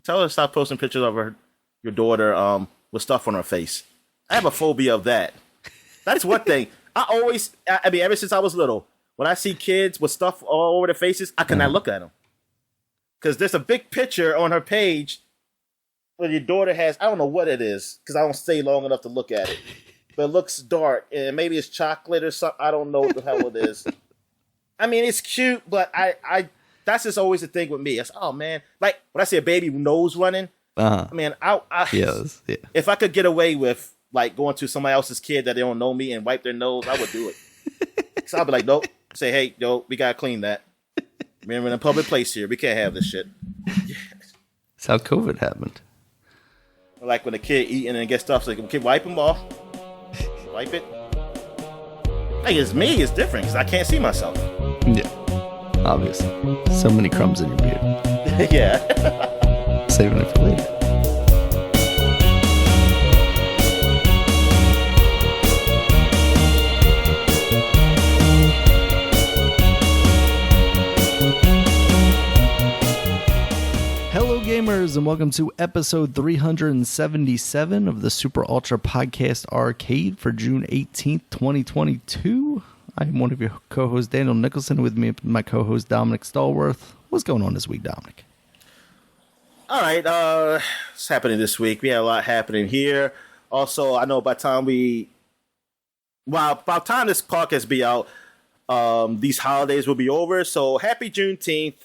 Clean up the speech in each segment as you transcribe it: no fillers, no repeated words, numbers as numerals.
Tell her to stop posting pictures of your daughter with stuff on her face. I have a phobia of that. That is one thing. I mean, ever since I was little, when I see kids with stuff all over their faces, I cannot look at them. Because there's a big picture on her page where your daughter has, I don't know what it is, because I don't stay long enough to look at it. But it looks dark, and maybe it's chocolate or something. I don't know what the hell it is. I mean, it's cute, but I that's just always the thing with me. It's, oh, man. Like, when I see a baby nose running, I mean, if I could get away with, like, going to somebody else's kid that they don't know me and wipe their nose, I would do it. So I'll be like, nope. Say, hey, yo, we got to clean that. We're in a public place here. We can't have this shit. That's how COVID happened. Like when a kid eating and gets stuff, so like, kid, wipe them off. Wipe it. Like, it's me, it's different because I can't see myself. Yeah, obviously. So many crumbs in your beard. Yeah. Saving it for later. Gamers, and welcome to episode 377 of the Super Ultra Podcast Arcade for June 18th, 2022. I'm one of your co-hosts, Daniel Nicholson. With me, my co-host, Dominic Stallworth. What's going on this week, Dominic? All right, what's happening this week? We had a lot happening here. Also, I know by the time by the time this podcast be out, these holidays will be over. So happy Juneteenth.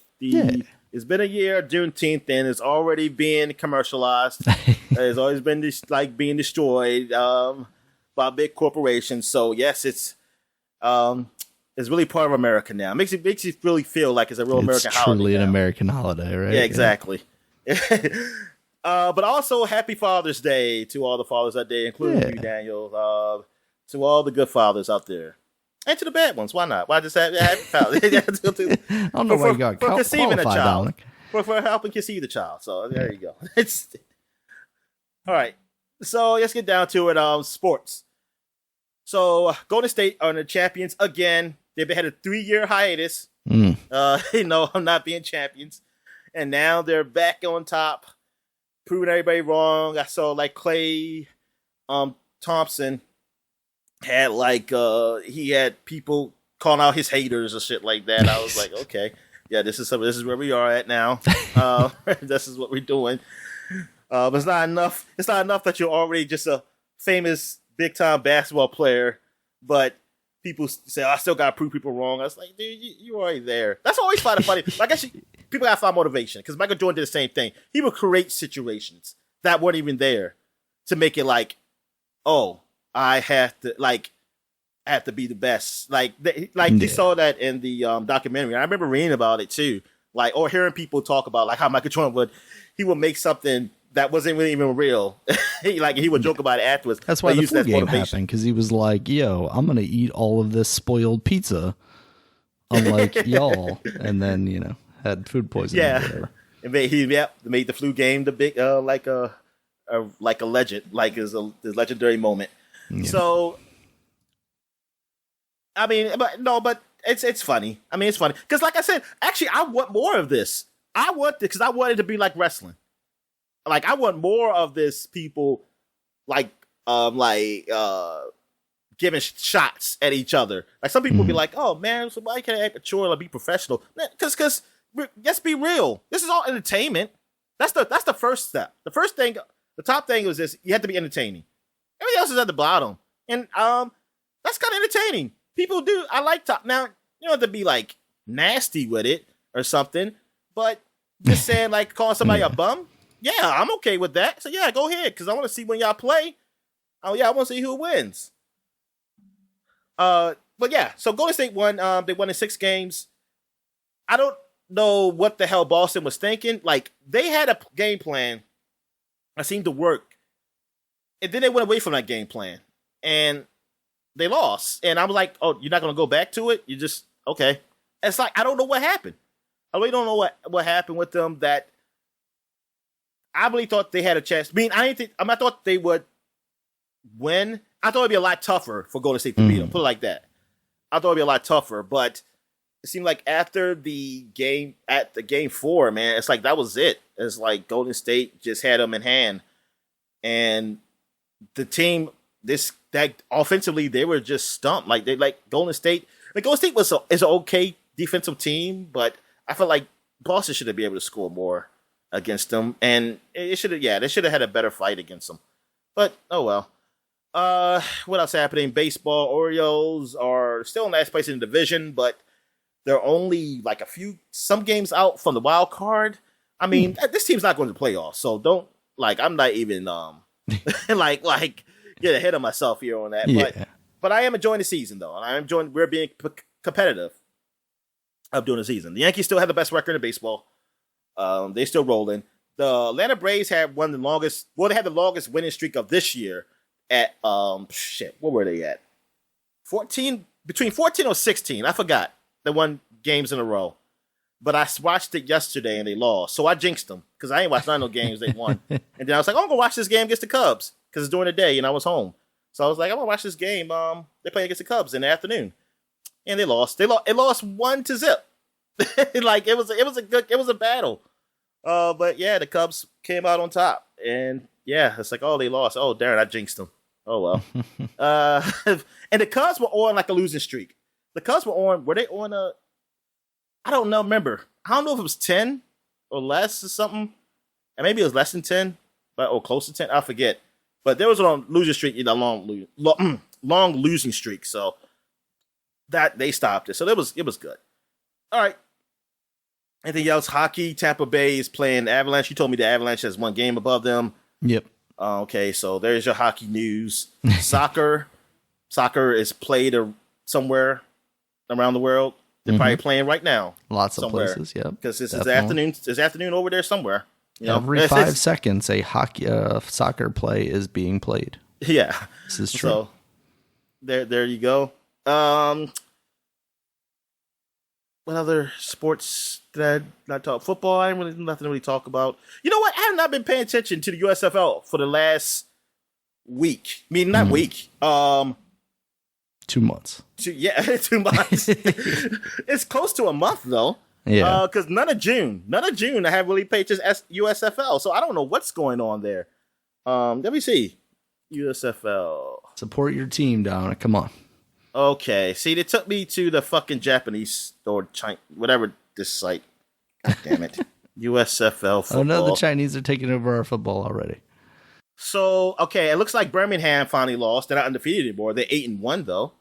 It's been a year, Juneteenth, and it's already being commercialized. It's always been being destroyed by big corporations. So yes, it's really part of America now. It makes you really feel like it's a real American holiday. It's truly an American holiday, right? Yeah, exactly. But also, happy Father's Day to all the fathers out there, including you, Daniel. To all the good fathers out there. And to the bad ones, why not? Why just have happy Father's Day? I don't know why you got for conceiving a child, Dominic. for helping conceive the child. So there you go. It's all right. So let's get down to it. Sports. So Golden State are the champions again. They've had a 3-year hiatus. I'm not being champions, and now they're back on top, proving everybody wrong. I saw Klay Thompson had he had people calling out his haters or shit like that. I was like, okay, yeah, this is where we are at now. This is what we're doing. But it's not enough. It's not enough that you're already just a famous big time basketball player, but people say, I still gotta prove people wrong. I was like, dude, you already there. That's always funny. Like, people gotta find motivation because Michael Jordan did the same thing. He would create situations that weren't even there to make it like, oh, I have to be the best. You saw that in the documentary. I remember reading about it too. Or hearing people talk about how Michael Jordan would make something that wasn't really even real. He would joke about it afterwards. That's why the food game happened, because he was like, yo, I'm gonna eat all of this spoiled pizza, unlike y'all, and then had food poisoning. Yeah, and made the flu game the big like a legend, his legendary moment. Yeah. So, I mean, but it's funny. I mean, it's funny because, like I said, actually, I want more of this. I want it because I want it to be like wrestling. I want more of this. People giving shots at each other. Some people be like, "Oh man, somebody can't act mature or be professional." Because let's be real. This is all entertainment. That's the first step. The first thing, the top thing was this: you have to be entertaining. Everything else is at the bottom, and that's kind of entertaining. People do. I like top. Now you don't have to be nasty with it or something, but just saying calling somebody a bum. Yeah, I'm okay with that. So yeah, go ahead because I want to see when y'all play. Oh yeah, I want to see who wins. But yeah, so Golden State won. They won in 6 games. I don't know what the hell Boston was thinking. They had a game plan that seemed to work. And then they went away from that game plan, and they lost. And I was like, "Oh, you're not going to go back to it? You just okay?" It's I don't know what happened. I really don't know what happened with them. That I really thought they had a chance. I thought they would win. I thought it'd be a lot tougher for Golden State to beat them. Put it like that. I thought it'd be a lot tougher, but it seemed like after the game 4, man, it's like that was it. It's like Golden State just had them in hand, and the team that offensively they were just stumped. Like Golden State. Like Golden State is an okay defensive team, but I feel like Boston should have been able to score more against them, and they should have had a better fight against them. But oh well. What else happening? Baseball. Orioles are still in last place in the division, but they're only like some games out from the wild card. I mean, this team's not going to the playoffs, so don't I'm not even like get ahead of myself here on that. Yeah. But I am enjoying the season though, and I am enjoying we're being competitive of doing the season. The Yankees still have the best record in baseball. They're still rolling. The Atlanta Braves had one of the longest. Well, they had the longest winning streak of this year at what were they at? 14, between 14 or 16. I forgot. They won games in a row. But I watched it yesterday and they lost. So I jinxed them because I ain't watched none of those games they won. And then I was like, I'm gonna watch this game against the Cubs because it's during the day and I was home. So I was like, I'm gonna watch this game. They're playing against the Cubs in the afternoon, and they lost. It lost 1-0. Like it was a battle. But yeah, the Cubs came out on top, and yeah, it's like, oh, they lost. Oh, darn, I jinxed them. Oh well. And the Cubs were on like a losing streak. The Cubs were they on a? I don't know. Remember, I don't know if it was 10 or less or something, and maybe it was less than 10, or close to 10. I forget. But there was a losing streak, long losing streak. So that they stopped it. So it was good. All right. Anything else? Hockey. Tampa Bay is playing Avalanche. You told me the Avalanche has one game above them. Yep. Okay, so there's your hockey news. Soccer is played somewhere around the world. They're probably playing right now. Lots somewhere. of places, yeah. Because this is afternoon. It's afternoon over there somewhere. You know? Every 5 seconds, a soccer play is being played. Yeah, this is true. So there you go. What other sports did I not talk? Football. I ain't nothing to really talk about. You know what? I have not been paying attention to the USFL for the last week. I mean, not week. 2 months. 2 months. It's close to a month though. Yeah. Because none of June, I have really paid just USFL. So I don't know what's going on there. Let me see. USFL. Support your team, Dominic. Come on. Okay. See, they took me to the fucking Japanese or China, whatever this site. God damn it. USFL football. Oh no, the Chinese are taking over our football already. So, okay, it looks like Birmingham finally lost. They're not undefeated anymore. They're 8-1 though.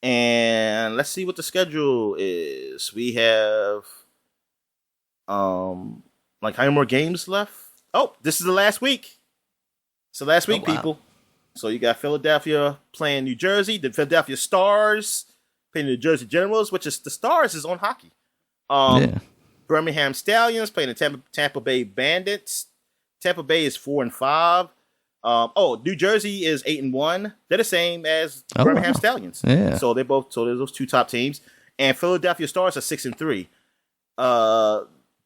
And let's see what the schedule is. We have like how many more games left? Oh, this is the last week. So last week, people. So you got Philadelphia playing New Jersey, the Philadelphia Stars playing the New Jersey Generals, which is the Stars is on hockey. Birmingham Stallions playing the Tampa Bay Bandits. Tampa Bay is 4-5. New Jersey is 8-1. They're the same as Birmingham Stallions. Yeah. So there's those two top teams. And Philadelphia Stars are 6-3.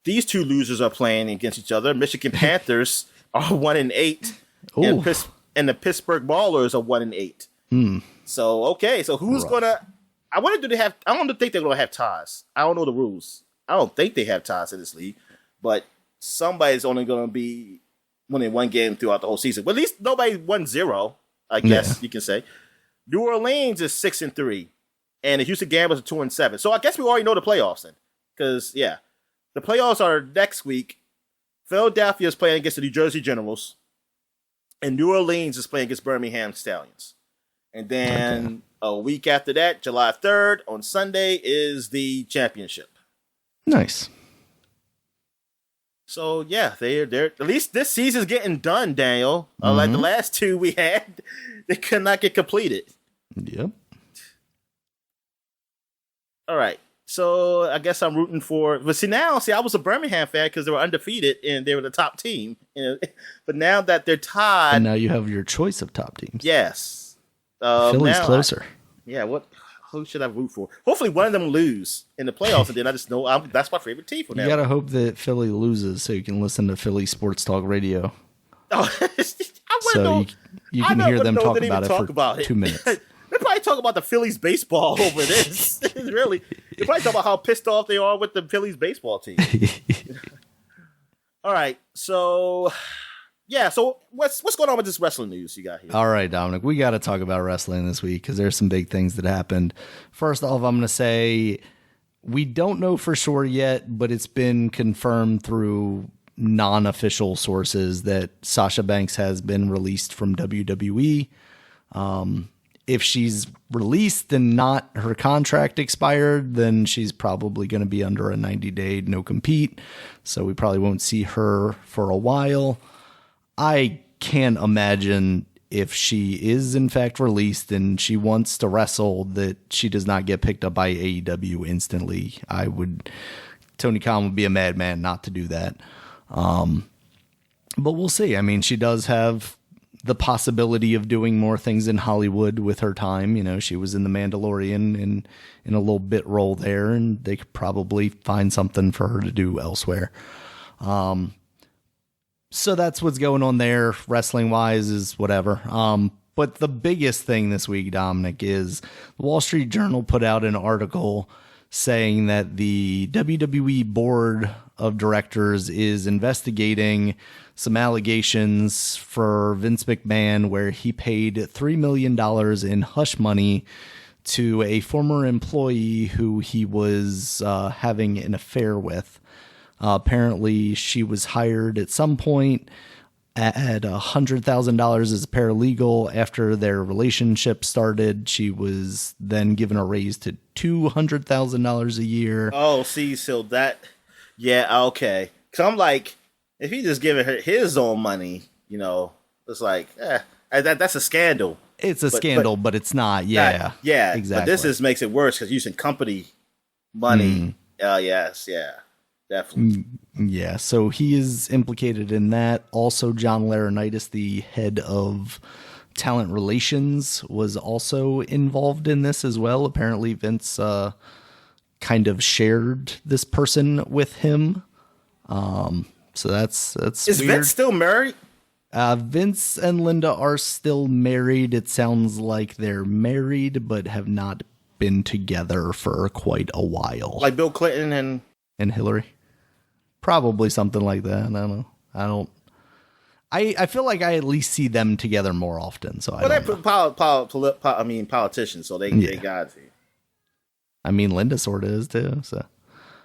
These two losers are playing against each other. Michigan Panthers are 1-8. And the Pittsburgh Ballers are 1-8. So okay, so who's gonna? I don't think they're gonna have ties. I don't know the rules. I don't think they have ties in this league, but somebody's only gonna be winning one game throughout the whole season. But at least nobody won 0. I guess you can say. New Orleans is 6-3, and the Houston Gamblers are 2-7. So I guess we already know the playoffs then, because the playoffs are next week. Philadelphia is playing against the New Jersey Generals. And New Orleans is playing against Birmingham Stallions. And then a week after that, July 3rd, on Sunday, is the championship. Nice. So, yeah, they're at least this season's getting done, Daniel. Like the last two we had, they could not get completed. Yep. All right. So I guess I'm rooting for. But I was a Birmingham fan because they were undefeated and they were the top team. But now that they're tied, and now you have your choice of top teams. Yes, Philly's closer. Who should I root for? Hopefully, one of them lose in the playoffs, and then I just know that's my favorite team for now. You gotta hope that Philly loses so you can listen to Philly Sports Talk Radio. Oh, you can hear them talk about it for 2 minutes. They probably talk about the Phillies baseball over this. Really, They're probably talking about how pissed off they are with the Phillies baseball team. All right, so yeah, so what's going on with this wrestling news you got here? All right, Dominic, we got to talk about wrestling this week because there's some big things that happened. First off, I'm going to say we don't know for sure yet, but it's been confirmed through non-official sources that Sasha Banks has been released from WWE. If she's released and not her contract expired, then she's probably going to be under a 90-day no-compete. So we probably won't see her for a while. I can't imagine if she is in fact released and she wants to wrestle that she does not get picked up by AEW instantly. Tony Khan would be a madman not to do that. But we'll see. I mean, she does have the possibility of doing more things in Hollywood with her time. You know, she was in The Mandalorian in a little bit role there, and they could probably find something for her to do elsewhere. So that's what's going on there, wrestling wise, is whatever. But the biggest thing this week, Dominic, is the Wall Street Journal put out an article saying that the WWE board of directors is investigating some allegations for Vince McMahon where he paid $3 million in hush money to a former employee who he was having an affair with. Apparently, she was hired at some point at $100,000 as a paralegal. After their relationship started, she was then given a raise to $200,000 a year. Oh, see, so that, yeah, okay. Because I'm like, if he just giving her his own money, you know, it's like, that's a scandal. It's a scandal, but it's not. Yeah, yeah, exactly. But this just makes it worse because using company money. Yes, yeah. Definitely. Yeah, so he is implicated in that. Also, John Laurinaitis, the head of talent relations, was also involved in this as well. Apparently, Vince kind of shared this person with him. So that's Is weird. Vince still married? Vince and Linda are still married. It sounds like they're married, but have not been together for quite a while. Like Bill Clinton and Hillary. Probably something like that. I don't know. I feel like I at least see them together more often. So they're politicians, so they got to. I mean, Linda sort of is too. So,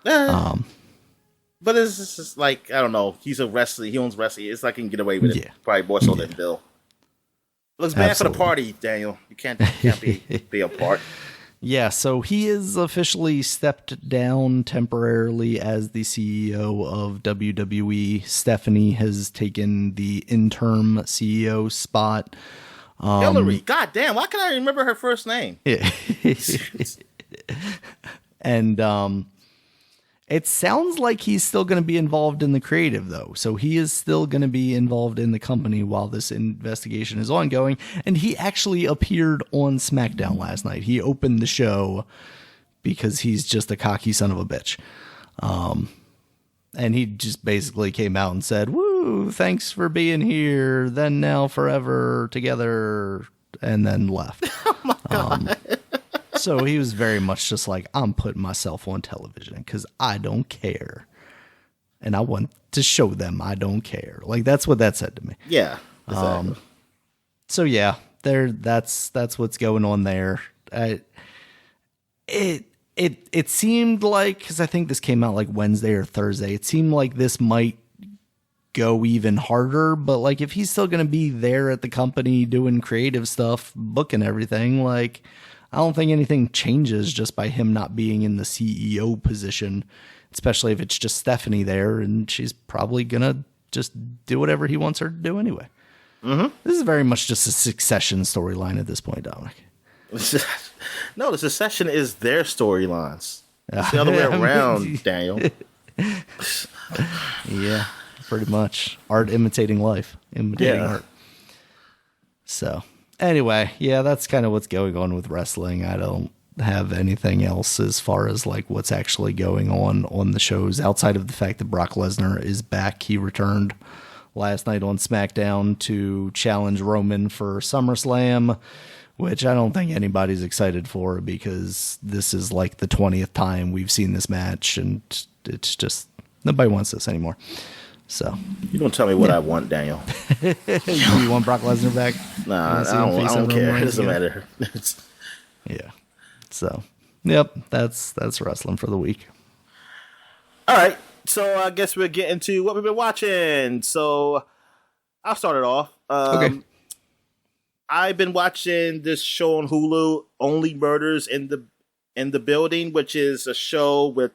but it's just like, I don't know. He's a wrestler. He owns wrestling. It's like he can get away with it. Probably more so than Bill. It looks bad for the party, Daniel. You can't be a part. Yeah, so he is officially stepped down temporarily as the CEO of WWE. Stephanie has taken the interim CEO spot. Hillary, goddamn, why can't I remember her first name? And it sounds like he's still going to be involved in the creative, though. So he is still going to be involved in the company while this investigation is ongoing. And he actually appeared on SmackDown last night. He opened the show because he's just a cocky son of a bitch. And he just basically came out and said, "Woo, thanks for being here. Then, now, forever, together," and then left. Oh my God. So he was very much just like, I'm putting myself on television because I don't care. And I want to show them I don't care. Like, that's what that said to me. Yeah. Exactly. So yeah, that's what's going on there. It seemed like, because I think this came out like Wednesday or Thursday, it seemed like this might go even harder, but like if he's still going to be there at the company doing creative stuff, booking everything, like I don't think anything changes just by him not being in the CEO position, especially if it's just Stephanie there and she's probably going to just do whatever he wants her to do anyway. Mm-hmm. This is very much just a Succession storyline at this point, Dominic. No, the Succession is their storylines. It's the other way around, Daniel. Yeah, pretty much. Art imitating life. Imitating art. So, anyway, yeah, that's kind of what's going on with wrestling. I don't have anything else as far as like what's actually going on the shows outside of the fact that Brock Lesnar is back. He returned last night on SmackDown to challenge Roman for SummerSlam, which I don't think anybody's excited for because this is like the 20th time we've seen this match, and it's just nobody wants this anymore. So you don't tell me what I want, Daniel. You want Brock Lesnar back? Nah, I don't care. It doesn't matter. Yeah. So, yep, that's wrestling for the week. All right. So I guess we'll get into what we've been watching. So I'll start it off. Okay. I've been watching this show on Hulu, Only Murders in the Building, which is a show with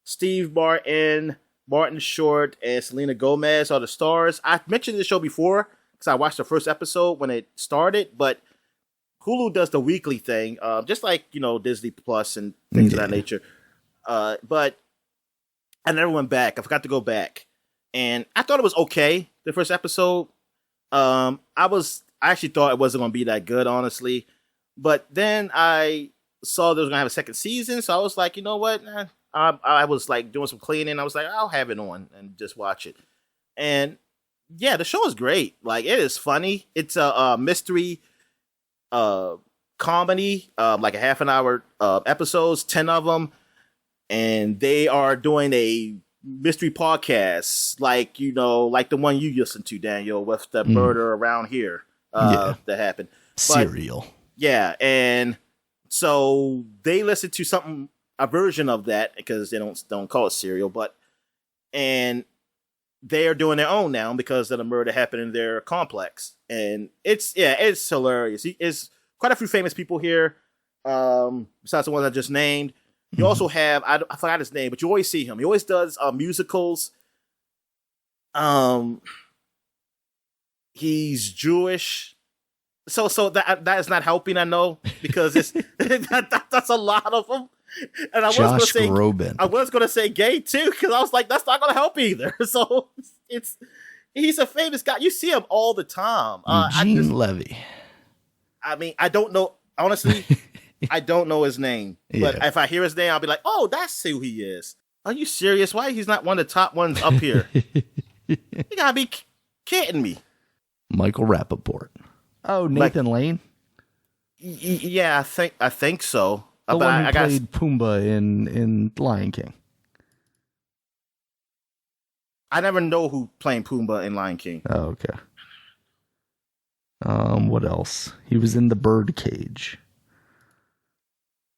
Steve Martin, Martin Short, and Selena Gomez are the stars. I've mentioned this show before because I watched the first episode when it started, but Hulu does the weekly thing, just like, Disney Plus and things of that nature. But I never went back. I forgot to go back. And I thought it was okay, the first episode. I actually thought it wasn't going to be that good, honestly. But then I saw they was going to have a second season, so I was like, you know what? I was like doing some cleaning. I was like, I'll have it on and just watch it. And yeah, the show is great. Like, it is funny. It's a mystery comedy, like a half an hour episodes, 10 of them. And they are doing a mystery podcast, like the one you listen to, Daniel, with the murder around here that happened. Serial. Yeah, and so they listen to a version of that because they don't call it Serial, and they are doing their own now because of the murder happened in their complex, and it's hilarious. It's quite a few famous people here, besides the ones I just named. You also have, I forgot his name, but you always see him. He always does musicals. He's Jewish. So that is not helping, I know, because it's that's a lot of them. And I was going to say gay too, because I was like, that's not going to help either. So he's a famous guy. You see him all the time. Eugene Levy. I mean, I don't know, honestly. I don't know his name, but if I hear his name, I'll be like, "Oh, that's who he is." Are you serious? Why he's not one of the top ones up here? You gotta be kidding me. Michael Rappaport. Oh, Nathan Lane. Yeah, I think so. The one who played Pumbaa in Lion King. I never know who playing Pumbaa in Lion King. Oh, okay. What else? He was in The Birdcage.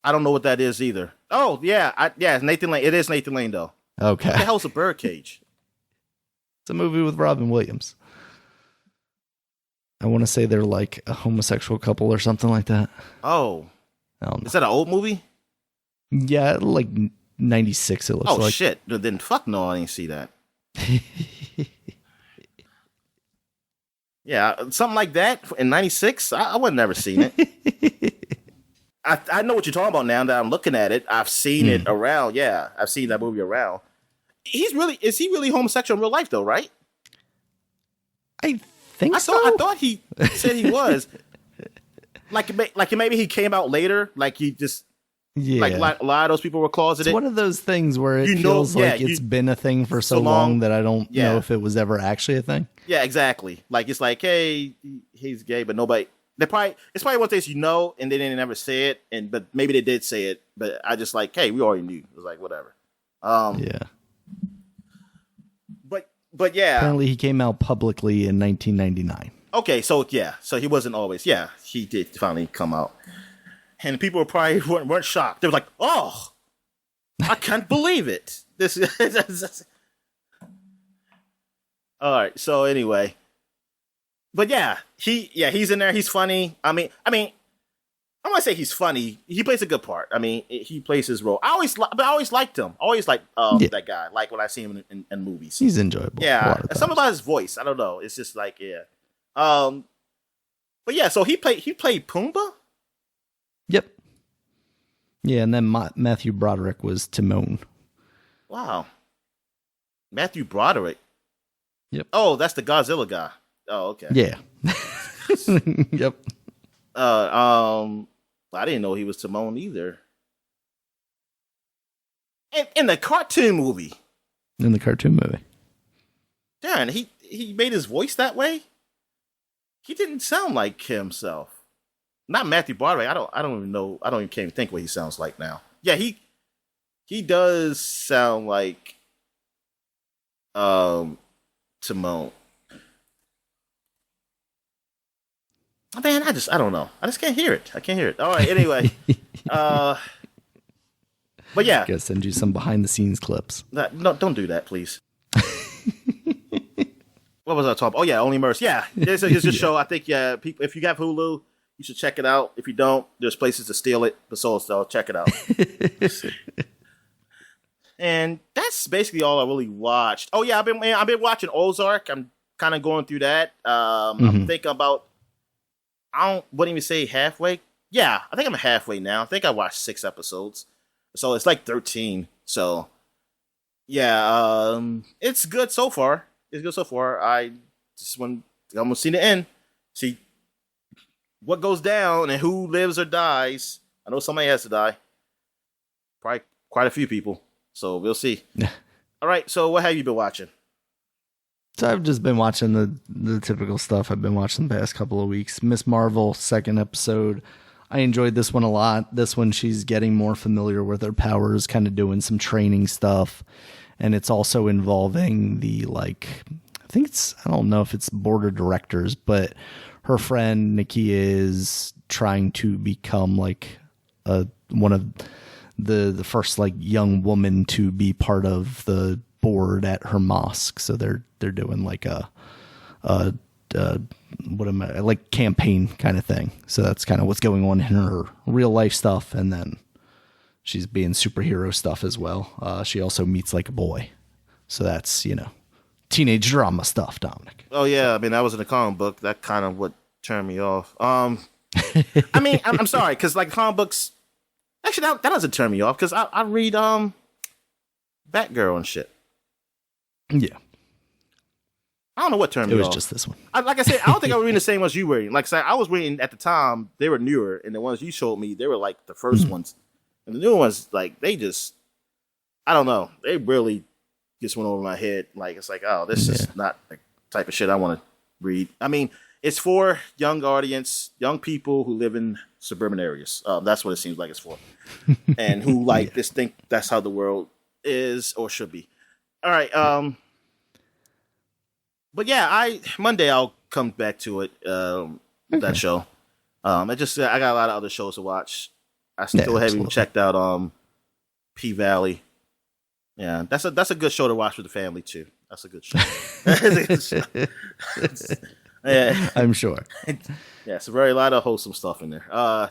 I don't know what that is either. Oh, yeah. It's Nathan Lane. It is Nathan Lane, though. Okay. What the hell's a Birdcage? It's a movie with Robin Williams. I want to say they're like a homosexual couple or something like that. Oh. Is that an old movie? Yeah, like 96 it looks like. Oh, shit. Then fuck no, I didn't see that. Yeah, something like that in 96? I would have never seen it. I know what you're talking about now that I'm looking at it. I've seen it around. Yeah, I've seen that movie around. Is he really homosexual in real life though, right? I think so. I thought he said he was. like maybe he came out later. Like he just like a lot of those people were closeted. It's one of those things where it feels like it's been a thing for so long that I don't know if it was ever actually a thing. Yeah, exactly. Like it's like, hey, he's gay, but nobody. It's probably one of those things and they didn't never say it, but maybe they did say it, but I just like, hey, we already knew. It was like whatever. Yeah. But yeah. Apparently he came out publicly in 1999. Okay, so he wasn't always. Yeah, he did finally come out, and people probably weren't shocked. They were like, oh, I can't believe it. This. All right. So anyway. But he's in there. He's funny. I mean, I want to say he's funny. He plays a good part. I mean, he plays his role. I always liked him. I always liked that guy. Like when I see him in movies. He's enjoyable. Yeah, something about his voice. I don't know. It's just like but yeah. So he played Pumbaa. Yep. Yeah, and then Matthew Broderick was Timon. Wow. Matthew Broderick. Yep. Oh, that's the Godzilla guy. Oh, okay. Yeah. Yep. I didn't know he was Timon either. In the cartoon movie. Darn, he made his voice that way? He didn't sound like himself. not Matthew Broderick. I don't even know. I don't even can't even think what he sounds like now. Yeah, he does sound like Timon. Man, I don't know. I just can't hear it. I can't hear it. All right, anyway. But yeah. Gotta send you some behind the scenes clips. No, don't do that, please. What was I talking about? Oh yeah, Only Mercy. Yeah, it's a show. I think people, if you have Hulu, you should check it out. If you don't, there's places to steal it. So check it out. And that's basically all I really watched. Oh yeah, I've been watching Ozark. I'm kind of going through that. I'm thinking about. Wouldn't even say halfway. Yeah, I think I'm halfway now. I think I watched 6 episodes, so it's like 13. So yeah, it's good so far. It's good so far. I'm gonna see the end, see what goes down and who lives or dies. I know somebody has to die. Probably quite a few people. So we'll see. All right. So what have you been watching? So I've just been watching the typical stuff I've been watching the past couple of weeks. Miss Marvel, 2nd episode. I enjoyed this one a lot. This one, she's getting more familiar with her powers, kind of doing some training stuff. And it's also involving the, I don't know if it's board of directors, but her friend Nakia is trying to become one of the first like young woman to be part of the board at her mosque. So they're doing like a campaign kind of thing. So that's kind of what's going on in her real life stuff. And then she's being superhero stuff as well. She also meets like a boy. So that's, teenage drama stuff, Dominic. Oh yeah. I mean, that was in the comic book. That kind of what turned me off. I mean, I'm sorry. Cause like comic books, actually that doesn't turn me off. Cause I read, Batgirl and shit. Yeah. I don't know what turned me off. It was just this one. Like I said, I don't think I was reading the same ones you were reading. Like I said, I was reading at the time, they were newer, and the ones you showed me, they were like the first ones. And the new ones, like, they just, I don't know, they really just went over my head. Like, it's like, oh, this is not the type of shit I want to read. I mean, it's for young audience, young people who live in suburban areas. That's what it seems like it's for. And who just think that's how the world is or should be. All right. But yeah, Monday I'll come back to it. That show. I got a lot of other shows to watch. I still haven't checked out P Valley. Yeah, that's a good show to watch with the family too. That's a good show. Yeah, I'm sure. Yeah, it's a lot of wholesome stuff in there. I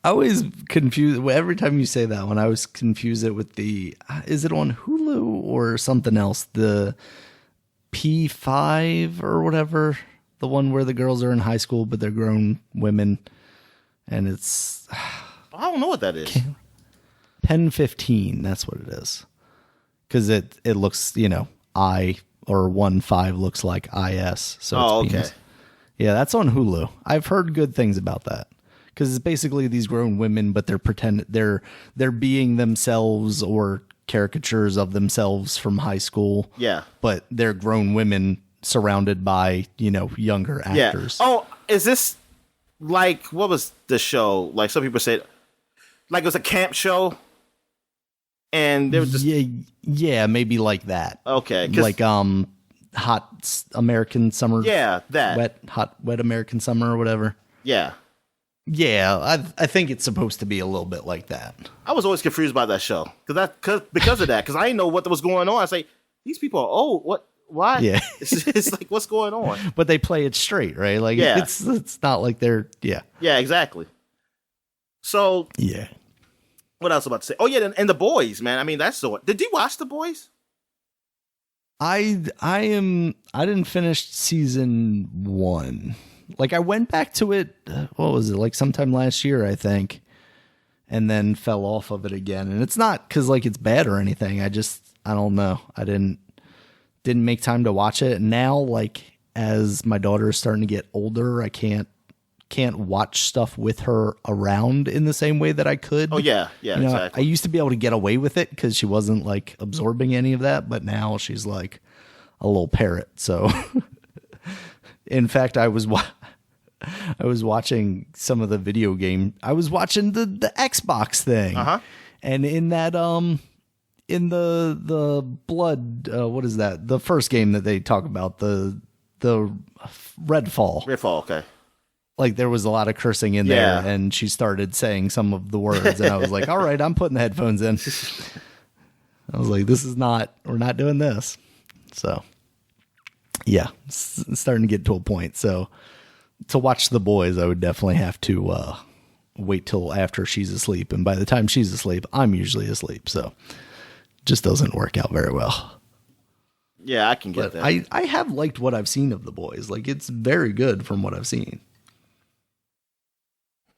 always confuse every time you say that one. I always confuse it with is it on Hulu or something else? The P5 or whatever, the one where the girls are in high school but they're grown women, and it's I don't know what that is. Pen 15, that's what it is. Because it looks, I or 1-5 looks like IS. So it's okay. Yeah, that's on Hulu. I've heard good things about that. Because it's basically these grown women, but they're being themselves or caricatures of themselves from high school. Yeah. But they're grown women surrounded by, younger actors. Yeah. Oh, is this like, what was the show? Like some people said, like it was a camp show? And there was just... Yeah, maybe like that. Okay. Like Hot American Summer. Yeah, that. Wet American Summer or whatever. Yeah. Yeah, I think it's supposed to be a little bit like that. I was always confused by that show because of that. Because I didn't know what was going on. I say, these people are old. What? Why? Yeah. It's like, what's going on? But they play it straight, right? Like, it's not like they're, Yeah, exactly. So, yeah. What else am I about to say? Oh, yeah, and The Boys, man. I mean, that's so... Did you watch The Boys? I didn't finish season 1. Like, I went back to it, what was it, like sometime last year, I think, and then fell off of it again. And it's not because, like, it's bad or anything. I don't know. I didn't make time to watch it. And now, like, as my daughter is starting to get older, I can't watch stuff with her around in the same way that I could. Oh, yeah, exactly. I used to be able to get away with it because she wasn't, like, absorbing any of that, but now she's, like, a little parrot, so... In fact, I was I was watching some of the video game. I was watching the Xbox thing, and in that in the Blood, what is that? The first game that they talk about, the Redfall. Redfall, okay. Like there was a lot of cursing in there, and she started saying some of the words, and I was like, all right, I'm putting the headphones in. I was like, we're not doing this. So yeah, it's starting to get to a point. So to watch The Boys, I would definitely have to wait till after she's asleep. And by the time she's asleep, I'm usually asleep. So it just doesn't work out very well. Yeah, I can get that. I have liked what I've seen of The Boys. Like it's very good from what I've seen.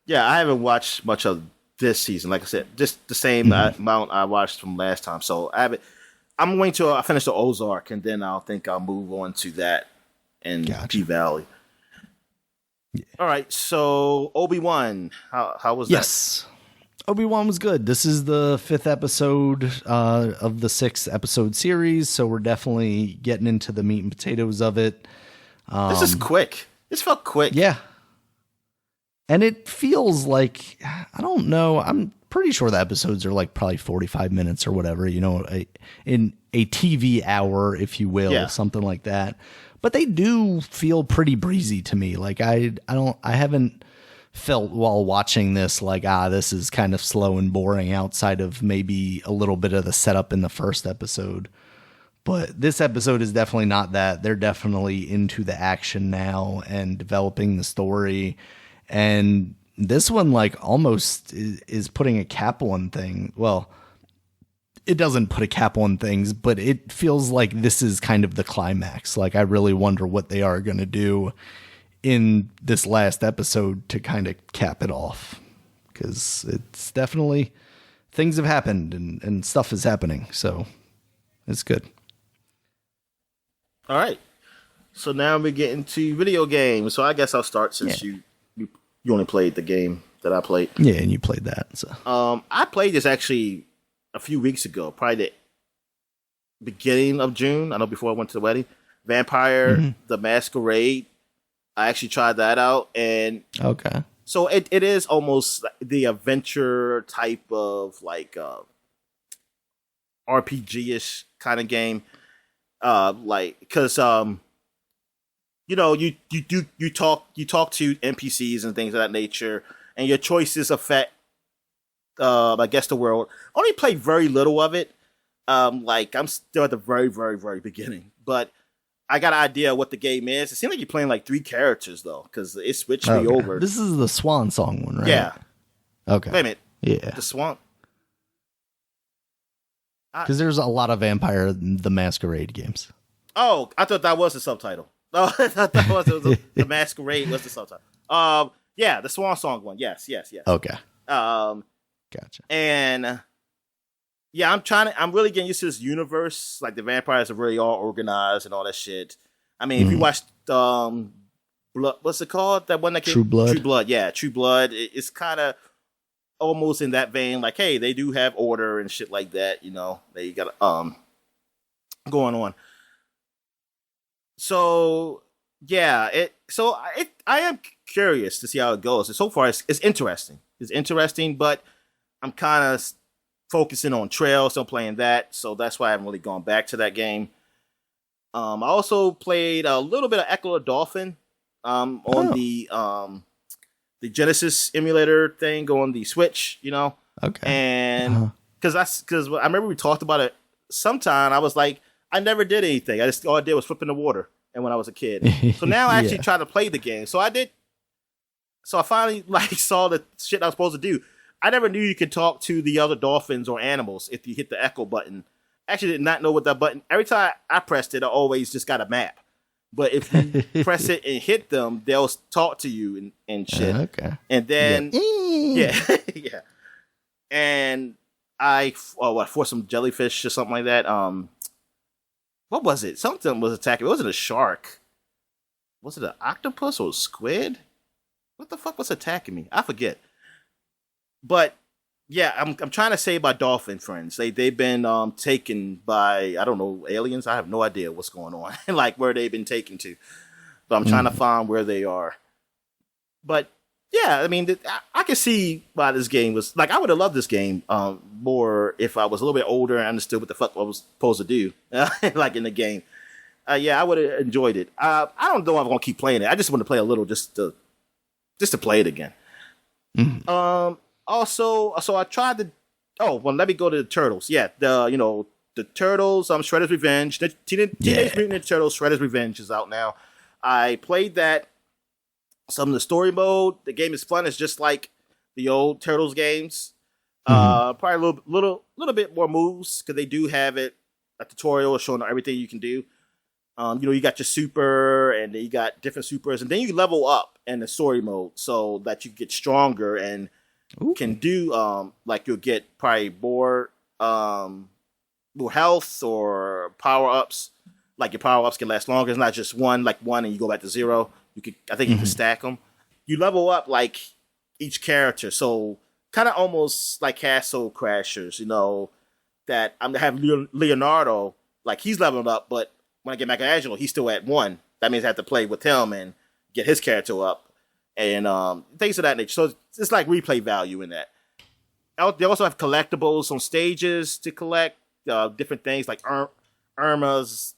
Yeah, I haven't watched much of this season. Like I said, just the same amount I watched from last time. So I'm waiting till I finish the Ozark, and then I'll move on to that and P-Valley. Yeah. All right, so Obi-Wan, how was that? Yes, Obi-Wan was good. This is the 5th episode of the 6-episode series, so we're definitely getting into the meat and potatoes of it. This is quick. This felt quick. Yeah. And it feels like, I don't know, I'm pretty sure the episodes are like probably 45 minutes or whatever, in a TV hour, if you will, something like that. But they do feel pretty breezy to me. Like I haven't felt while watching this like, this is kind of slow and boring outside of maybe a little bit of the setup in the first episode. But this episode is definitely not that. They're definitely into the action now and developing the story. And this one, like, almost is putting a cap on thing. Well, it doesn't put a cap on things, but it feels like this is kind of the climax. Like, I really wonder what they are going to do in this last episode to kind of cap it off. Because it's definitely, things have happened and stuff is happening. So, it's good. All right. So now we get into video games. So I guess I'll start since you only played the game that I played. Yeah, and you played that. So I played this actually a few weeks ago, probably the beginning of June. I know before I went to the wedding. Vampire the Masquerade. I actually tried that out, and so it is almost the adventure type of like RPG-ish kind of game. Like because you talk to NPCs and things of that nature, and your choices affect, I guess, the world. I only played very little of it. Like I'm still at the very, very, very beginning, but I got an idea of what the game is. It seems like you're playing like 3 characters though, because it switched me over. This is the Swan Song one, right? Yeah. Okay. Wait a minute. Yeah. The Swan. Because there's a lot of Vampire the Masquerade games. Oh, I thought that was the subtitle. Oh, I thought that was the Masquerade was the subtitle. Yeah, the Swan Song one. Yes. Okay. Gotcha. And yeah, I'm really getting used to this universe. Like the vampires are really all organized and all that shit. I mean, if you watched Blood, what's it called? That one that came, True Blood. True Blood. Yeah, True Blood. It's kind of almost in that vein. Like, hey, they do have order and shit like that. They got going on. So yeah, I am curious to see how it goes. And so far, it's interesting. It's interesting, but I'm kind of focusing on Trail, still playing that. So that's why I haven't really gone back to that game. I also played a little bit of Echo the Dolphin on the Genesis emulator thing on the Switch. Okay. And because I remember we talked about it sometime. I was like, I never did anything. All I did was flip in the water. And when I was a kid, so now I actually try to play the game. So I did. So I finally saw the shit I was supposed to do. I never knew you could talk to the other dolphins or animals if you hit the echo button. Actually, did not know what that button. Every time I pressed it, I always just got a map. But if you press it and hit them, they'll talk to you and shit. Okay. And then yeah. And I fought some jellyfish or something like that. What was it? Something was attacking. It wasn't a shark. Was it an octopus or a squid? What the fuck was attacking me? I forget. But yeah, I'm trying to save my dolphin friends. They've been taken by, I don't know, aliens. I have no idea what's going on, like where they've been taken to. But I'm trying to find where they are. But yeah, I mean, I can see why this game was like. I would have loved this game more if I was a little bit older and understood what the fuck I was supposed to do, like in the game. Yeah, I would have enjoyed it. I don't know if I'm gonna keep playing it. I just want to play a little just to play it again. Mm-hmm. Also, so I tried to. Oh well, let me go to the Turtles. Yeah, the Turtles. Shredder's Revenge. The Teenage Mutant Ninja Turtles. Shredder's Revenge is out now. I played that. Some of the story mode. The game is fun. It's just like the old Turtles games. Probably a little bit more moves because they do have a tutorial showing everything you can do. You got your super, and then you got different supers, and then you level up in the story mode so that you get stronger and can do like you'll get probably more health or power ups. Like your power ups can last longer. It's not just one and you go back to 0. I think you can stack them. You level up like each character, so kind of almost like Castle Crashers. That I'm gonna have Leonardo, like he's leveling up, but when I get Michelangelo, he's still at 1. That means I have to play with him and get his character up, and things of that nature. So it's like replay value in that. They also have collectibles on stages to collect different things like Irma's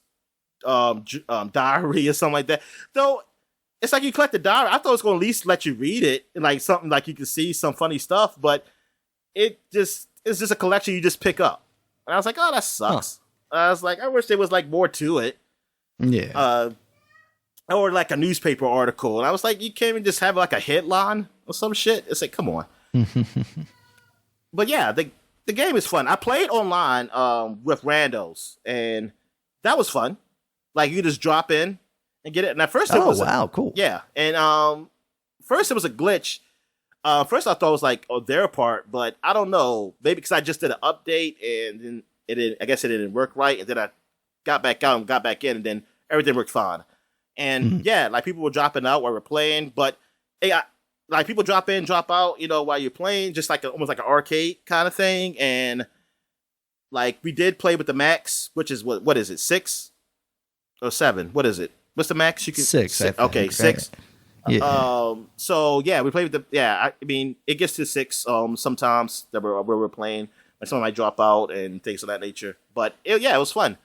diary or something like that. Though it's like you collect the diary. I thought it was going to at least let you read it and like something like you can see some funny stuff, but it's just a collection you just pick up. And I was like, oh, that sucks. I was like, I wish there was like more to it. Yeah. Or like a newspaper article. And I was like, you can't even just have like a headline or some shit. It's like, come on. But yeah, the game is fun. I played online with randos, and that was fun. Like you just drop in and get it. And at first it was cool. Yeah. And first it was a glitch. First I thought it was like their part, but I don't know. Maybe because I just did an update and then I guess it didn't work right, and then I got back out and got back in, and then everything worked fine. And yeah, like people were dropping out while we're playing, but like people drop in, drop out, while you're playing, just like almost like an arcade kind of thing. And like we did play with the max, which is what is it, 6 or 7? What is it? What's the max? You can 6. Okay, 6. Yeah. So yeah, we played with I mean, it gets to 6 sometimes that we're playing. Like someone might drop out and things of that nature. But it was fun.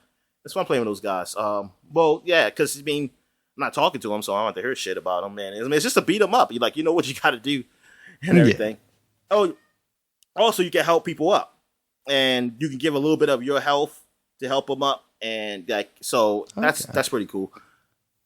It's fun playing with those guys. Well, yeah, because I mean, I'm not talking to them, so I don't have to hear shit about them, man. I mean, it's just to beat them up. You like, you know what you got to do and everything. Yeah. Oh, also you can help people up, and you can give a little bit of your health to help them up, and like so that's pretty cool.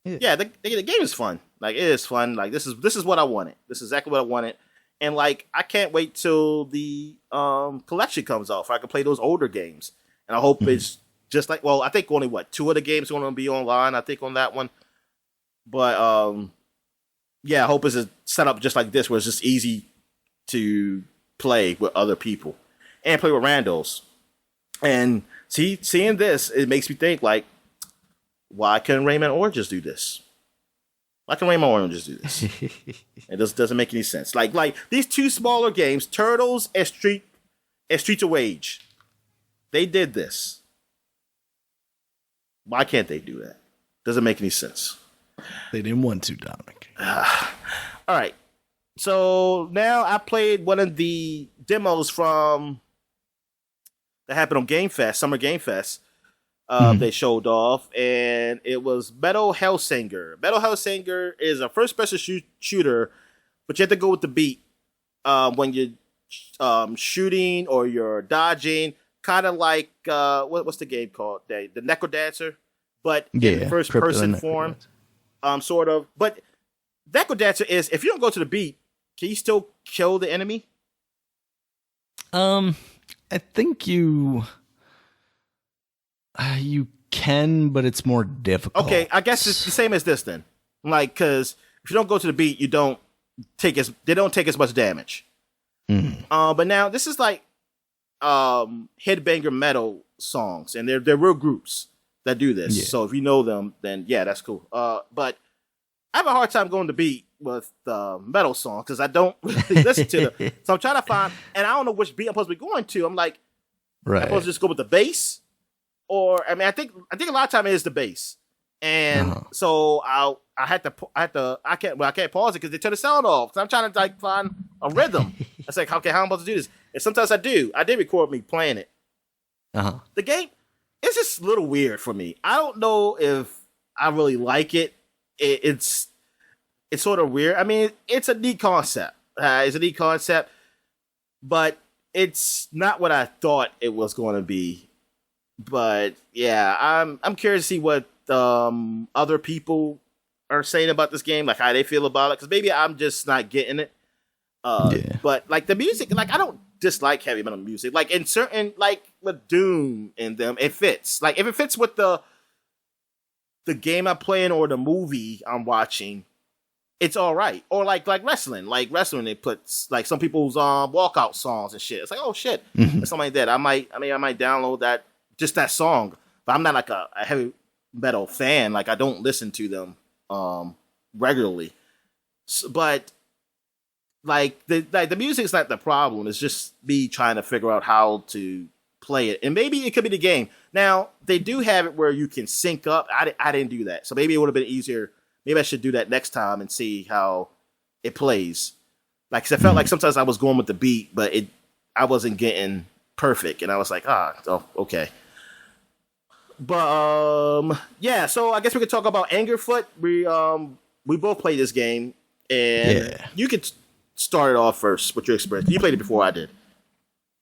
Yeah, the game is fun. Like it is fun. Like this is what I wanted. This is exactly what I wanted. And like I can't wait till the collection comes out, so I can play those older games. And I hope it's just like, well, I think only 2 of the games are going to be online. I think on that one, but yeah, I hope it's set up just like this, where it's just easy to play with other people and play with randos. And seeing this, it makes me think like, why couldn't Rayman Origins do this? Why can Rayman Origins do this? It doesn't make any sense. Like these 2 smaller games, Turtles and Streets of Rage, they did this. Why can't they do that? Doesn't make any sense. They didn't want to, Dominic. All right. So now I played one of the demos from that happened on Gamefest, Summer Gamefest. They showed off, and it was Metal Hellsinger. Metal Hellsinger is a first-person shooter, but you have to go with the beat when you're shooting or you're dodging. Kind of like what's the game called? The Necro Dancer, but in first-person form, sort of. But Necro Dancer is, if you don't go to the beat, can you still kill the enemy? I think you can, but it's more difficult. Okay, I guess it's the same as this then. Like, because if you don't go to the beat, they don't take as much damage. But now this is like headbanger metal songs, and they're real groups that do this. Yeah. So if you know them, then yeah, that's cool. But I have a hard time going to beat with metal songs because I don't really listen to them. So I'm trying to find, and I don't know which beat I'm supposed to be going to. I'm like, I'm supposed to just go with the bass. Or I mean, I think a lot of time it is the bass, And so I can't pause it because they turn the sound off. So I'm trying to like find a rhythm. I was like, okay, how am I supposed to do this? And sometimes I do. I did record me playing it. The game, it's just a little weird for me. I don't know if I really like it. It's sort of weird. I mean, it's a neat concept. But it's not what I thought it was going to be. But yeah, I'm curious to see what other people are saying about this game, like how they feel about it. Because maybe I'm just not getting it. But like the music, like I don't dislike heavy metal music. Like in certain, like with Doom in them, it fits. Like if it fits with the game I'm playing or the movie I'm watching, it's all right. Or like wrestling. Like wrestling, they put like some people's walkout songs and shit. It's like, oh shit, or something like that. I might download that, just that song. But I'm not like a heavy metal fan. Like I don't listen to them regularly. But like the music's not the problem. It's just me trying to figure out how to play it. And maybe it could be the game. Now, they do have it where you can sync up. I didn't do that. So maybe it would have been easier. Maybe I should do that next time and see how it plays. Like, 'cause I felt like sometimes I was going with the beat, but I wasn't getting perfect. And I was like, okay. But, yeah, so I guess we could talk about Angerfoot. We both played this game. And you could start it off first with your experience. You played it before I did.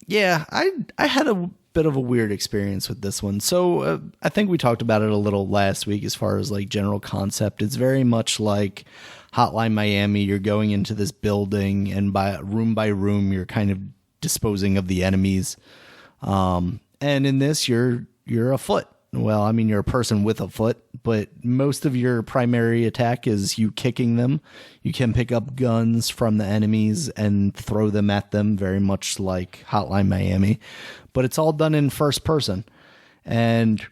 Yeah, I had a bit of a weird experience with this one. So I think we talked about it a little last week as far as like general concept. It's very much like Hotline Miami. You're going into this building and by room, you're kind of disposing of the enemies. And in this, you're a foot. Well, I mean, you're a person with a foot, but most of your primary attack is you kicking them. You can pick up guns from the enemies and throw them at them, very much like Hotline Miami, but it's all done in first person. And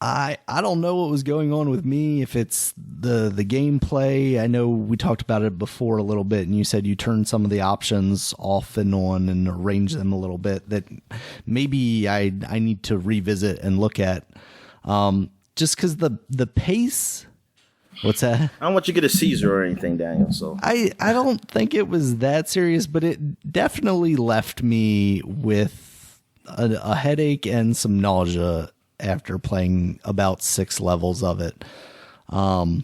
I don't know what was going on with me, if it's the gameplay. I know we talked about it before a little bit, and you said you turned some of the options off and on and arrange them a little bit, that maybe I need to revisit and look at. Just because the pace... What's that? I don't want you to get a seizure or anything, Daniel. So I don't think it was that serious, but it definitely left me with a headache and some nausea after playing about 6 levels of it. And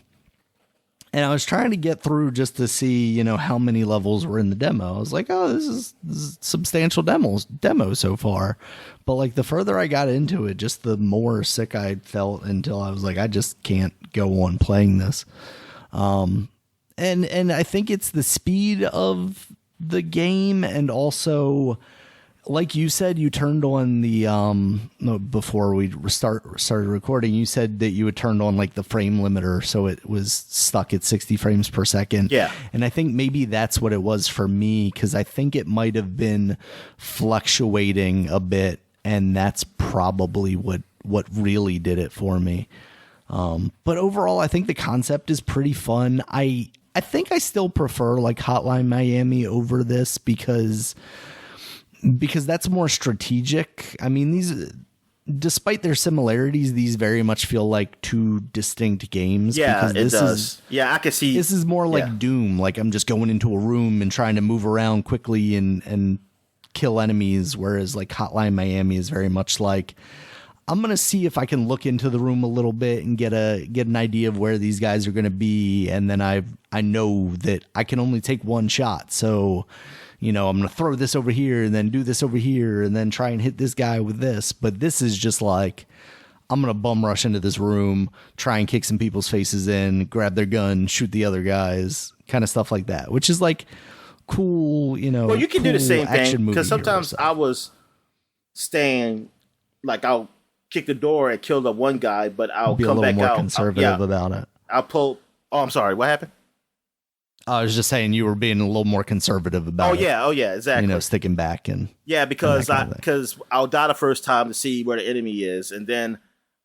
I was trying to get through just to see, how many levels were in the demo. I was like, oh, this is substantial demo so far. But like the further I got into it, just the more sick I felt, until I was like, I just can't go on playing this. And I think it's the speed of the game, and also, like you said, you turned on the before we started recording, you said that you had turned on like the frame limiter, so it was stuck at 60 frames per second. Yeah. And I think maybe that's what it was for me, because I think it might have been fluctuating a bit, and that's probably what really did it for me. But overall, I think the concept is pretty fun. I think I still prefer like Hotline Miami over this, because that's more strategic. I mean, these, despite their similarities, these very much feel like two distinct games. Yeah, it does. I can see. This is more like Doom. Like I'm just going into a room and trying to move around quickly and kill enemies, whereas like Hotline Miami is very much like, I'm going to see if I can look into the room a little bit and get an idea of where these guys are going to be, and then I know that I can only take one shot. So, I'm going to throw this over here and then do this over here and then try and hit this guy with this. But this is just like, I'm going to bum rush into this room, try and kick some people's faces in, grab their gun, shoot the other guys, kind of stuff like that, which is like cool, Well, you can do the same thing, because sometimes stuff. I was staying, like I'll kick the door and kill the one guy, but I'll come back out. Be a little more conservative about it. I'll pull. Oh, I'm sorry. What happened? I was just saying you were being a little more conservative about it. Oh yeah, exactly. Sticking back and because I'll die the first time to see where the enemy is, and then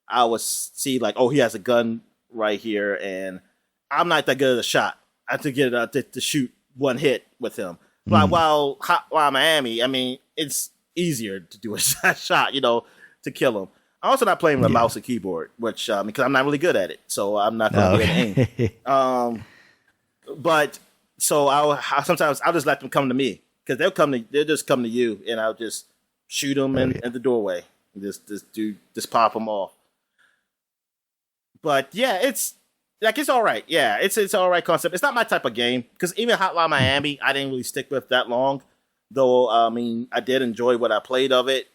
I will see like, oh, he has a gun right here, and I'm not that good at a shot. I have to get it to shoot one hit with him. While Miami, I mean, it's easier to do a shot, to kill him. I'm also not playing with a mouse and keyboard, which because I'm not really good at it, so I'm not going to be able to aim. But so sometimes I'll just let them come to me because they'll just come to you, and I'll just shoot them in the doorway, just pop them off. But yeah, it's all right. Yeah, it's all right concept. It's not my type of game because even Hotline Miami, I didn't really stick with that long. Though I mean, I did enjoy what I played of it.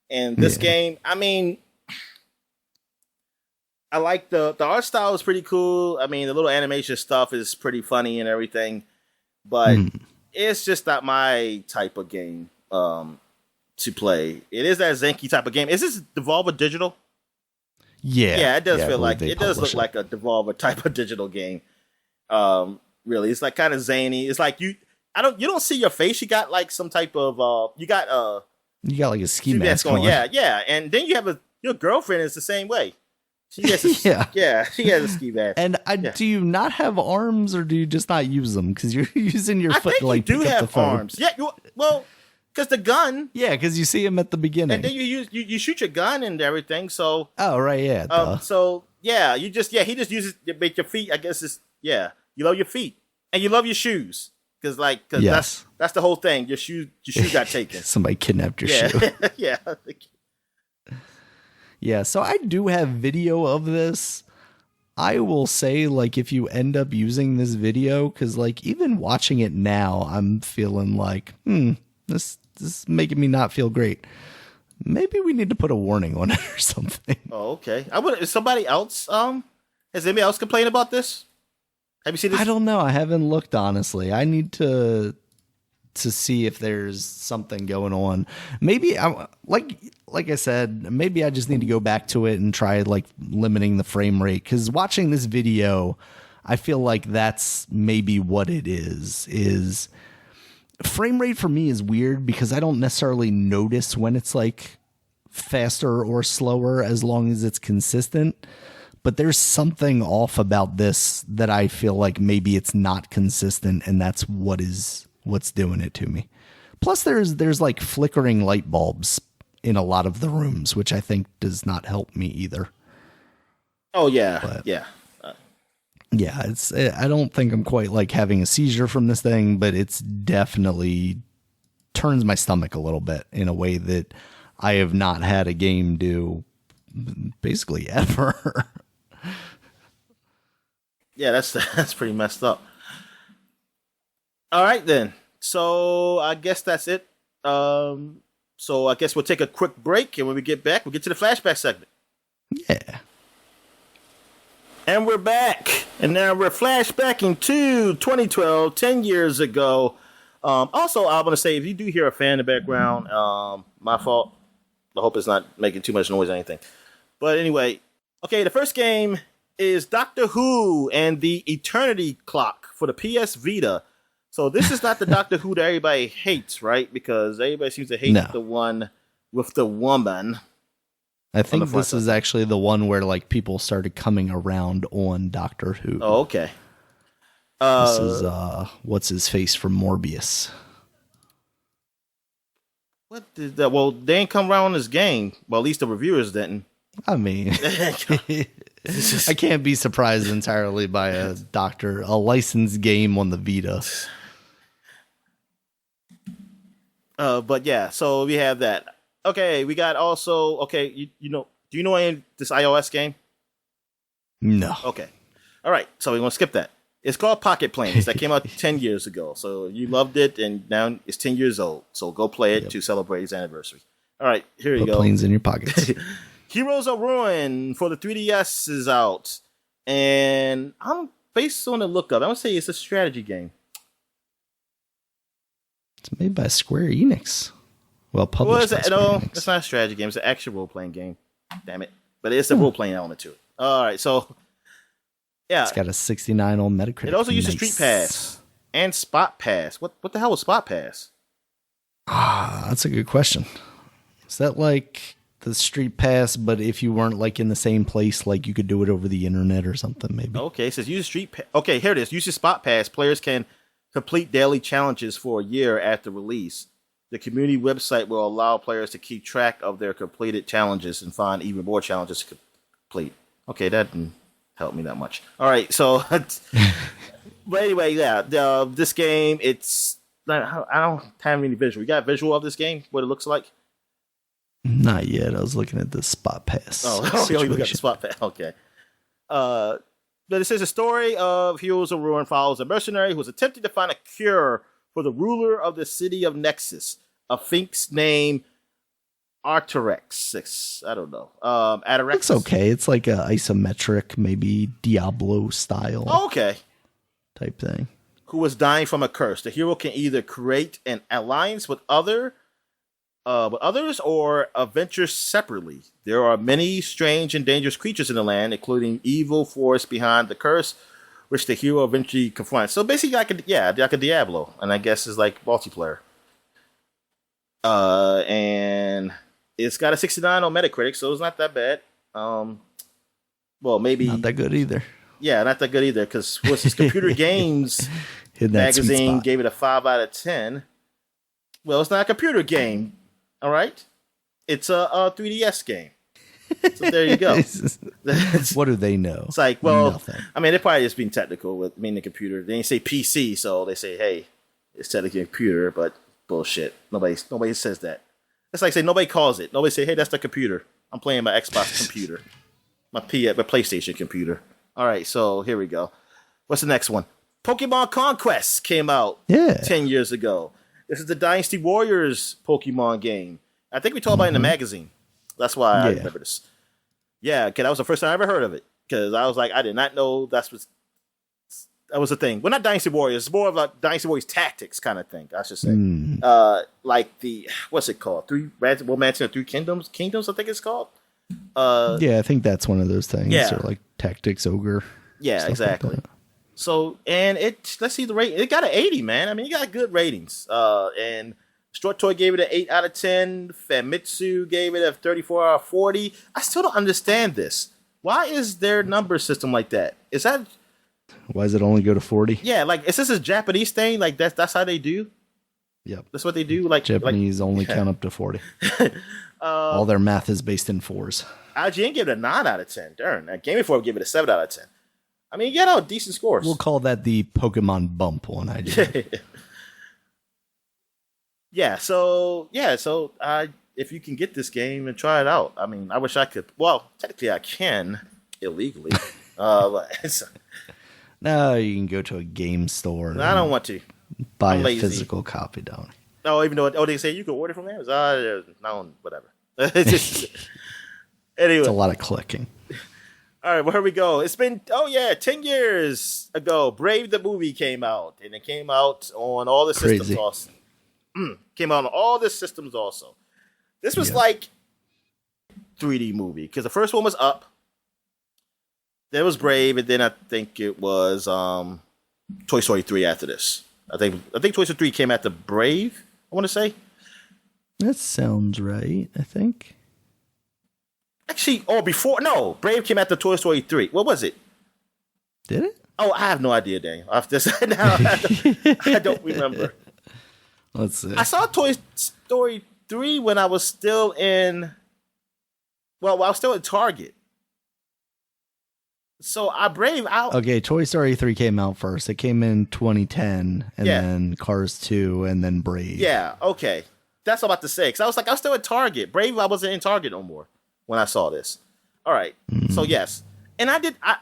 And this game, I mean, I like the art style is pretty cool. I mean, the little animation stuff is pretty funny and everything, but it's just not my type of game to play. It is that Zenki type of game. Is this Devolver Digital? Yeah, it does feel like it does look like a Devolver type of digital game. Really, it's like kind of zany. It's like you don't see your face. You got like some type of you got like a ski mask on. Yeah, and then you have your girlfriend is the same way. She has she has a ski mask. And do you not have arms, or do you just not use them because you're using your foot to like pick up the phone? I think you do have arms. Yeah, well, because the gun. Yeah, because you see him at the beginning, and then you shoot your gun and everything. So so yeah, he just uses make your feet. I guess you love your feet and you love your shoes. Because that's the whole thing. Your shoe got taken. Somebody kidnapped your shoe. Yeah. Yeah, so I do have video of this. I will say, like, if you end up using this video, because, like, even watching it now, I'm feeling like, this is making me not feel great. Maybe we need to put a warning on it or something. Oh, okay. Is somebody else, has anybody else complained about this? Have you seen this? I don't know. I haven't looked, honestly. I need to see if there's something going on. Maybe, like I said, maybe I just need to go back to it and try like limiting the frame rate. Because watching this video, I feel like that's maybe what it is frame rate for me is weird because I don't necessarily notice when it's like faster or slower as long as it's consistent. But there's something off about this that I feel like maybe it's not consistent, and that's what's doing it to me. Plus, there's like flickering light bulbs in a lot of the rooms, which I think does not help me either. Oh yeah, I don't think I'm quite like having a seizure from this thing, but it's definitely turns my stomach a little bit in a way that I have not had a game do basically ever. Yeah, that's pretty messed up. All right, then. So I guess that's it. So I guess we'll take a quick break, and when we get back, we'll get to the flashback segment. Yeah. And we're back. And now we're flashbacking to 2012, 10 years ago. Also, I want to say, if you do hear a fan in the background, my fault. I hope it's not making too much noise or anything. But anyway, okay, the first game is Doctor Who and the Eternity Clock for the PS Vita. So this is not the Doctor Who that everybody hates, right? Because everybody seems to hate the one with the woman. I think this is actually the one where like people started coming around on Doctor Who. Oh, okay. This is what's his face from Morbius. What did that? Well, they ain't come around on this game. Well, at least the reviewers didn't. I mean, I can't be surprised entirely by a licensed game on the Vita. But yeah, so we have that. Okay, we got also, okay, you know, do you know any of this iOS game? No. Okay. All right, so we're going to skip that. It's called Pocket Planes. That came out 10 years ago. So you loved it, and now it's 10 years old. So go play it to celebrate its anniversary. All right, here you go. Planes in your pockets. Heroes of Ruin for the 3DS is out. And I'm based on the lookup. I would say it's a strategy game. It's made by Square Enix. Well, published by Square Enix. It's not a strategy game. It's an action role-playing game. Damn it. But it's a role-playing element to it. All right, so, yeah. It's got a 69 on Metacritic. It also uses Street Pass and Spot Pass. What the hell was Spot Pass? That's a good question. Is that like the Street Pass, but if you weren't like in the same place, like you could do it over the internet or something, maybe? Okay, it says use Street Pass. Okay, here it is. Use Spot Pass. Players can complete daily challenges for a year after release. The community website will allow players to keep track of their completed challenges and find even more challenges to complete. Okay, that didn't help me that much. All right, so but anyway, yeah, this game, it's I don't have any visual. You got a visual of this game? What it looks like? Not yet. I was looking at the spot pass. Oh, you look at the spot pass. Okay. But it says a story of Heroes of Ruin follows a mercenary who is attempting to find a cure for the ruler of the city of Nexus, a Sphinx named Artarex. I don't know. Atarax. It's okay. It's like a isometric, maybe Diablo style. Oh, okay. Type thing. Who was dying from a curse. The hero can either create an alliance with others or adventure separately. There are many strange and dangerous creatures in the land, including evil force behind the curse, which the hero eventually confronts. So basically, like a Diablo, and I guess it's like multiplayer. And it's got a 69 on Metacritic, so it's not that bad. Well, maybe not that good either. Yeah, not that good either, because what's this Computer Games magazine gave it a 5 out of 10. Well, it's not a computer game, all right? It's a 3DS game. So there you go. What do they know? It's like, well, nothing. I mean, they're probably just being technical with the computer. They didn't say PC, so they say, hey, it's technically a computer, but bullshit. Nobody says that. It's like say nobody calls it. Nobody say, hey, that's the computer. I'm playing my Xbox computer, my PlayStation computer. All right, so here we go. What's the next one? Pokemon Conquest came out 10 years ago. This is the Dynasty Warriors Pokemon game. I think we talked about it in the magazine. That's why I remember this. Yeah, because that was the first time I ever heard of it. Because I was like, I did not know that was a thing. Well, not Dynasty Warriors. It's more of a Dynasty Warriors Tactics kind of thing, I should say. Like the, what's it called? Three Kingdoms? Kingdoms, I think it's called. I think that's one of those things. Yeah. Or like Tactics Ogre. Yeah, exactly. Like so, and let's see the rate. It got an 80, man. I mean, it got good ratings. And Short Toy gave it an 8 out of 10. Famitsu gave it a 34 out of 40. I still don't understand this. Why is their number system like that? Why does it only go to 40? Yeah, like, is this a Japanese thing? Like, that's how they do? Yep. That's what they do? Like Japanese only count up to 40. All their math is based in 4s. IGN gave it a 9 out of 10. Darn. Game Informer gave it a 7 out of 10. I mean, you get decent scores. We'll call that the Pokemon bump on IGN. So if you can get this game and try it out, I mean, I wish I could. Well, technically I can illegally. No, you can go to a game store. I don't want to buy a physical copy, don't. Oh, even though they say you can order from Amazon. No, whatever. Anyway, it's a lot of clicking. All right, well, here we go. It's been 10 years ago. Brave the movie came out, and it came out on all the systems also. Came out on all the systems also. This was like 3D movie because the first one was Up. There was Brave, and then I think it was Toy Story 3 after this. I think Toy Story 3 came after Brave, I want to say. That sounds right, I think. Actually, Brave came after Toy Story 3. What was it? Did it? Oh, I have no idea, Daniel. I don't remember. Let's see. I saw Toy Story 3 when I was still in... Well, I was still at Target. So I Brave out. Okay, Toy Story 3 came out first. It came in 2010, and then Cars 2, and then Brave. Yeah, okay. That's what I'm about to say. Because I was still at Target. Brave, I wasn't in Target no more when I saw this. All right. So, yes. And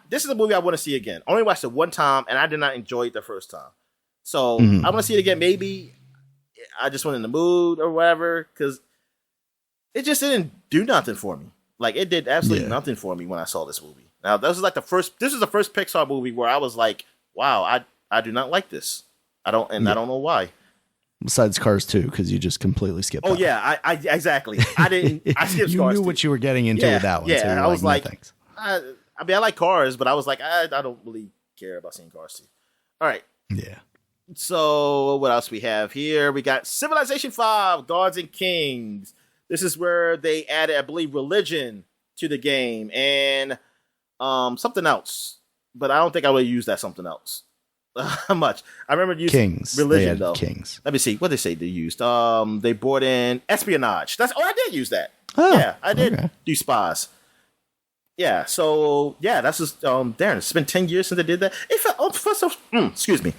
this is a movie I want to see again. I only watched it one time, and I did not enjoy it the first time. So, I want to see it again. Maybe I just went in the mood or whatever, because it just didn't do nothing for me. Like, it did absolutely nothing for me when I saw this movie. Now, this is the first Pixar movie where I was like, wow, I do not like this. I don't know why. Besides Cars 2, because you just completely skipped. Oh, yeah, I exactly. I skipped Cars 2. You knew what you were getting into with that one. Yeah, so I was like, no, thanks. I mean, I like Cars, but I was like, I don't really care about seeing Cars 2. All right. Yeah. So what else we have here? We got Civilization 5, Gods and Kings. This is where they added, I believe, religion to the game and something else. But I don't think I would use that something else. How much? I remember using Kings. religion though. Kings. Let me see. What they say they used? They brought in espionage. I did use that. Oh, yeah, I did do spies. Yeah, so yeah, that's just Darren. It's been 10 years since they did that. It felt excuse me.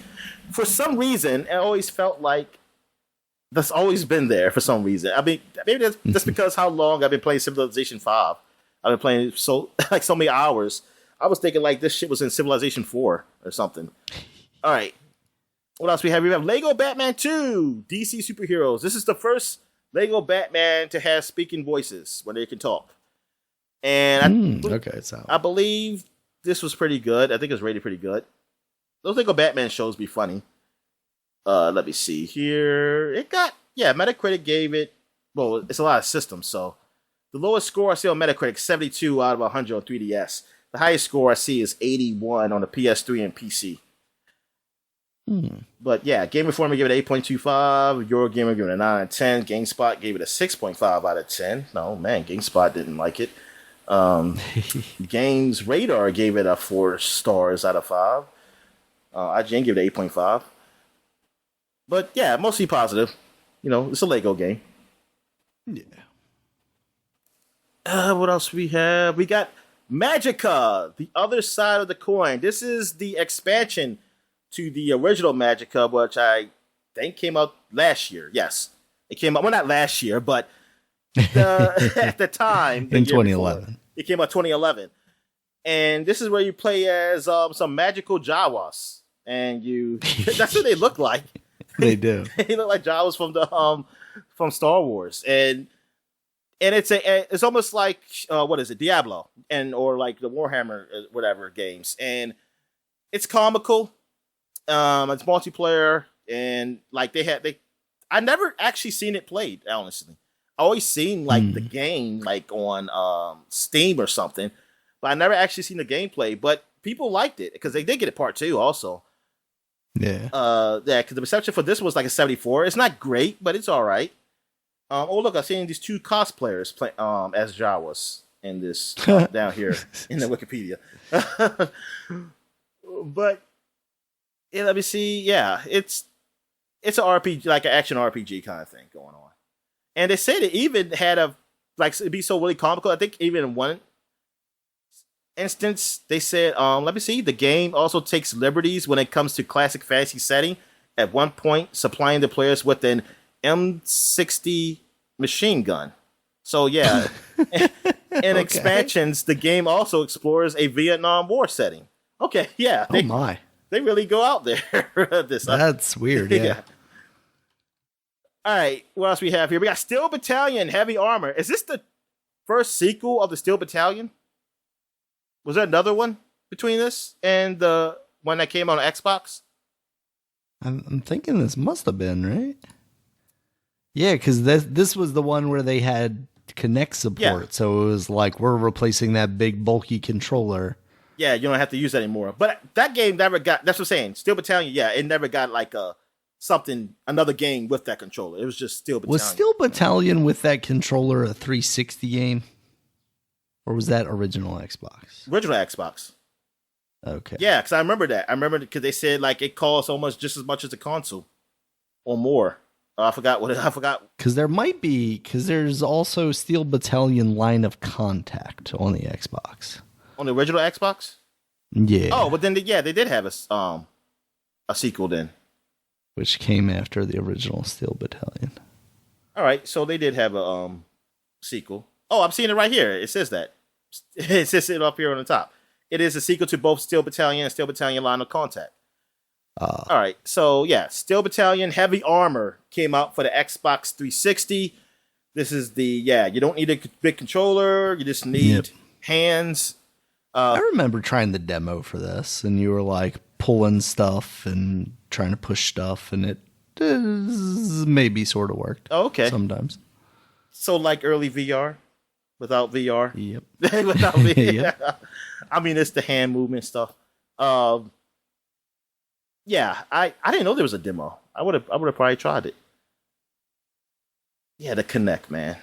For some reason, it always felt like that's always been there. For some reason, I mean, maybe that's because how long I've been playing Civilization 5. I've been playing so many hours. I was thinking like this shit was in Civilization 4 or something. All right. What else we have? We have Lego Batman 2, DC Superheroes. This is the first Lego Batman to have speaking voices when they can talk. And I believe this was pretty good. I think it was rated pretty good. Those Lego Batman shows be funny. Let me see here. It got, Metacritic gave it, well, it's a lot of systems, so the lowest score I see on Metacritic, 72 out of 100 on 3DS. The highest score I see is 81 on the PS3 and PC. But yeah, Game Informer gave it 8.25. Eurogamer gave it a 9 out of 10. GameSpot gave it a 6.5 out of 10. No, man, GameSpot didn't like it. Games Radar gave it a 4 stars out of 5. IGN gave it 8.5. But yeah, mostly positive. You know, it's a Lego game. Yeah. What else we have? We got Magica, The Other Side of the Coin. This is the expansion to the original Magica, which I think came out last year. Yes, it came out. Well, not last year, but at the time in 2011, it came out 2011. And this is where you play as some magical Jawas, and that's what they look like. They do. They look like Jawas from Star Wars, and it's almost like what is it, Diablo, or like the Warhammer whatever games, and it's comical. It's multiplayer, and like I never actually seen it played, honestly. I always seen like the game like on Steam or something, but I never actually seen the gameplay. But people liked it because they did get a part 2 also. Yeah. Because the reception for this was like a 74. It's not great, but it's all right. Oh look, I've seen these 2 cosplayers play as Jawas in this down here in the Wikipedia. But yeah, let me see. Yeah, it's an RPG, like an action RPG kind of thing going on. And they said it even had it'd be so really comical. I think even in one instance, they said, let me see, the game also takes liberties when it comes to classic fantasy setting. At one point, supplying the players with an M60 machine gun. So yeah, in expansions, the game also explores a Vietnam War setting. Okay, yeah. They really go out there. That's weird, yeah. All right, what else we have here? We got Steel Battalion Heavy Armor. Is this the first sequel of the Steel Battalion? Was there another one between this and the one that came on Xbox? I'm thinking this must have been, right? Yeah, because this was the one where they had Kinect support, so it was like, we're replacing that big bulky controller. Yeah, you don't have to use that anymore. But that game never got, that's what I'm saying, Steel Battalion, it never got like another game with that controller. It was just Steel Battalion. Was Steel Battalion with that controller a 360 game? Or was that original Xbox? Original Xbox. Okay. Yeah, because I remember that. I remember because they said like it costs almost just as much as the console. Or more. I forgot. Because there's also Steel Battalion Line of Contact on the Xbox. On the original Xbox? Yeah. Oh, but then they did have a sequel then. Which came after the original Steel Battalion. All right, so they did have a sequel. Oh, I'm seeing it right here. It says that. It says it up here on the top. It is a sequel to both Steel Battalion and Steel Battalion Line of Contact. All right, so yeah, Steel Battalion Heavy Armor came out for the Xbox 360. This is you don't need a big controller. You just need hands. I remember trying the demo for this, and you were like pulling stuff and trying to push stuff, and it maybe sort of worked. Oh, okay. Sometimes. So like early VR, without VR. Yep. Without VR. Yep. I mean, it's the hand movement stuff. Yeah, I didn't know there was a demo. I would have probably tried it. Yeah, the Kinect, man.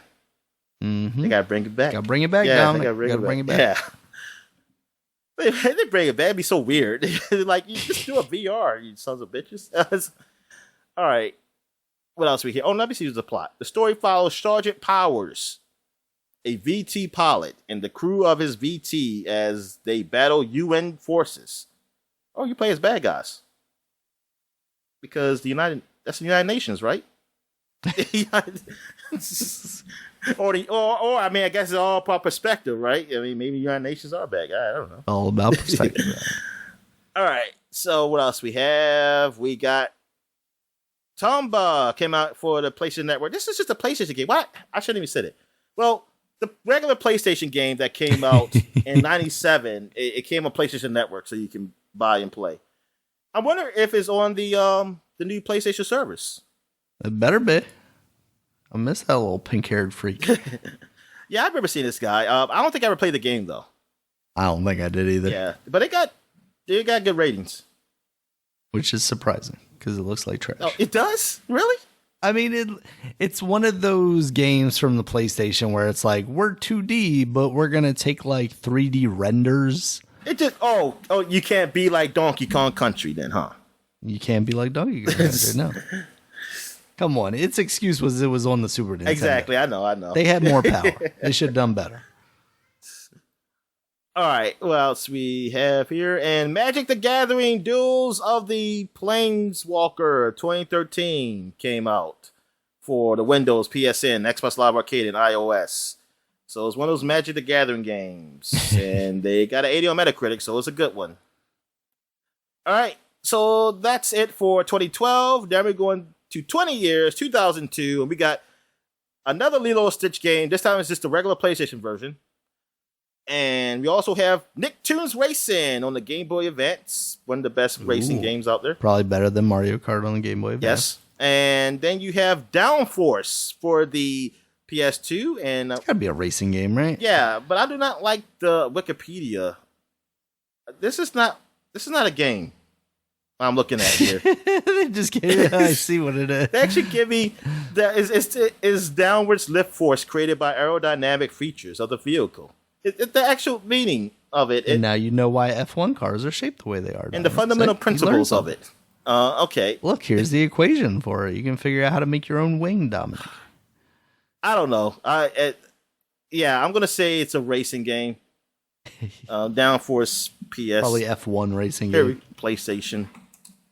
Mm-hmm. They gotta bring it back. Gotta bring it back, Dominic. Gotta bring it back. Yeah. They bring it back. It'd be so weird. Like, you just do a VR, you sons of bitches. All right. What else we hear? Oh, let me see the plot. The story follows Sergeant Powers, a VT pilot, and the crew of his VT as they battle UN forces. Oh, you play as bad guys. Because that's the United Nations, right? or I mean, I guess it's all about perspective, right? I mean, maybe United Nations are bad guys. I don't know. All about perspective. All right. So what else we have? We got Tomba came out for the PlayStation Network. This is just a PlayStation game. What? I shouldn't even said it. Well, the regular PlayStation game that came out in '97, it came on PlayStation Network, so you can buy and play. I wonder if it's on the new PlayStation service. It better be. I miss that little pink-haired freak. Yeah, I remember seeing this guy. I don't think I ever played the game though. I don't think I did either. Yeah, but it got good ratings, which is surprising because it looks like trash. Oh, it does? Really? I mean, it's one of those games from the PlayStation where it's like, we're 2D, but we're going to take like 3D renders. It just, you can't be like Donkey Kong Country then, huh? You can't be like Donkey Kong Country, no. Come on, its excuse was it was on the Super Nintendo. Exactly, I know. They had more power. They should have done better. All right, what else we have here? And Magic the Gathering Duels of the Planeswalker 2013 came out for the Windows, PSN, Xbox Live Arcade, and iOS. So it's one of those Magic the Gathering games. And they got an 80 on Metacritic, so it's a good one. All right, so that's it for 2012. Then we're going to 20 years, 2002, and we got another Lilo & Stitch game. This time it's just the regular PlayStation version. And we also have Nicktoons Racing on the Game Boy Advance. One of the best racing games out there. Probably better than Mario Kart on the Game Boy Advance. Yes. And then you have Downforce for the PS2. And it's got to be a racing game, right? Yeah, but I do not like the Wikipedia. This is not a game I'm looking at here. They just gave I see what it is. They actually give me is downwards lift force created by aerodynamic features of the vehicle. It's the actual meaning of it. And now you know why F1 cars are shaped the way they are. And the fundamental principles of it. Okay. Look, here's the equation for it. You can figure out how to make your own wing, Dominic. I don't know. I'm going to say it's a racing game. Downforce PS. Probably F1 racing game. PlayStation.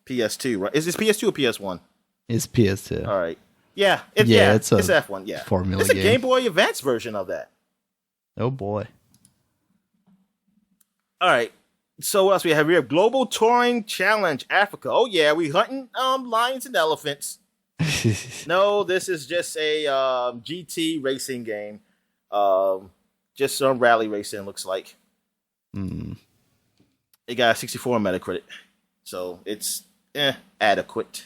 PS2, right? Is this PS2 or PS1? It's PS2. All right. Yeah. It's F1. Yeah. Formula it's a game. Game Boy Advance version of that. Oh boy. All right. So what else we have? We have Global Touring Challenge Africa. Oh yeah, we hunting lions and elephants. No, this is just a GT racing game. Just some rally racing looks like. It got a 64 on Metacritic. So it's adequate.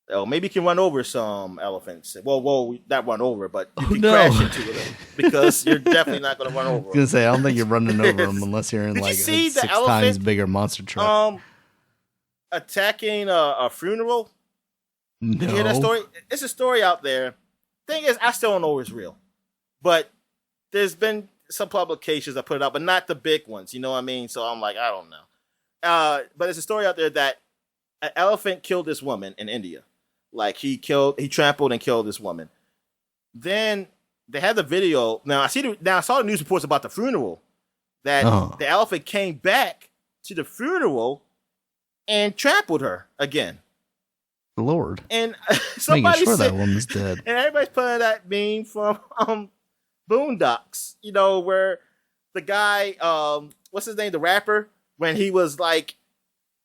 Oh, maybe you can run over some elephants. Well, not run over, but you can crash into them because you're definitely not going to run over them. I was going to say, I don't think you're running over them unless you're in Did like you see a the 6 elephant, times bigger monster truck. Attacking a funeral? No. You hear that story? It's a story out there. Thing is, I still don't know if it's real. But there's been some publications that put it out, but not the big ones. You know what I mean? So I'm like, I don't know. But there's a story out there that an elephant killed this woman in India. Like he trampled and killed this woman. Then they had the video. Now I saw the news reports about the funeral that the elephant came back to the funeral and trampled her again. Lord. And somebody making sure said, that woman's dead. And everybody's putting that meme from Boondocks, where the guy, what's his name, the rapper, when he was like,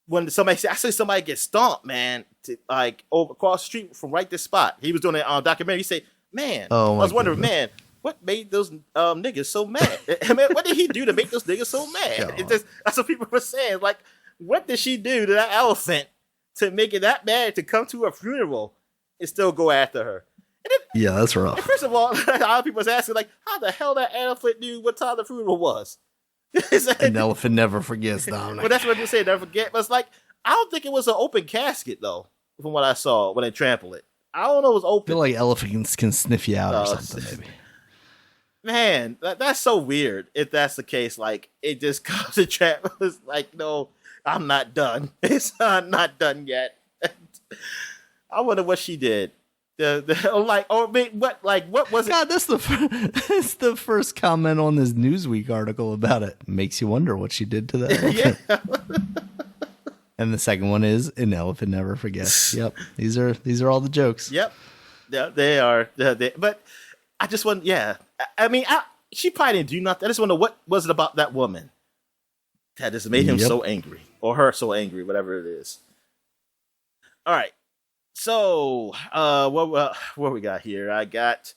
when somebody said, I see somebody get stomped, man, to, like over across the street from right this spot. He was doing a documentary. He said, man, I was wondering, man, what made those niggas so mad? I mean, what did he do to make those niggas so mad? That's what people were saying. Like, what did she do to that elephant to make it that bad to come to her funeral and still go after her? Yeah, that's rough. And first of all, a lot of people was asking, like, how the hell that elephant knew what time the funeral was? An elephant never forgets, Dominic. Well, that's what you say, never forget. But it's like, I don't think it was an open casket, though, from what I saw when they trampled it. I don't know if it was open. I feel like elephants can sniff you out or something, maybe. man, that's so weird. If that's the case, like it just comes to trap. It's like, no, I'm not done. It's not done yet. I wonder what she did. What was it? God, that's the first comment on this Newsweek article about it. Makes you wonder what she did to that elephant. Yeah. And the second one is an elephant never forgets. Yep, these are all the jokes. Yep, yeah, they are. But I just want, yeah. I mean, she probably didn't do nothing. I just wonder what was it about that woman that just made him so angry, or her so angry, whatever it is. All right. So, what we got here? I got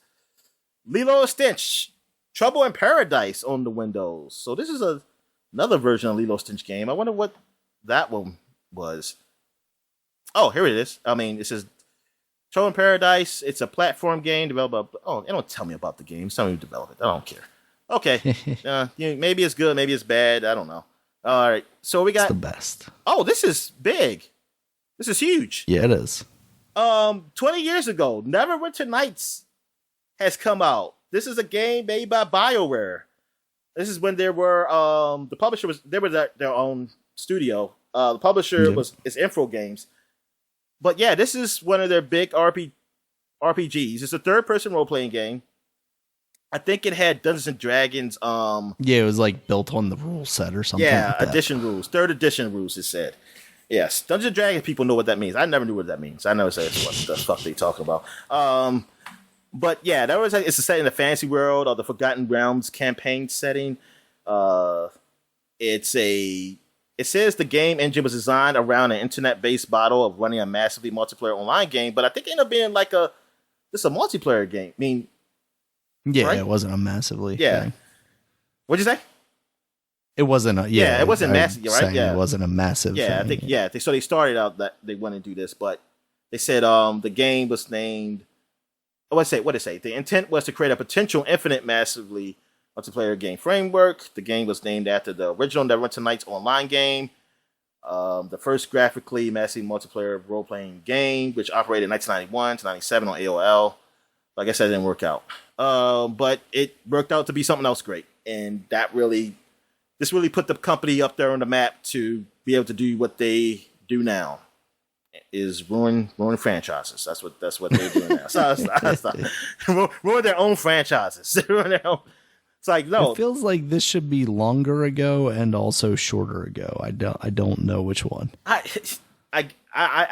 Lilo and Stitch, Trouble in Paradise on the Windows. So this is another version of Lilo and Stitch game. I wonder what that one was. Oh, here it is. I mean, it says Trouble in Paradise. It's a platform game developed by... Oh, they don't tell me about the game. Tell me who developed it. I don't care. Okay. Maybe it's good. Maybe it's bad. I don't know. All right. So we got... It's the best. Oh, this is big. This is huge. Yeah, it is. 20 years ago, Neverwinter Nights has come out. This is a game made by BioWare. This is when there were the publisher was their own studio. The publisher is Info Games. But yeah, this is one of their big RPGs. It's a third-person role-playing game. I think it had Dungeons and Dragons. Yeah, it was like built on the rule set or something. Yeah, like edition rules, third edition rules. It said. Yes, Dungeons and Dragons people know what that means. I never knew what that means. I never said what the fuck they talk about. But yeah, that was it's set in the fantasy world or the Forgotten Realms campaign setting. It says the game engine was designed around an internet-based model of running a massively multiplayer online game, but I think it ended up being like just a multiplayer game. I mean, yeah, right? It wasn't a massively. Yeah. Thing. What'd you say? It wasn't a it wasn't massive, right? Yeah, it wasn't a massive. Yeah, thing. I think so. They started out that they wanted to do this, but they said the game was named. What did it say? The intent was to create a potential infinite, massively multiplayer game framework. The game was named after the original Neverwinter Nights online game, the first graphically massively multiplayer role-playing game, which operated in 1991 to 97 on AOL. Like I said, it didn't work out, but it worked out to be something else great, and this really put the company up there on the map to be able to do what they do now, is ruin franchises. That's what they're doing now. Ruin their own franchises. Ruin their own. It's like, no. It feels like this should be longer ago and also shorter ago. I don't know which one. I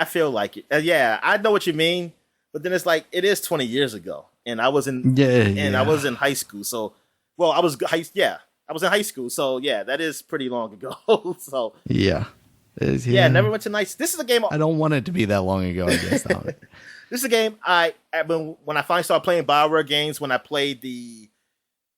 feel like it. Yeah, I know what you mean, but then it's like it is 20 years ago, and I was in I was in high school. So, well, I was in high school, so yeah, that is pretty long ago. So yeah, Neverwinter Nights. This is a game. I don't want it to be that long ago. I guess this is a game when I finally started playing BioWare games. When I played the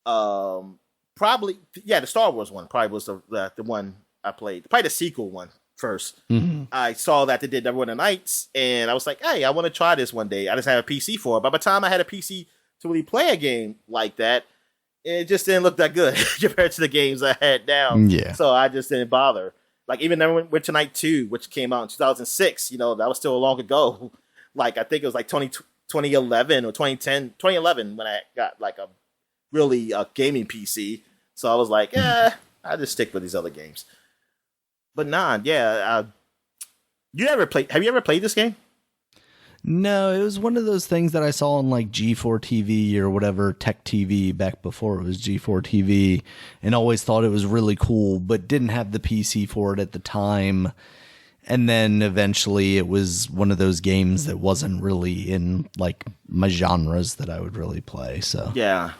the Star Wars one probably was the one I played. Probably the sequel one first. Mm-hmm. I saw that they did Neverwinter Nights, and I was like, hey, I want to try this one day. I just had a PC for it. By the time I had a PC to really play a game like that, it just didn't look that good compared to the games I had now. Yeah. So I just didn't bother. Like, even Neverwinter Night 2, which came out in 2006, that was still long ago. Like, I think it was like 2011 or 2011 when I got like a really gaming PC. So I was like, I'll just stick with these other games. But have you ever played this game? No, it was one of those things that I saw on like G4 TV or whatever, Tech TV back before it was G4 TV, and always thought it was really cool, but didn't have the PC for it at the time. And then eventually it was one of those games that wasn't really in like my genres that I would really play. So yeah,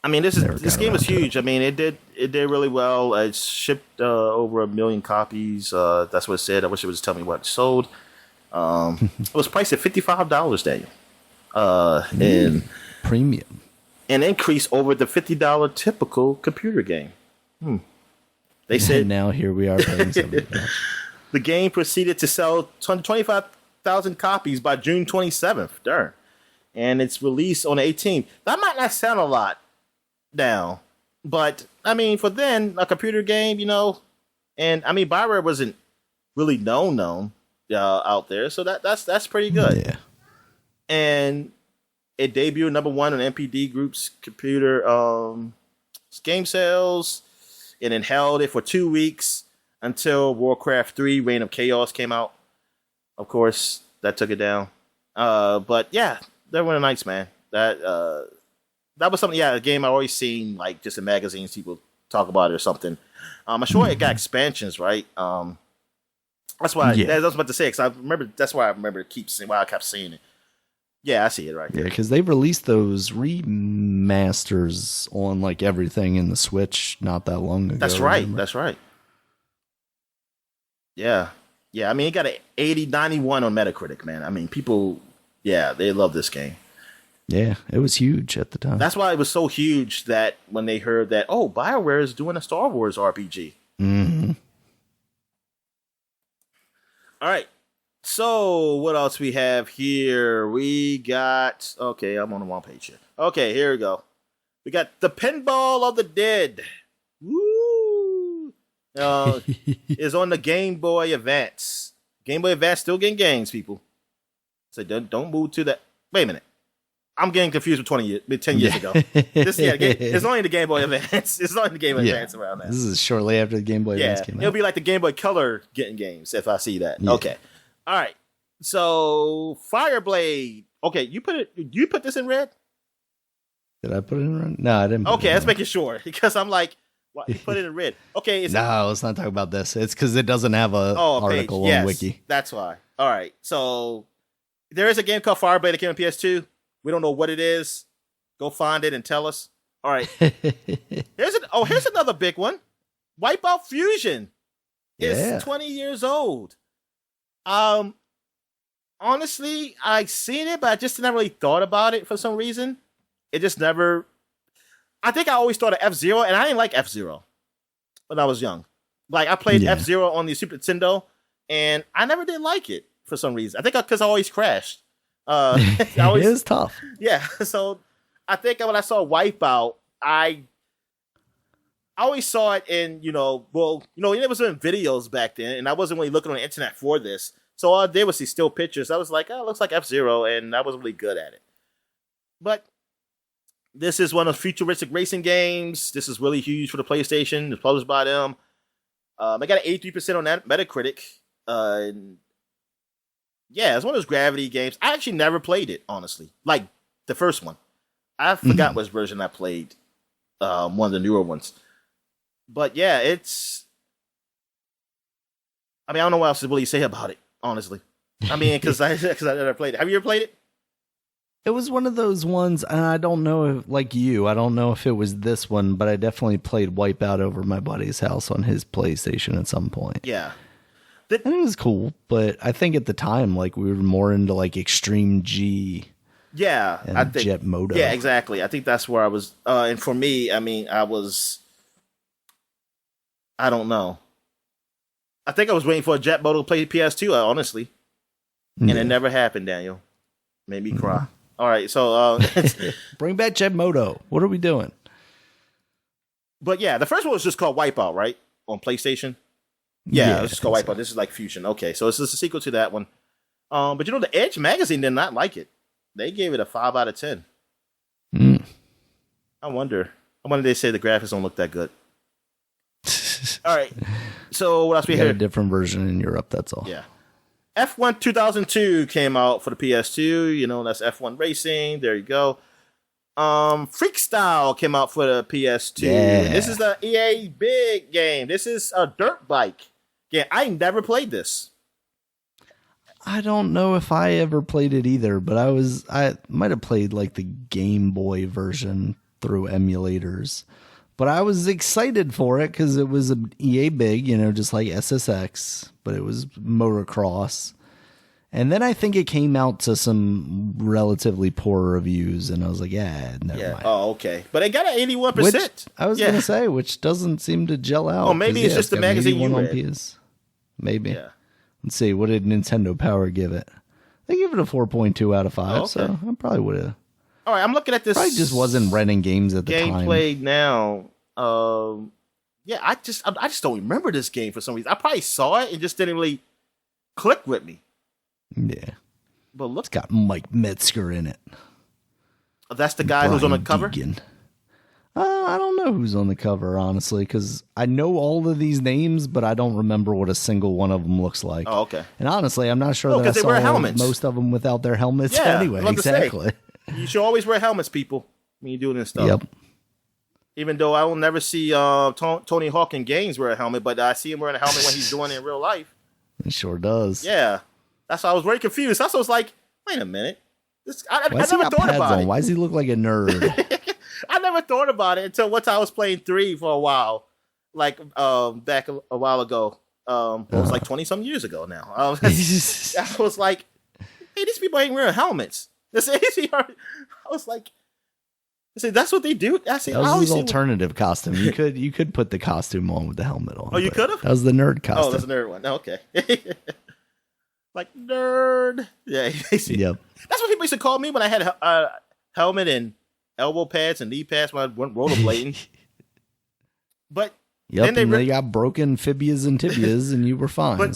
I mean this game was huge. I mean it did really well. It shipped over 1 million copies. That's what it said. I wish it would just tell me what it sold. It was priced at $55, Daniel. And premium. An increase over the $50 typical computer game. They said and now here we are paying $70. The game proceeded to sell 25,000 copies by June 27th. Darn. And it's released on the 18th. That might not sound a lot now, but I mean, for then, a computer game, and I mean, BioWare wasn't really known out there, so that's pretty good. Yeah. And It debuted #1 on MPD Group's computer game sales, and then held it for 2 weeks until Warcraft 3: Reign of Chaos came out. Of course, that took it down. But yeah, Neverwinter Nights, man. That was something. Yeah, a game I always seen like just in magazines, people talk about it or something. I'm sure it got expansions, right? That's why I was about to say, because I remember that's why I remember why I kept seeing it. Yeah, I see it right there. Yeah, because they've released those remasters on like everything in the Switch not that long ago. That's right. Remember? That's right. Yeah. Yeah, I mean, it got an 91 on Metacritic, man. I mean, people, they love this game. Yeah, it was huge at the time. That's why it was so huge that when they heard that, BioWare is doing a Star Wars RPG. Mm-hmm. All right. So, what else we have here? We got... Okay, I'm on the wrong page here. Okay, here we go. We got The Pinball of the Dead. Woo! Is on the Game Boy Advance. Game Boy Advance still getting games, people. So, don't move to that... Wait a minute. I'm getting confused with 10 years ago. It's only the Game Boy Advance. It's only the Game Boy Advance around that. This is shortly after the Game Boy Advance came out. It'll be like the Game Boy Color getting games if I see that. Yeah. Okay. All right. So Fireblade. Okay, you put this in red? Did I put it in red? No, I didn't. Okay, let's make it sure because I'm like, what? You put it in red. Okay. Let's not talk about this. It's because it doesn't have a article on Wiki. That's why. All right. So there is a game called Fireblade that came on PS2. We don't know what it is. Go find it and tell us. All right. Here's another big one. Wipeout Fusion. It's 20 years old. Honestly, I seen it, but I just never really thought about it for some reason. It just never. I think I always thought of F-Zero, and I didn't like F-Zero when I was young. Like I played F-Zero on the Super Nintendo, and I never did like it for some reason. I think because I always crashed. It is tough. Yeah, so I think when I saw Wipeout, I always saw it in, it was in videos back then, and I wasn't really looking on the internet for this. So all I did was see still pictures. I was like, it looks like F-Zero, and I wasn't really good at it. But this is one of futuristic racing games. This is really huge for the PlayStation. It's published by them. I got an 83% on that Metacritic. It's one of those Gravity games. I actually never played it, honestly. Like, the first one. I forgot which version I played. One of the newer ones. But yeah, it's... I mean, I don't know what else to really say about it, honestly. I mean, because I never played it. Have you ever played it? It was one of those ones, and I don't know if, like you, I don't know if it was this one, but I definitely played Wipeout over my buddy's house on his PlayStation at some point. Yeah. And it was cool, but I think at the time, like, we were more into, like, Extreme G. Yeah. And I think, Jet Moto. Yeah, exactly. I think that's where I was. And for me, I mean, I don't know. I think I was waiting for a Jet Moto to play PS2, honestly. And it never happened, Daniel. Made me cry. All right, so... Bring back Jet Moto. What are we doing? But yeah, the first one was just called Wipeout, right? On PlayStation? Yeah, it's just called Wipeout. This is like Fusion. Okay, so it's just a sequel to that one. But the Edge magazine did not like it. They gave it a 5 out of 10. I wonder they say the graphics don't look that good. All right. So what else we had? A different version in Europe, that's all. Yeah. F1 2002 came out for the PS2. That's F1 Racing. There you go. Freakstyle came out for the PS2. Yeah. This is the EA big game. This is a dirt bike. Yeah, I never played this. I don't know if I ever played it either, but I might have played like the Game Boy version through emulators. But I was excited for it because it was an EA big, just like SSX, but it was motocross. And then I think it came out to some relatively poor reviews, and I was like, never mind. Oh, okay. But it got an 81%. Which, I was going to say, which doesn't seem to gel out. Oh, maybe it's just the magazine you read. On PS. Maybe. Yeah. Let's see. What did Nintendo Power give it? They give it a 4.2 out of 5, so I probably would have. All right, I'm looking at this. Probably just wasn't renting games at the time. Gameplay now. I just don't remember this game for some reason. I probably saw it and just didn't really click with me. Yeah. But look, it's got Mike Metzger in it. That's the guy who's on the cover? Deegan. I don't know who's on the cover, honestly, because I know all of these names, but I don't remember what a single one of them looks like. Oh, okay. And honestly, I'm not sure that I they wear saw helmets. most of them without their helmets Yeah, anyway. Exactly. You should always wear helmets, people, when you're doing this stuff. Yep. Even though I will never see Tony Hawk in games wear a helmet, but I see him wearing a helmet when he's doing it in real life. It sure does. Yeah. That's why I was very confused. That's why I was like, wait a minute. I Why never thought about it. Why does he look like a nerd? I never thought about it until once I was playing 3 for a while, like back a while ago. It was like 20-some years ago now. I was like, hey, these people ain't wearing helmets. I was like, that's what they do? That was his alternative costume. You could put the costume on with the helmet on. Oh, you could have? That was the nerd costume. Oh, that's a nerd one. Oh, okay. Like, nerd. Yeah. Yep. That's what people used to call me when I had a helmet and elbow pads and knee pads when I went rollerblading. But then they got broken fibias and tibias, and you were fine. But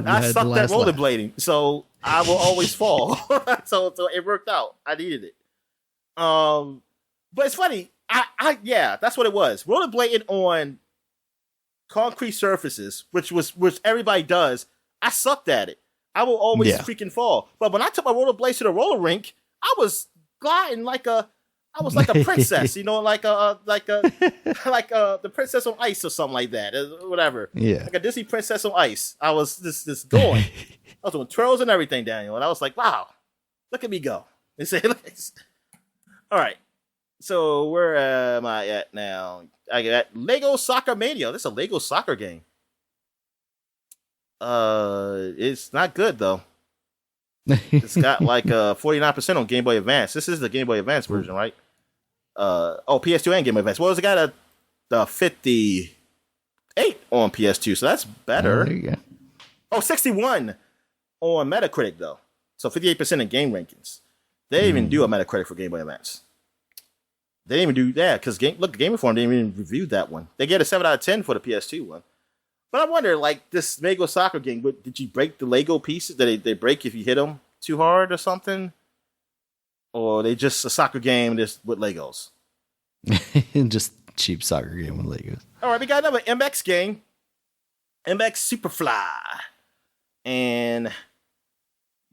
I sucked at rollerblading, so I will always fall. so it worked out. I needed it. But it's funny. Yeah, that's what it was. Rollerblading on concrete surfaces, which everybody does. I sucked at it. I will always freaking fall. But when I took my rollerblades to the roller rink, I was gliding like a princess, like the princess on ice or something like that, whatever. Yeah, like a Disney princess on ice. I was just going. I was doing twirls and everything, Daniel, and I was like, wow, look at me go. All right. So where am I at now? I got Lego Soccer Mania. This is a Lego soccer game. It's not good though. It's got like 49% on Game Boy Advance. This is the Game Boy Advance version, right? PS2 and Game Boy Advance. Well, it's got the 58 on PS2, so that's better. There you go. 61 on Metacritic though. So 58% in game rankings. They didn't even do a Metacritic for Game Boy Advance. They didn't even do that because Game Informer didn't even review that one. They get a 7 out of 10 for the PS2 one. But I wonder, like, this Lego soccer game, did you break the Lego pieces? Did they break if you hit them too hard or something? Or they just a soccer game just with Legos? Just cheap soccer game with Legos. All right, we got another MX game. MX Superfly. And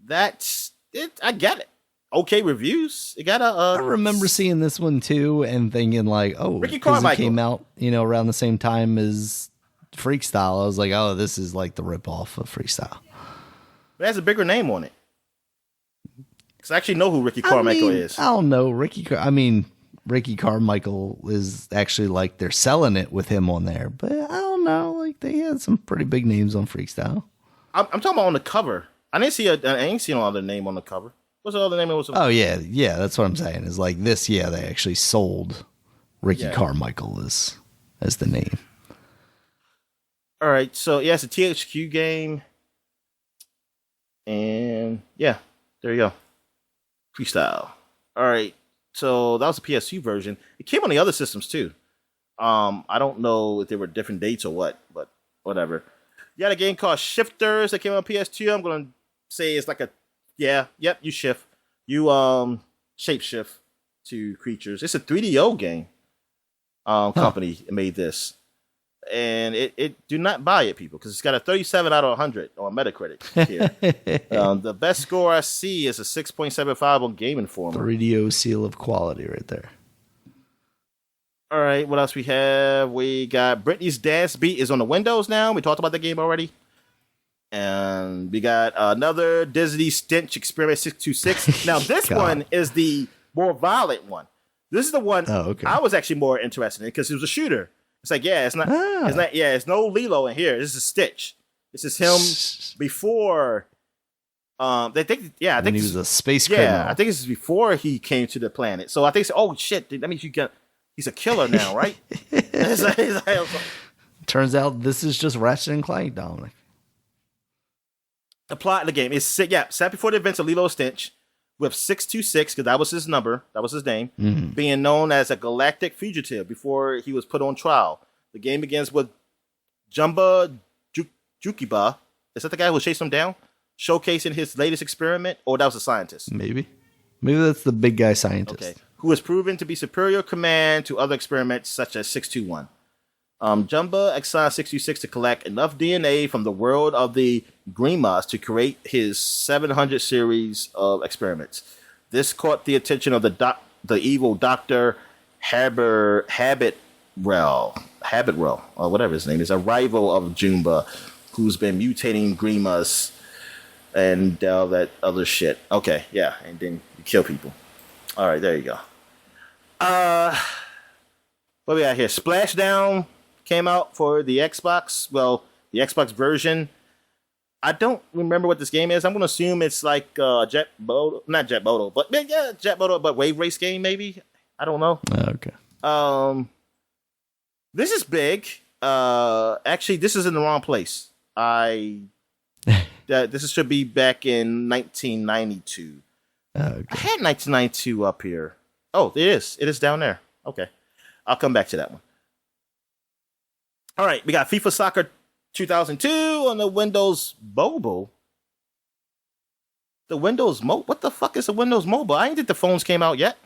that's it. I get it. Okay reviews. It got I remember seeing this one too and thinking like, Ricky Carmichael it came out, around the same time as Freestyle. I was like, oh, this is like the ripoff of Freestyle. It has a bigger name on it. Because I actually know who Ricky Carmichael is. I don't know. Ricky Carmichael is actually like they're selling it with him on there. But I don't know. Like they had some pretty big names on Freestyle. I'm talking about on the cover. I ain't seen no other name on the cover. What's the other name? Oh, yeah. Yeah, that's what I'm saying. Is like this, they actually sold Ricky Carmichael as the name. All right, so it's a THQ game. And there you go. Freestyle. All right, so that was the PS2 version. It came on the other systems too. I don't know if there were different dates or what, but whatever. You had a game called Shifters that came on PS2. I'm going to say it's like you shift. You shapeshift to creatures. It's a 3DO game. Company made this. And it do not buy it, people, because it's got a 37 out of 100 on Metacritic here. The best score I see is a 6.75 on Game Informer. 3DO seal of quality right there. All right, what else we have? We got Britney's Dance Beat is on the Windows now. We talked about the game already. And we got another Disney Stench Experiment 626. Now, this one is the more violent one. This is the one I was actually more interested in because it was a shooter. It's like, it's no Lilo in here. This is Stitch. This is him before. I think he was a space criminal. Yeah, I think this is before he came to the planet. So I think, shit, that means he's a killer now, right? Turns out this is just Ratchet and Clank, Dominic. The plot of the game is set before the events of Lilo Stitch with 626, because that was his number, that was his name, being known as a galactic fugitive before he was put on trial. The game begins with Jumba Jukiba. Is that the guy who chased him down? Showcasing his latest experiment? Or that was a scientist? Maybe that's the big guy scientist. Okay. who has proven to be superior command to other experiments such as 621. Jumba exiled 626 to collect enough DNA from the world of the Grimas to create his 700 series of experiments. This caught the attention of the evil Dr. Habit Rel, or whatever his name is, a rival of Jumba, who's been mutating Grimas and all that other shit. Okay, yeah, and then you kill people. All right, there you go. What we got here? Splashdown came out for the Xbox. Well, the Xbox version. I don't remember what this game is. I'm going to assume it's like not Jet Moto, but yeah, Jet Moto, but wave race game maybe. I don't know. Okay. This is big. Actually, this is in the wrong place. This should be back in 1992. Okay. I had 1992 up here. Oh, it is. It is down there. Okay. I'll come back to that one. All right. We got FIFA Soccer 2002 on the Windows Mobile. The Windows Mobile? What the fuck is the Windows Mobile? I ain't think the phones came out yet.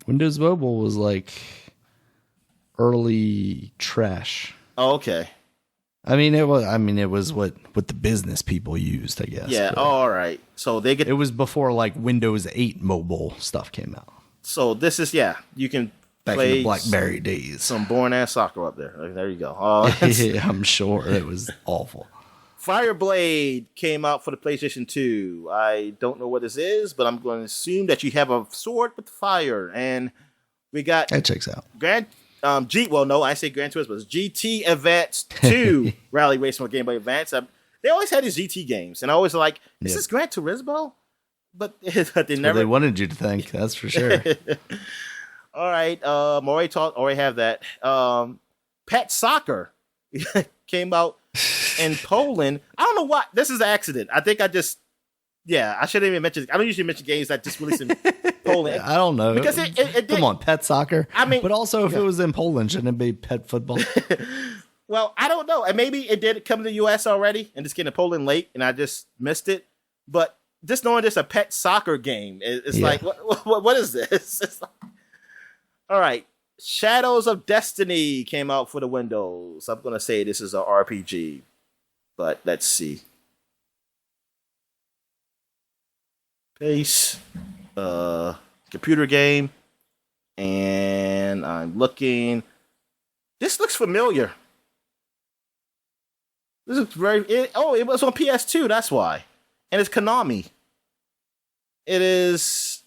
Windows Mobile was like early trash. Oh, okay. I mean, it was what the business people used, I guess. Yeah. All right. So it was before like Windows 8 mobile stuff came out. So this is you can back play in the BlackBerry days. Some boring ass soccer up there. There you go. Yeah, I'm sure it was awful. Fireblade came out for the PlayStation 2. I don't know what this is, but I'm going to assume that you have a sword with fire, and we got that checks out. Well, no, I say Gran Turismo. It's GT Advance 2 Rally Racing on Game Boy Advance. They always had these GT games, and I always like, is this Gran Turismo? But they never. They wanted you to think, that's for sure. All right, already have that. Pet Soccer came out in Poland. I don't know why. This is an accident. I think I shouldn't even mention. I don't usually mention games that just released in Poland. I don't know. Because it did. Come on, Pet Soccer. I mean, but also if it was in Poland, shouldn't it be Pet Football? Well, I don't know. And maybe it did come to the U.S. already and just getting to Poland late, and I just missed it. But just knowing this a Pet Soccer game, it's like, what is this? It's like, all right. Shadows of Destiny came out for the Windows. I'm going to say this is an RPG, but let's see. Base, computer game, and I'm looking. This looks familiar. This is it was on PS2, that's why. And it's Konami. It is,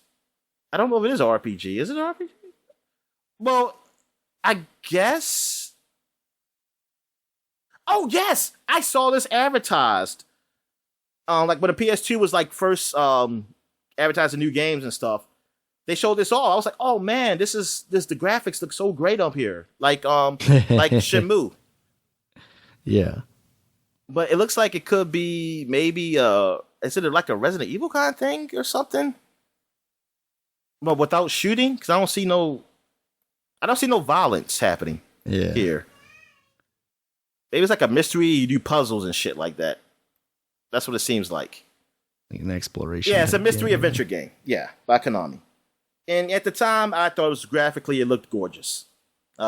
I don't know if it is an RPG. Is it an RPG? Well, I guess. Oh, yes! I saw this advertised. Like when the PS2 was like first advertising new games and stuff. They showed this all. I was like, oh man, the graphics look so great up here. Like Shenmue. Yeah. But it looks like it could be maybe is it like a Resident Evil kind of thing or something? But without shooting? Because I don't see no violence happening here. Maybe it's like a mystery, you do puzzles and shit like that. That's what it seems like. Like an exploration. Yeah, it's a mystery adventure game. Yeah, by Konami. And at the time, I thought it was graphically, it looked gorgeous. They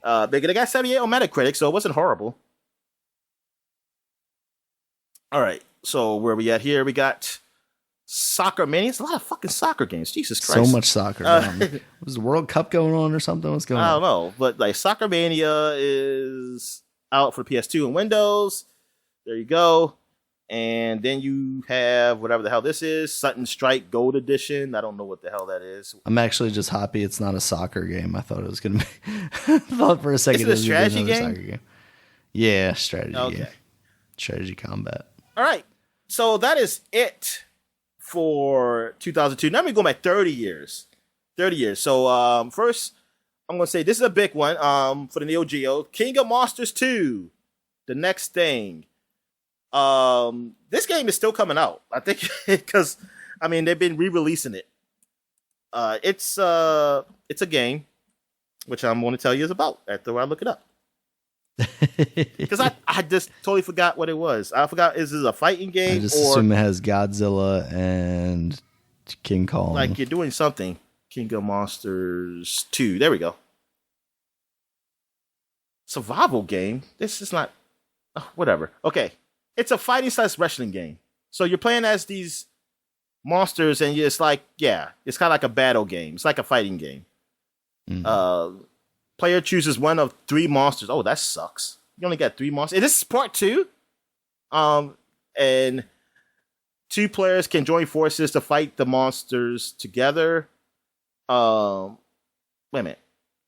got 78 on Metacritic, so it wasn't horrible. All right, so where we at here? We got Soccer Mania. It's a lot of fucking soccer games. Jesus Christ. So much soccer. Was the World Cup going on or something? What's going on? I don't know, but like Soccer Mania is out for PS2 and Windows. There you go. And then you have whatever the hell this is, Sutton Strike Gold Edition. I don't know what the hell that is. I'm actually just happy it's not a soccer game. I thought it was going to be. I thought for a second it was a strategy game? Soccer game. Yeah, strategy game. Strategy combat. All right. So that is it for 2002. Now we're going back 30 years. 30 years. So first, I'm going to say this is a big one for the Neo Geo. King of Monsters 2. The next thing. This game is still coming out, I think, because I mean they've been re-releasing it. It's a game, which I'm going to tell you is about after I look it up, because I just totally forgot what it was. I forgot, is this a fighting game? I just assume it has Godzilla and King Kong. Like you're doing something. King of Monsters 2. There we go. Survival game? This is not... whatever. Okay. It's a fighting / wrestling game. So you're playing as these monsters and it's like, yeah, it's kind of like a battle game. It's like a fighting game. Mm-hmm. Player chooses one of 3 monsters. Oh, that sucks. You only got 3 monsters. And this is part 2. And 2 players can join forces to fight the monsters together. Wait a minute.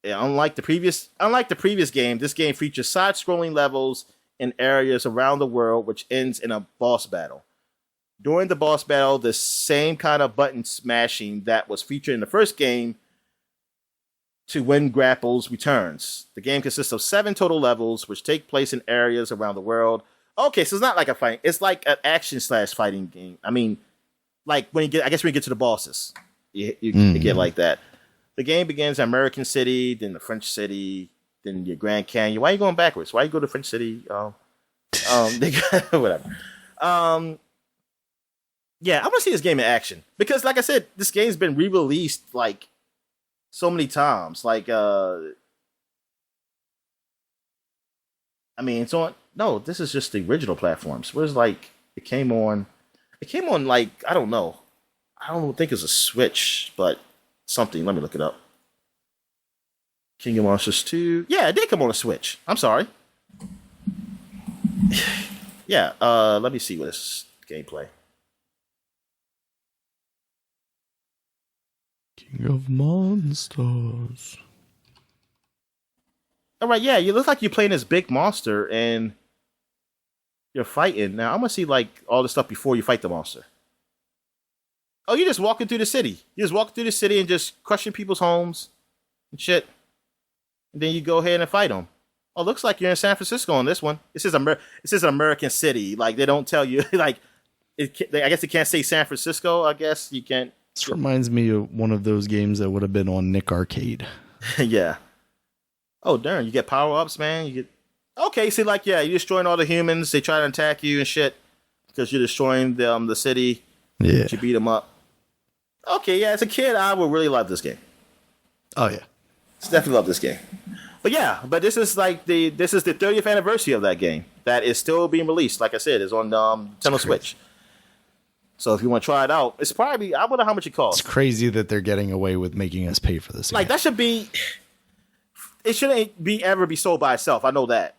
Yeah, unlike the previous game, this game features side-scrolling levels in areas around the world, which ends in a boss battle. During the boss battle, the same kind of button smashing that was featured in the first game to win grapples returns. The game consists of 7 total levels, which take place in areas around the world. Okay, so it's not like a fight. It's like an action / fighting game. I mean, like when you get to the bosses, you get like that. The game begins in American City, then the French City, then your Grand Canyon. Why are you going backwards? Why you go to French City? Whatever. Yeah, I want to see this game in action because, like I said, this game's been re-released like so many times. Like, I mean, it's on. No, this is just the original platforms. Where's like it came on like I don't know. I don't think it's a Switch, but something. Let me look it up. King of Monsters 2. Yeah, it did come on a Switch. I'm sorry. Yeah, let me see what this gameplay. King of Monsters. All right, yeah, you look like you're playing this big monster and you're fighting. Now, I'm going to see like all the stuff before you fight the monster. Oh, you're just walking through the city. You're just walking through the city and just crushing people's homes and shit. And then you go ahead and fight them. Oh, looks like you're in San Francisco on this one. This is an American city. Like, they don't tell you, like, I guess they can't say San Francisco. I guess you can't. This reminds me of one of those games that would have been on Nick Arcade. Yeah. Oh, darn. You get power-ups, man. You get... Okay, see, like, yeah, you're destroying all the humans. They try to attack you and shit because you're destroying the city. Yeah. You beat them up. Okay, yeah, as a kid, I would really love this game. Oh, yeah. Definitely love this game. But yeah, this is the 30th anniversary of that game that is still being released. Like I said, it's on Nintendo Switch. So if you want to try it out, it's probably, I wonder how much it costs. It's crazy that they're getting away with making us pay for this. Like that should be, it shouldn't ever be sold by itself. I know that.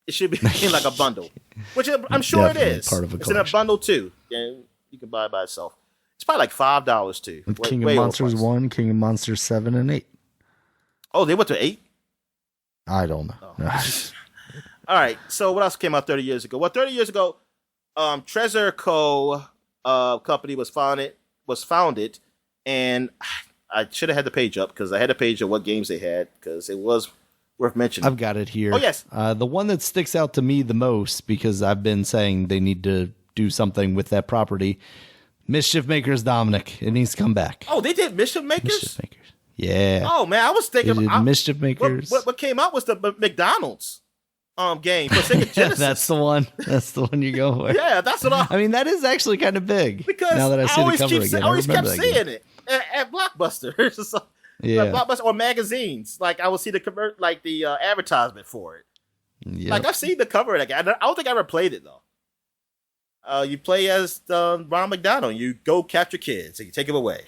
It should be in like a bundle, which I'm sure it is. Part of a it's in a bundle too, and you can buy it by itself. It's probably like $5 too. With King of Monsters 1, King of Monsters 7, and 8. Oh, they went to 8? I don't know. Oh. All right. So what else came out 30 years ago? Well, 30 years ago, Treasure Co. company was founded, and I should have had the page up because I had a page of what games they had because it was worth mentioning. I've got it here. Oh, yes. The one that sticks out to me the most because I've been saying they need to do something with that property. Mischief Makers Dominic. It needs to come back. Oh, they did Mischief Makers? Mischief Makers. Yeah. Oh, man. I was thinking Mischief Makers. What came out was the McDonald's game for Sega Genesis. That's the one. That's the one you go for. Yeah, that's what I mean, that is actually kind of big. Because now that I see the cover again, I always kept seeing it at Blockbuster. Yeah. Like Blockbuster or magazines. Like I would see the advertisement for it. Yep. Like I've seen the cover of that game. I don't think I ever played it though. You play as Ronald McDonald. You go capture kids and you take them away.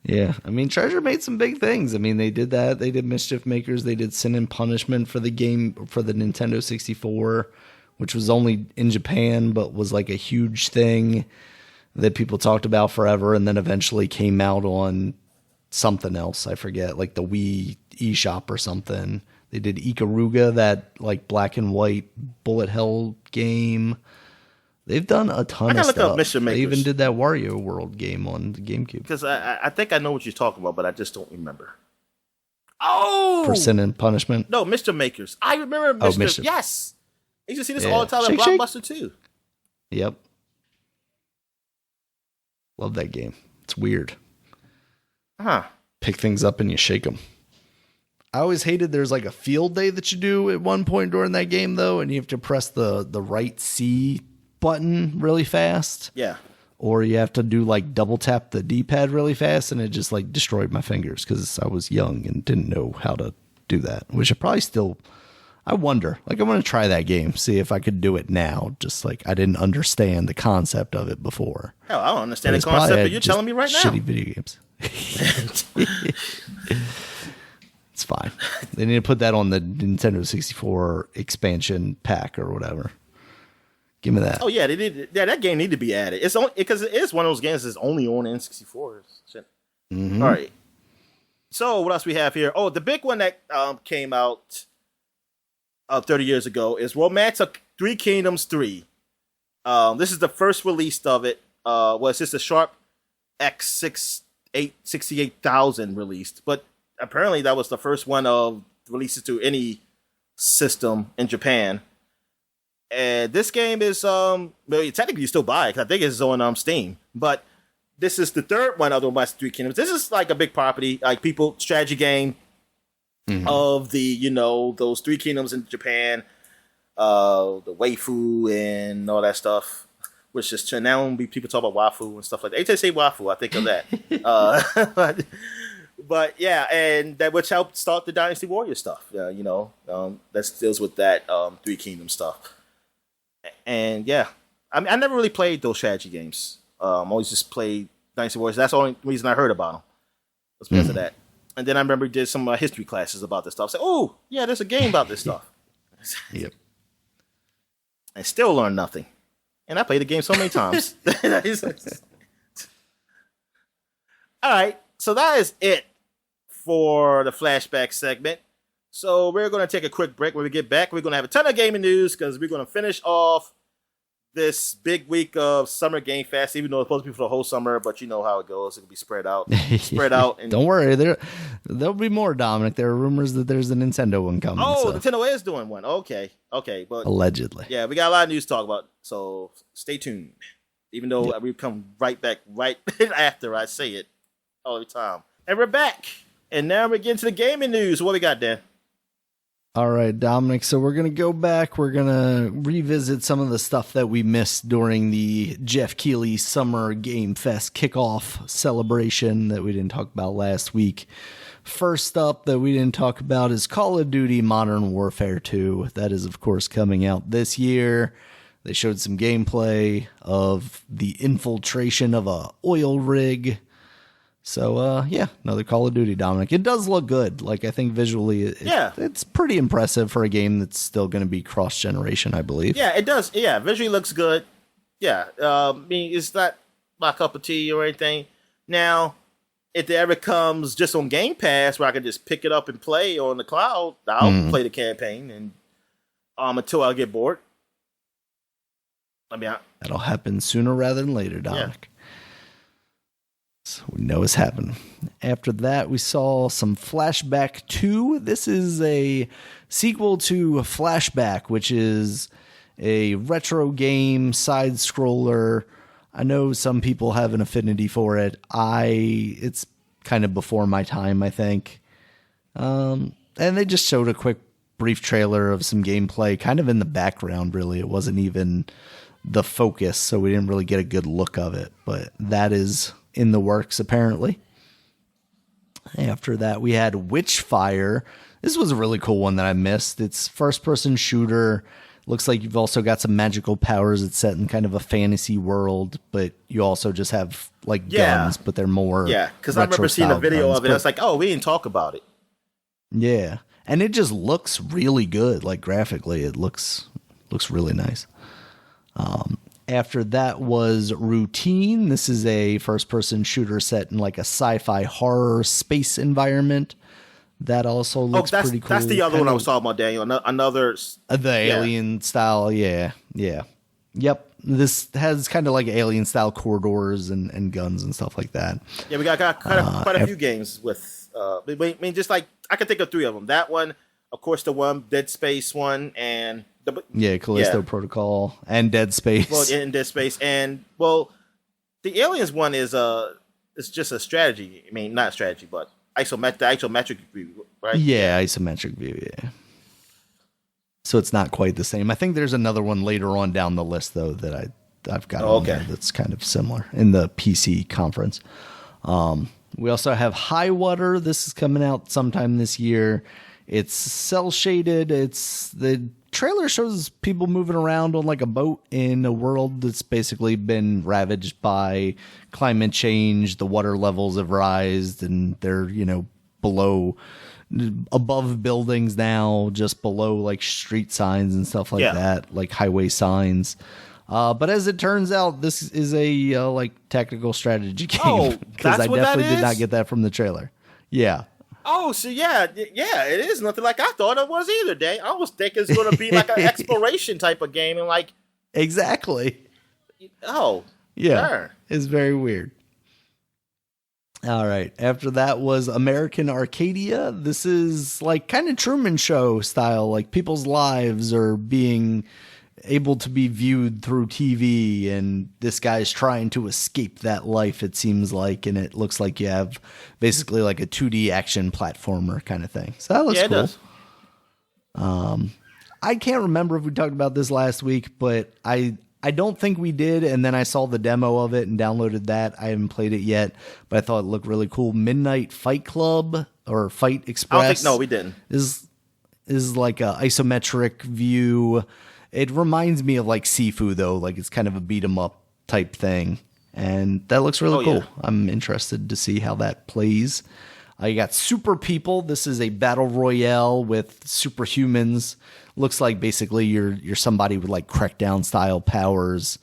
Yeah, I mean, Treasure made some big things. I mean, they did that. They did Mischief Makers. They did Sin and Punishment for the game for the Nintendo 64, which was only in Japan, but was like a huge thing that people talked about forever, and then eventually came out on something else. I forget, like the Wii eShop or something. They did Ikaruga, that like black and white bullet hell game. They've done a ton of stuff. They even did that Wario World game on the GameCube. Because I think I know what you're talking about, but I just don't remember. Oh! For Sin and Punishment? No, Mr. Makers. I remember Mr. Yes! You can see this all the time at Blockbuster too. Yep. Love that game. It's weird. Huh. Pick things up and you shake them. I always hated there's like a field day that you do at one point during that game, though, and you have to press the right C button really fast. Yeah. or you have to do like double tap the D-pad really fast, and it just like destroyed my fingers because I was young and didn't know how to do that, which I wonder, like I want to try that game, see if I could do it now, just like I didn't understand the concept of it before. Hell, I don't understand the concept, but you're telling me right now. Shitty video games. It's fine. They need to put that on the Nintendo 64 expansion pack or whatever. Give me that. Oh yeah, they did. Yeah, that game need to be added. It's only because it is one of those games that's only on N64. Shit. Mm-hmm. All right. So what else we have here? Oh, the big one that came out 30 years ago is Romance of Three Kingdoms 3. This is the first release of it. It's just a Sharp X68000 released, but apparently that was the first one of releases to any system in Japan. And this game is technically you still buy it, 'cause I think it's on Steam. But this is the third one of the Romance of Three Kingdoms. This is like a big property, like strategy game of the those Three Kingdoms in Japan, the waifu and all that stuff. Which is now people talk about wafu and stuff like that. Anytime they say wafu, I think of that. But yeah, and that which helped start the Dynasty Warrior stuff. That deals with that Three Kingdoms stuff. And yeah, I never really played those strategy games. Always just played Dynasty Warriors. That's the only reason I heard about them. Was because of that. And then I remember did some history classes about this stuff. I said, oh yeah, there's a game about this stuff. Yep. And still learn nothing. And I played the game so many times. All right, so that is it for the flashback segment. So we're going to take a quick break. When we get back, we're going to have a ton of gaming news because we're going to finish off this big week of Summer Game Fest, even though it's supposed to be for the whole summer, but you know how it goes. It'll be spread out. And don't worry, there'll be more, Dominic. There are rumors that there's a Nintendo one coming. Oh, so. Nintendo is doing one. Okay, but allegedly. Yeah, we got a lot of news to talk about, so stay tuned. Even though we come right back right after I say it all the time. And we're back. And now we're getting to the gaming news. What we got, Dan? All right, Dominic. So we're going to go back. We're going to revisit some of the stuff that we missed during the Jeff Keighley Summer Game Fest kickoff celebration that we didn't talk about last week. First up that we didn't talk about is Call of Duty Modern Warfare 2. That is, of course, coming out this year. They showed some gameplay of the infiltration of a oil rig. So, another Call of Duty, Dominic. It does look good. Like, I think visually, it's pretty impressive for a game that's still going to be cross-generation, I believe. Yeah, it does. Yeah, visually looks good. Yeah, it's not my cup of tea or anything. Now, if it ever comes just on Game Pass where I can just pick it up and play on the cloud, I'll play the campaign and until I get bored. That'll happen sooner rather than later, Dominic. Yeah. So we know it's happening. After that, we saw some Flashback 2. This is a sequel to Flashback, which is a retro game, side-scroller. I know some people have an affinity for it. It's kind of before my time, I think. And they just showed a quick, brief trailer of some gameplay, kind of in the background, really. It wasn't even the focus, so we didn't really get a good look of it. But that is in the works, apparently. After that, we had Witchfire. This was a really cool one that I missed. It's first-person shooter. Looks like you've also got some magical powers. It's set in kind of a fantasy world, but you also just have like guns, but they're more because I remember seeing a video of it. I was like, oh, we didn't talk about it. Yeah, and it just looks really good. Like graphically, it looks really nice. After that was Routine. This is a first-person shooter set in like a sci-fi horror space environment. That also looks pretty cool. That's the other one I was talking about, Daniel. Another the alien style, yeah. Yep. This has kind of like alien style corridors and guns and stuff like that. Yeah, we got quite a few games with. I mean, just like I can think of three of them. That one, of course, the one Dead Space one, and Callisto Protocol and Dead Space. Well, and Dead Space, and the aliens one is it's just a strategy. I mean, not a strategy, but isometric view, right? Yeah, isometric view, yeah. So it's not quite the same. I think there's another one later on down the list, though, that I I've got on there that's kind of similar in the PC conference. We also have High Water. This is coming out sometime this year. It's cell shaded. The trailer shows people moving around on like a boat in a world that's basically been ravaged by climate change. The water levels have risen, and they're, above buildings now, just below like street signs and stuff like that, like highway signs. But as it turns out, this is a like tactical strategy game, because I definitely did not get that from the trailer. Yeah. Oh, so yeah, it is nothing like I thought it was either, Day. I was thinking it's going to be like an exploration type of game, and like exactly. Oh, yeah, sure. It's very weird. All right. After that was American Arcadia. This is like kind of Truman Show style. Like people's lives are being able to be viewed through TV, and this guy's trying to escape that life, it seems like. And it looks like you have basically like a 2D action platformer kind of thing. So that looks cool. It does. I can't remember if we talked about this last week, but I don't think we did, and then I saw the demo of it and downloaded that. I haven't played it yet, but I thought it looked really cool. Midnight Fight Club or Fight Express. No, we didn't. Is like a isometric view. It reminds me of like Sifu, though. Like it's kind of a beat 'em up type thing, and that looks really cool. Yeah. I'm interested to see how that plays. You got Super People. This is a battle royale with superhumans. Looks like basically you're somebody with like Crackdown style powers,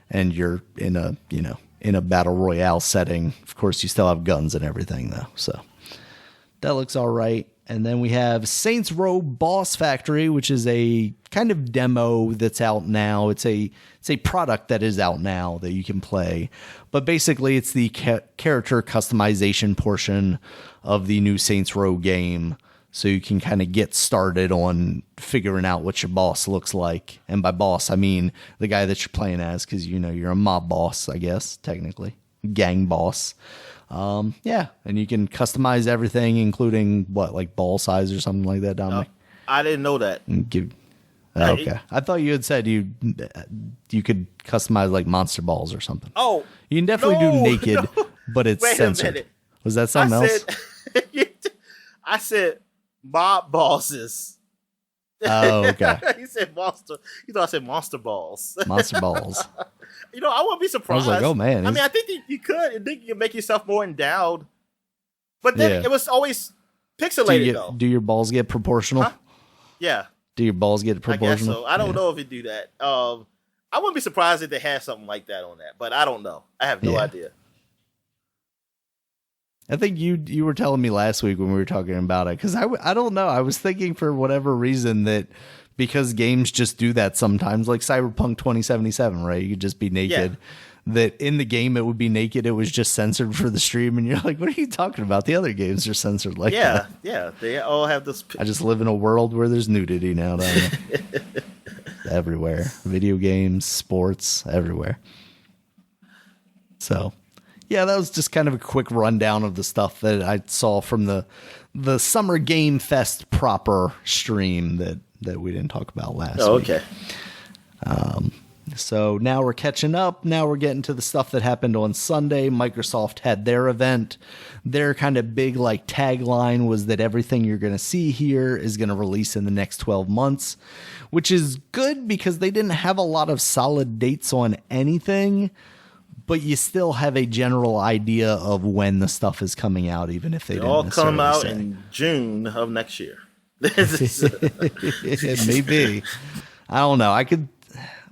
and you're in a battle royale setting. Of course, you still have guns and everything though, so that looks all right. And then we have Saints Row Boss Factory, which is a kind of demo that's out now. It's a product that is out now that you can play. But basically, it's the character customization portion of the new Saints Row game. So you can kind of get started on figuring out what your boss looks like. And by boss, I mean the guy that you're playing as, because you're a mob boss, I guess, technically. Gang boss. Yeah, and you can customize everything, including like ball size or something like that, Dominic. I didn't know that. Okay, I thought you had said you could customize like monster balls or something. Oh, you can definitely do naked, but it's censored. Was that something else? I said mob bosses. Oh, okay. He said monster. You thought I said monster balls. Monster balls. I wouldn't be surprised. I was like, oh man. I think you could. I think you can make yourself more endowed. But then it was always pixelated, though. Do your balls get proportional? Huh? Yeah. Do your balls get proportional? I guess so. I don't know if you do that. I wouldn't be surprised if they had something like that on that, but I don't know. I have no idea. I think you were telling me last week when we were talking about it, because I don't know. I was thinking for whatever reason that because games just do that sometimes, like Cyberpunk 2077, right? You could just be naked. Yeah. That in the game it would be naked. It was just censored for the stream, and you're like, what are you talking about? The other games are censored like that. Yeah, they all have this. I just live in a world where there's nudity now. Everywhere. Video games, sports, everywhere. So, yeah, that was just kind of a quick rundown of the stuff that I saw from the Summer Game Fest proper stream that we didn't talk about last week. Okay. So now we're catching up. Now we're getting to the stuff that happened on Sunday. Microsoft had their event. Their kind of big like tagline was that everything you're going to see here is going to release in the next 12 months, which is good because they didn't have a lot of solid dates on anything, but you still have a general idea of when the stuff is coming out, even if they didn't all come out say. In June of next year. It may be. I don't know.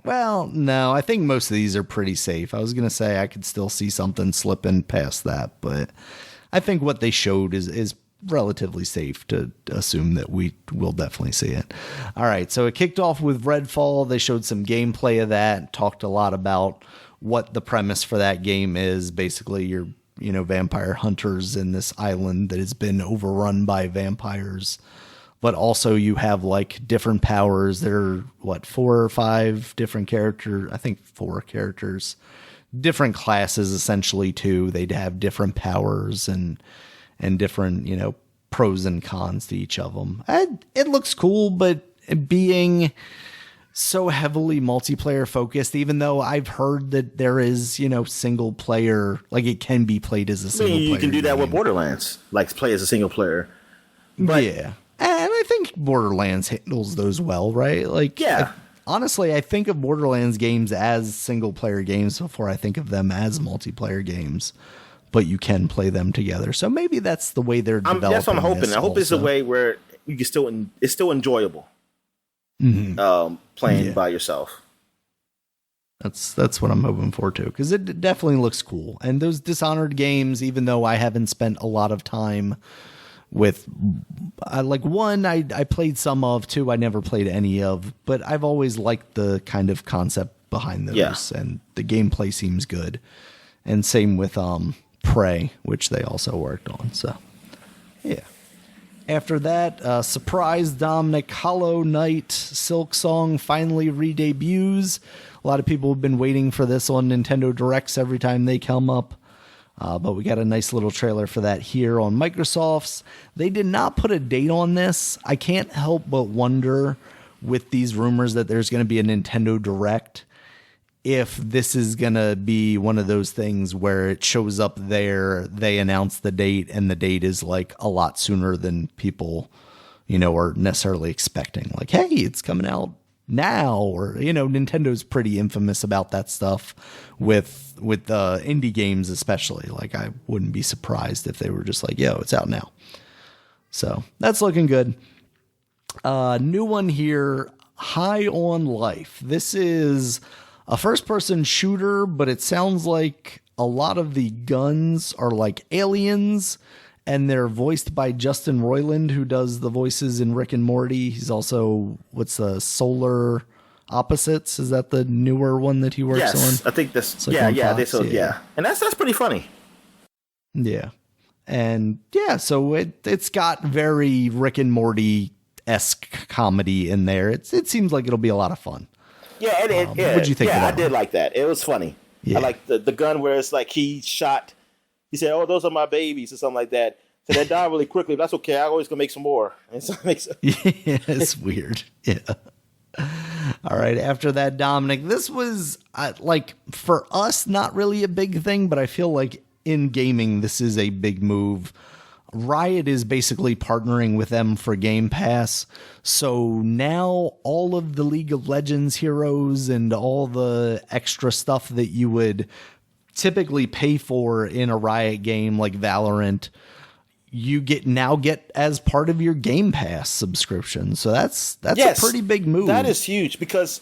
Well, no, I think most of these are pretty safe. I was going to say I could still see something slipping past that, but I think what they showed is relatively safe to assume that we will definitely see it. All right, so it kicked off with Redfall. They showed some gameplay of that, talked a lot about what the premise for that game is. Basically, you're vampire hunters in this island that has been overrun by vampires. But also you have like different powers. There are 4 or 5 different characters. I think 4 characters, different classes essentially too. They'd have different powers and different, pros and cons to each of them. It looks cool, but being so heavily multiplayer focused, even though I've heard that there is, single player, like it can be played as a single player. You can do that with Borderlands, like play as a single player. But, yeah. And I think Borderlands handles those well, right? Like, yeah. Honestly, I think of Borderlands games as single player games before I think of them as multiplayer games, but you can play them together. So maybe that's the way they're developing. That's what I'm hoping. I hope it's a way where you can it's still enjoyable. Playing by yourself. That's what I'm hoping for too, because it definitely looks cool. And those Dishonored games, even though I haven't spent a lot of time with, like one, I played some of, two I never played any of, but I've always liked the kind of concept behind those, and the gameplay seems good. And same with Prey, which they also worked on. So yeah. After that, surprise Dominic, Hollow Knight Silk Song finally re-debuts. A lot of people have been waiting for this on Nintendo Directs every time they come up. But we got a nice little trailer for that here on Microsoft's. They did not put a date on this. I can't help but wonder with these rumors that there's going to be a Nintendo Direct, if this is going to be one of those things where it shows up there, they announce the date, and the date is like a lot sooner than people, are necessarily expecting. Like, hey, it's coming out now, or, Nintendo's pretty infamous about that stuff with indie games, especially. Like, I wouldn't be surprised if they were just like, yo, it's out now. So that's looking good. New one here, High on Life. This is a first-person shooter, but it sounds like a lot of the guns are like aliens, and they're voiced by Justin Roiland, who does the voices in Rick and Morty. He's also, what's the Solar Opposites? Is that the newer one that he works on? Yes, I think that's, like yeah. And that's pretty funny. Yeah. And yeah, so it's got very Rick and Morty-esque comedy in there. It seems like it'll be a lot of fun. Yeah, what'd you think of that? I did like that. It was funny. Yeah. I like the gun where it's like he said, oh, those are my babies or something like that. So they die really quickly, but that's okay. I'm always going to make some more. And so yeah, it's weird. Yeah. All right. After that, Dominic, this was like for us, not really a big thing, but I feel like in gaming, this is a big move. Riot is basically partnering with them for Gamepass. So now all of the League of Legends heroes and all the extra stuff that you would typically pay for in a Riot game like Valorant, you get as part of your Game Pass subscription. So that's a pretty big move. That is huge because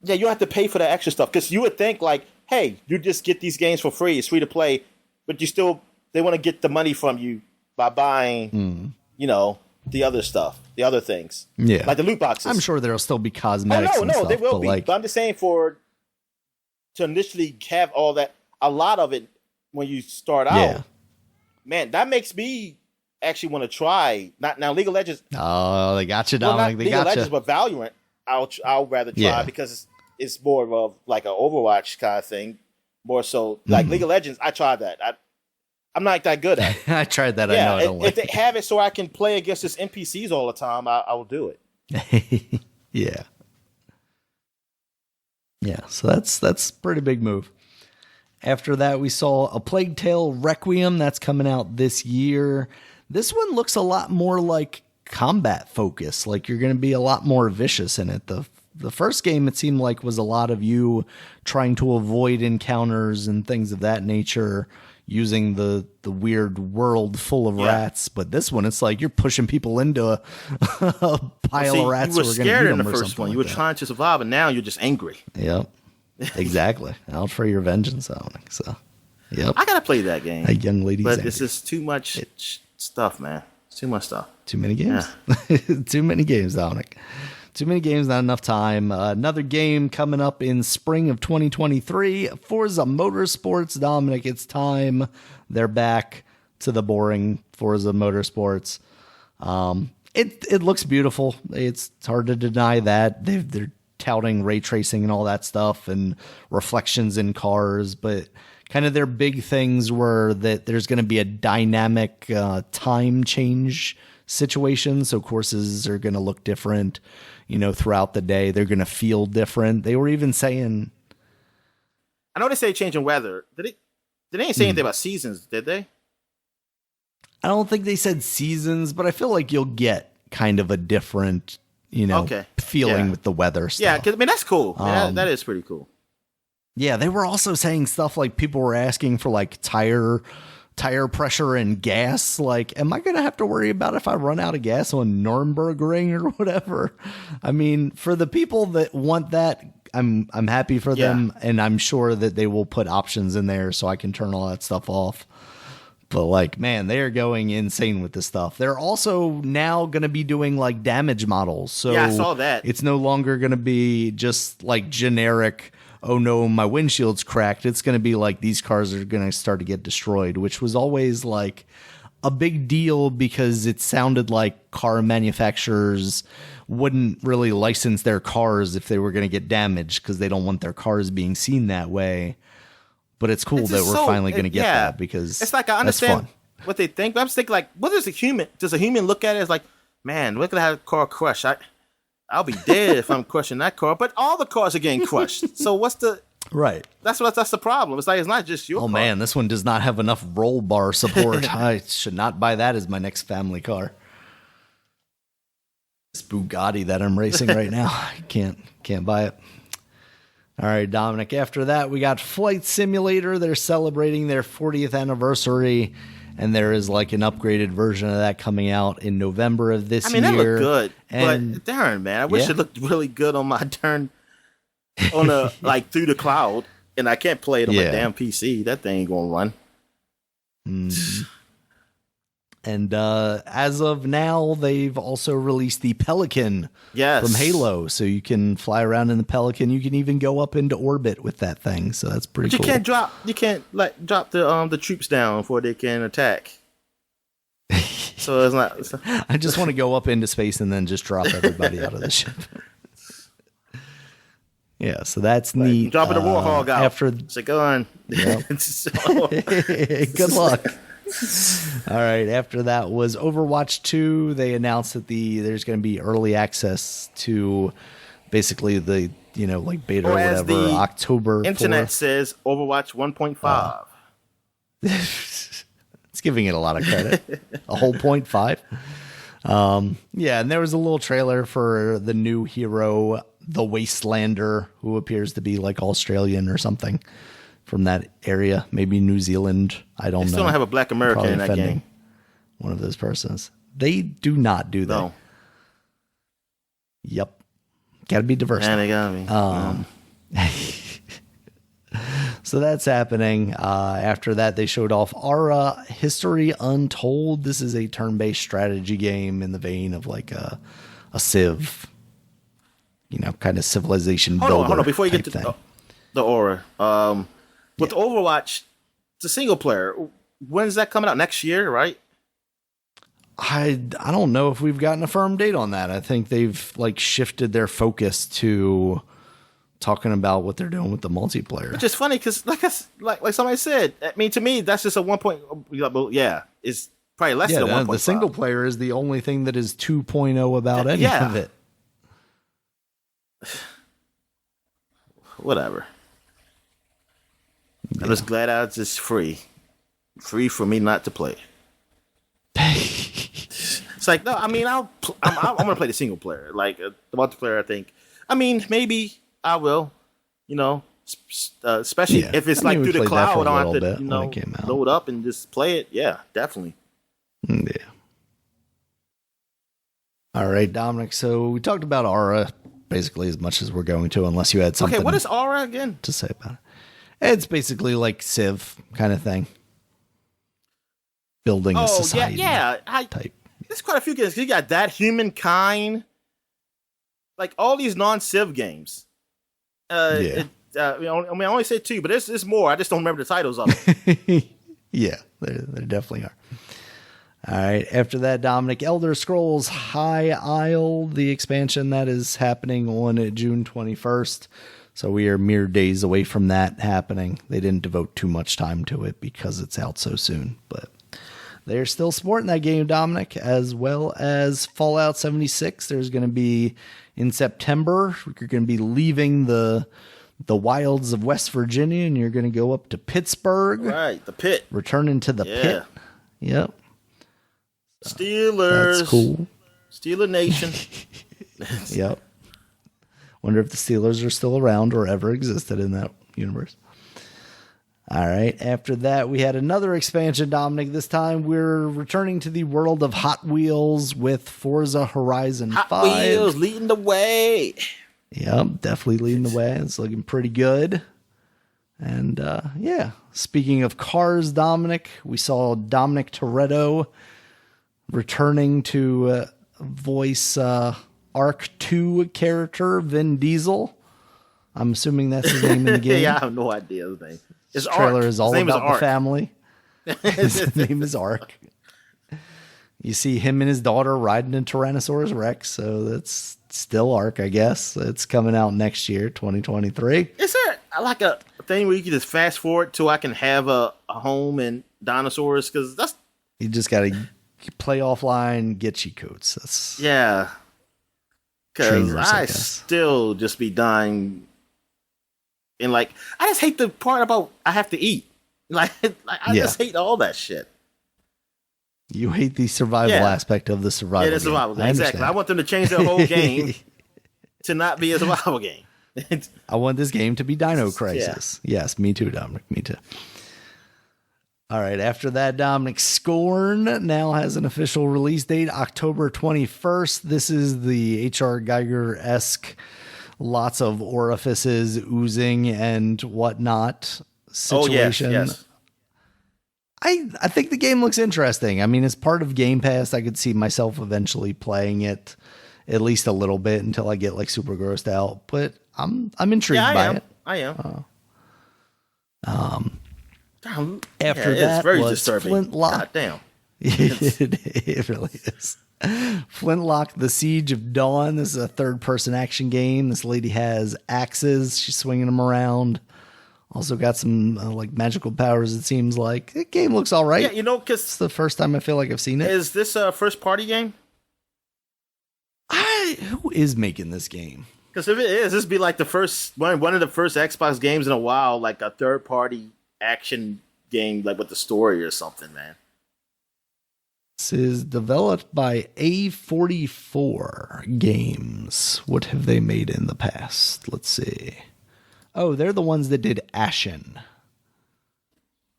you have to pay for that extra stuff, because you would think like, hey, you just get these games for free. It's free to play, but they want to get the money from you by buying, the other stuff, the other things. Yeah. Like the loot boxes. I'm sure there'll still be cosmetics and stuff. They will be. Like, but I'm just saying to initially have all that, a lot of it when you start out, man, that makes me actually want to try. Not now, League of Legends. Oh, they got you, Dominic. League of Legends, but Valorant, I'll rather try because it's more of like an Overwatch kind of thing. More so, like League of Legends, I tried that. I'm not that good at it. I tried that. I know I don't like if they have it so I can play against just NPCs all the time, I will do it. Yeah. Yeah, so that's a pretty big move. After that, we saw A Plague Tale Requiem. That's coming out this year. This one looks a lot more like combat focus. Like you're going to be a lot more vicious in it. The first game, it seemed like, was a lot of you trying to avoid encounters and things of that nature, using the weird world full of rats. But this one, it's like you're pushing people into a pile of rats. You were scared in the first one. You were trying to survive, and now you're just angry. Yep, exactly. Out for your vengeance, Dominic. So, yep. I gotta play that game. A young lady's but angry. This is too much stuff, man. It's too much stuff. Too many games. Yeah. Too many games, Dominic. Too many games, not enough time. Another game coming up in spring of 2023. Forza Motorsports. Dominic, it's time. They're back to the boring Forza Motorsports. It looks beautiful. It's hard to deny that. They're touting ray tracing and all that stuff and reflections in cars, but kind of their big things were that there's going to be a dynamic time change situation. So courses are going to look different, throughout the day. They're going to feel different. They were even saying, I know they say changing weather. They didn't say anything about seasons, did they? I don't think they said seasons, but I feel like you'll get kind of a different, feeling with the weather stuff. Yeah, because that's cool. That is pretty cool. Yeah, they were also saying stuff like people were asking for like tire pressure and gas. Like, am I going to have to worry about if I run out of gas on Nürburgring or whatever? I mean, for the people that want that, I'm happy for them, and I'm sure that they will put options in there so I can turn all that stuff off. But like, man, they are going insane with this stuff. They're also now going to be doing like damage models. So yeah, I saw that. It's no longer going to be just like generic, oh no, my windshield's cracked. It's going to be like these cars are going to start to get destroyed, which was always like a big deal because it sounded like car manufacturers wouldn't really license their cars if they were going to get damaged because they don't want their cars being seen that way. But it's cool that we're finally going to get that because it's like I understand what they think, but I'm just thinking like, what is a human? Does a human look at it as like, man, we're gonna have a car crush? I'll be dead if I'm crushing that car. But all the cars are getting crushed. So what's the right? That's the problem. It's like it's not just your car. Man, this one does not have enough roll bar support. I should not buy that as my next family car. This Bugatti that I'm racing right now, I can't buy it. All right, Dominic, after that, we got Flight Simulator. They're celebrating their 40th anniversary, and there is like an upgraded version of that coming out in November of this year. That looked good, but darn, man, I wish it looked really good on my through the cloud, and I can't play it on my damn PC. That thing ain't gonna run. And as of now, they've also released the Pelican from Halo. So you can fly around in the Pelican. You can even go up into orbit with that thing. So that's pretty cool. You can't drop the troops down before they can attack. So it's not. I just want to go up into space and then just drop everybody out of the ship. Yeah, so that's neat. Dropping the Warhog out. After go on. Yep. Good luck. All right, after that was Overwatch 2. They announced that there's going to be early access to basically the, beta or whatever, the October 4th. Internet says Overwatch 1.5. It's giving it a lot of credit. A whole 0.5. Yeah, and there was a little trailer for the new hero, the Wastelander, who appears to be like Australian or something. From that area, maybe New Zealand. I don't know. They still don't have a black American in that game. One of those persons. They do not do that. No. Yep. Got to be diverse. Yeah, they got me. So that's happening. After that, they showed off Aura History Untold. This is a turn-based strategy game in the vein of like a Civ, kind of civilization builder. Hold on. Before you get to the Aura, with Overwatch, it's a single player. When's that coming out? Next year, right? I don't know if we've gotten a firm date on that. I think they've shifted their focus to talking about what they're doing with the multiplayer. Which is funny because, like somebody said, I mean, to me, that's just a 1 point. Yeah, it's probably less than 1.5. The single player is the only thing that is 2.0 about any of it. Whatever. I'm just glad I was just free for me not to play. It's like, no, I mean, I'm gonna play the single player. Like the multiplayer, I think. I mean, maybe I will. Especially if it's through the cloud, I don't have to load up and just play it. Yeah, definitely. Yeah. All right, Dominic. So we talked about Aura basically as much as we're going to, unless you had something. Okay, what is Aura again? To say about it. It's basically like Civ kind of thing. Building a society type. There's quite a few games. You got that, Humankind. Like all these non-Civ games. I only say 2, but there's more. I just don't remember the titles of them. Yeah, there definitely are. All right. After that, Dominic, Elder Scrolls High Isle, the expansion that is happening on June 21st. So we are mere days away from that happening. They didn't devote too much time to it because it's out so soon. But They're still supporting that game, Dominic, as well as Fallout 76. There's going to be in September. You're going to be leaving the wilds of West Virginia, and you're going to go up to Pittsburgh. Right, the pit. Returning to the pit. Yep. Steelers. That's cool. Steeler Nation. Yep. Wonder if the Steelers are still around or ever existed in that universe. All right. After that, we had another expansion, Dominic. This time, we're returning to the world of Hot Wheels with Forza Horizon 5. Hot Wheels leading the way. Yep, definitely leading the way. It's looking pretty good. And, yeah, speaking of cars, Dominic, we saw Dominic Toretto returning to voice Arc 2 character, Vin Diesel. I'm assuming that's his name in the game. Yeah, I have no idea his name. His trailer is all about the family. His name is Arc. You see him and his daughter riding in Tyrannosaurus Rex, so that's still Arc, I guess. It's coming out next year, 2023. Is there like a thing where you can just fast forward till I can have a home in dinosaurs? Because that's... You just got to play offline, get cheat codes. That's yeah. Because I guess. still just be dying. And like, I just hate the part about I have to eat. Like I just hate all that shit. You hate the survival aspect of the survival game. Yeah, the survival game. Exactly. I want them to change their whole game to not be a survival game. I want this game to be Dino Crisis. Yeah. Yes, me too, Dominic. Me too. All right. After that, Dominic, Scorn now has an official release date, October 21st. This is the H.R. Geiger-esque, lots of orifices oozing and whatnot situation. Oh, yes. I think the game looks interesting. I mean, as part of Gamepass, I could see myself eventually playing it at least a little bit until I get like super grossed out. But I'm intrigued by it. I am. After that, it's very was disturbing. Flintlock. God damn. It really is. Flintlock: The Siege of Dawn. This is a third-person action game. This lady has axes. She's swinging them around. Also got some like magical powers, it seems like. The game looks all right. Yeah, because it's the first time I feel like I've seen it. Is this a first-party game? Who is making this game? Because if it is, this would be like the first one of the first Xbox games in a while, like a third-party action game, like with the story or something, man. This is developed by A44 Games. What have they made in the past? Let's see. Oh, they're the ones that did Ashen.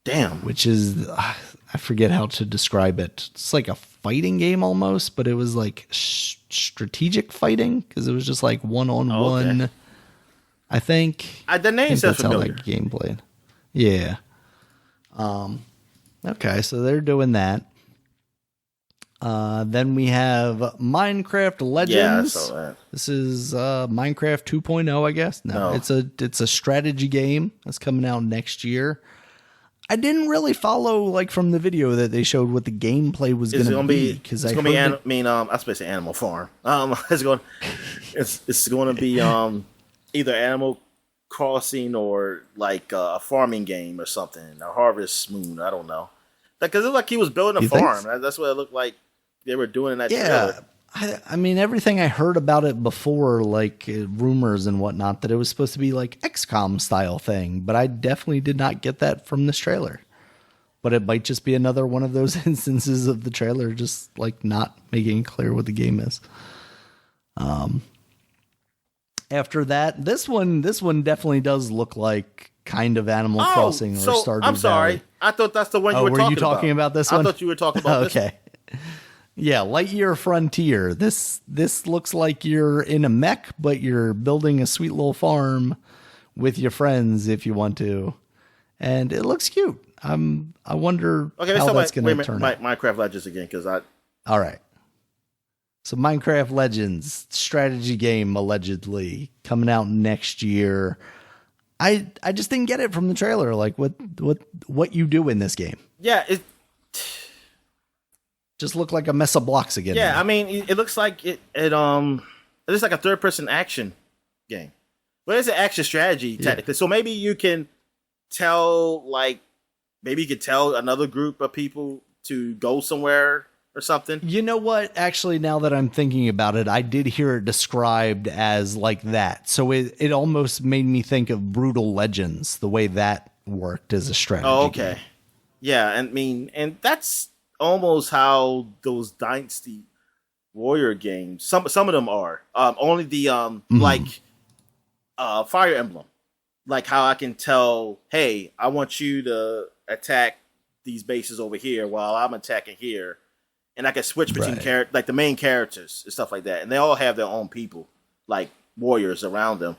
Damn. Which is, I forget how to describe it. It's like a fighting game almost, but it was like strategic fighting because it was just like one-on-one. Okay. I think. The name sounds familiar. How that game played. Yeah. Okay, so they're doing that. Then we have Minecraft Legends. Yeah, I saw that. This is Minecraft 2.0, I guess. No, it's a strategy game that's coming out next year. I didn't really follow like from the video that they showed what the gameplay was going to be because it's going to be. I was supposed to say Animal Farm. It's going to be either Animal Crossing or like a farming game or something, a Harvest Moon. I don't know. Because it looked like he was building a farm. That's what it looked like they were doing in that trailer. I mean, everything I heard about it before, like rumors and whatnot, that it was supposed to be like XCOM style thing, but I definitely did not get that from this trailer. But it might just be another one of those instances of the trailer just like not making clear what the game is. After that, this one definitely does look like kind of Animal Crossing or Stardew I'm sorry. Valley. I thought that's the one you were talking about. Were you talking about this one? I thought you were talking about this one. Okay. Yeah, Lightyear Frontier. This looks like you're in a mech, but you're building a sweet little farm with your friends if you want to. And it looks cute. I wonder how that's going to turn out. Minecraft Legends again, because All right. So Minecraft Legends, strategy game, allegedly, coming out next year. I just didn't get it from the trailer, like what you do in this game. Yeah, it just looked like a mess of blocks again. Yeah, I mean, it looks like it looks like a third-person action game. But it's an action strategy, technically. Yeah. So maybe you can tell, like, maybe you could tell another group of people to go somewhere or something. You know what? Actually, now that I'm thinking about it, I did hear it described as like that. So it almost made me think of Brutal Legends, the way that worked as a strategy. Oh, okay. game. Yeah, and that's almost how those Dynasty Warrior games. Some of them are. Only the like Fire Emblem. Like how I can tell, hey, I want you to attack these bases over here while I'm attacking here. And I can switch between like the main characters and stuff like that. And they all have their own people, like warriors around them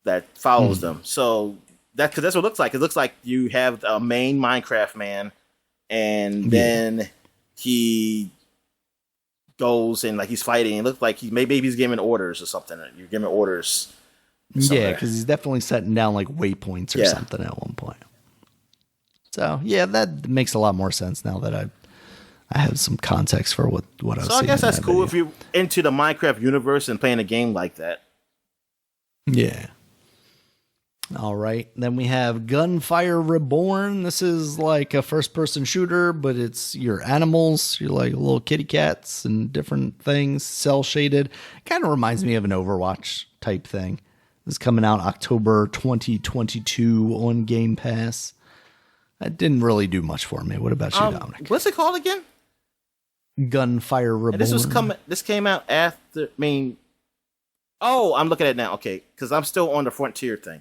that follows them. So that's what it looks like. It looks like you have a main Minecraft man, and then he goes and like he's fighting. It looks like maybe he's giving orders or something. You're giving orders. Yeah, because he's definitely setting down like waypoints or something at one point. So yeah, that makes a lot more sense now that I have some context for what I was saying. So I guess that's cool if you're into the Minecraft universe and playing a game like that. Yeah. All right. Then we have Gunfire Reborn. This is like a first-person shooter, but it's your animals. You're like little kitty cats and different things, cel-shaded. Kind of reminds me of an Overwatch type thing. This is coming out October 2022 on Gamepass. That didn't really do much for me. What about you, Dominic? What's it called again? Gunfire Reborn. And this came out after. Oh, I'm looking at it now. Okay, because I'm still on the Frontier thing.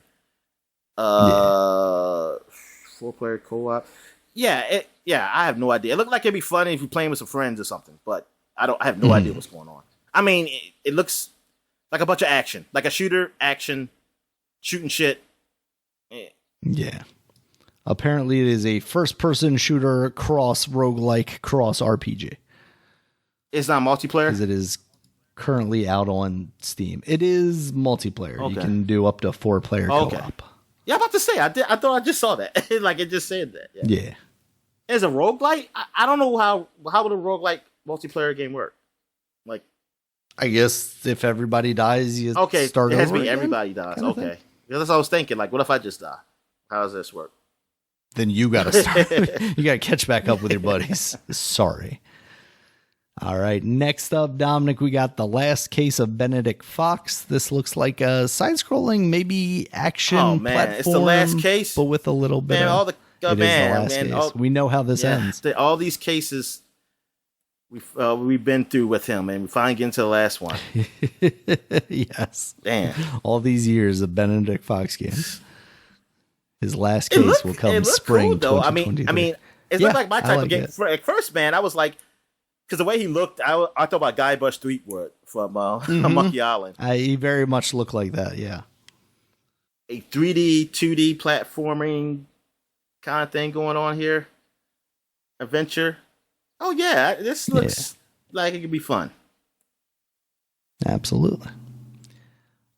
4-player co-op. Yeah, I have no idea. It looked like it'd be funny if you're playing with some friends or something, but I have no idea what's going on. I mean, it looks like a bunch of action, like a action, shooting shit. Yeah. Apparently, it is a first-person shooter cross roguelike cross RPG. It's not multiplayer? Because it is currently out on Steam. It is multiplayer. Okay. You can do up to 4-player co-op. Yeah, I'm about to say, I thought I just saw that. Like, it just said that. Yeah. As a roguelike, I don't know how would a roguelike multiplayer game work? Like, I guess if everybody dies, you start over. It has to be everybody dies. Okay. Yeah, that's what I was thinking. Like, what if I just die? How does this work? Then you got to start. You got to catch back up with your buddies. Sorry. All right. Next up, Dominic, we got The Last Case of Benedict Fox. This looks like a side-scrolling, maybe action platform. It's The Last Case, but with a little bit of. We know how this ends. All these cases we've been through with him, and we finally get into the last one. Yes. Damn. All these years of Benedict Fox games. His last case will come spring cool, though. I mean, it looked like my type of game. At first, man, I was like, because the way he looked, I thought about Guybrush Threepwood from Monkey Island. He very much looked like that, yeah. A 3D, 2D platforming kind of thing going on here. Adventure. Oh, yeah, this looks like it could be fun. Absolutely.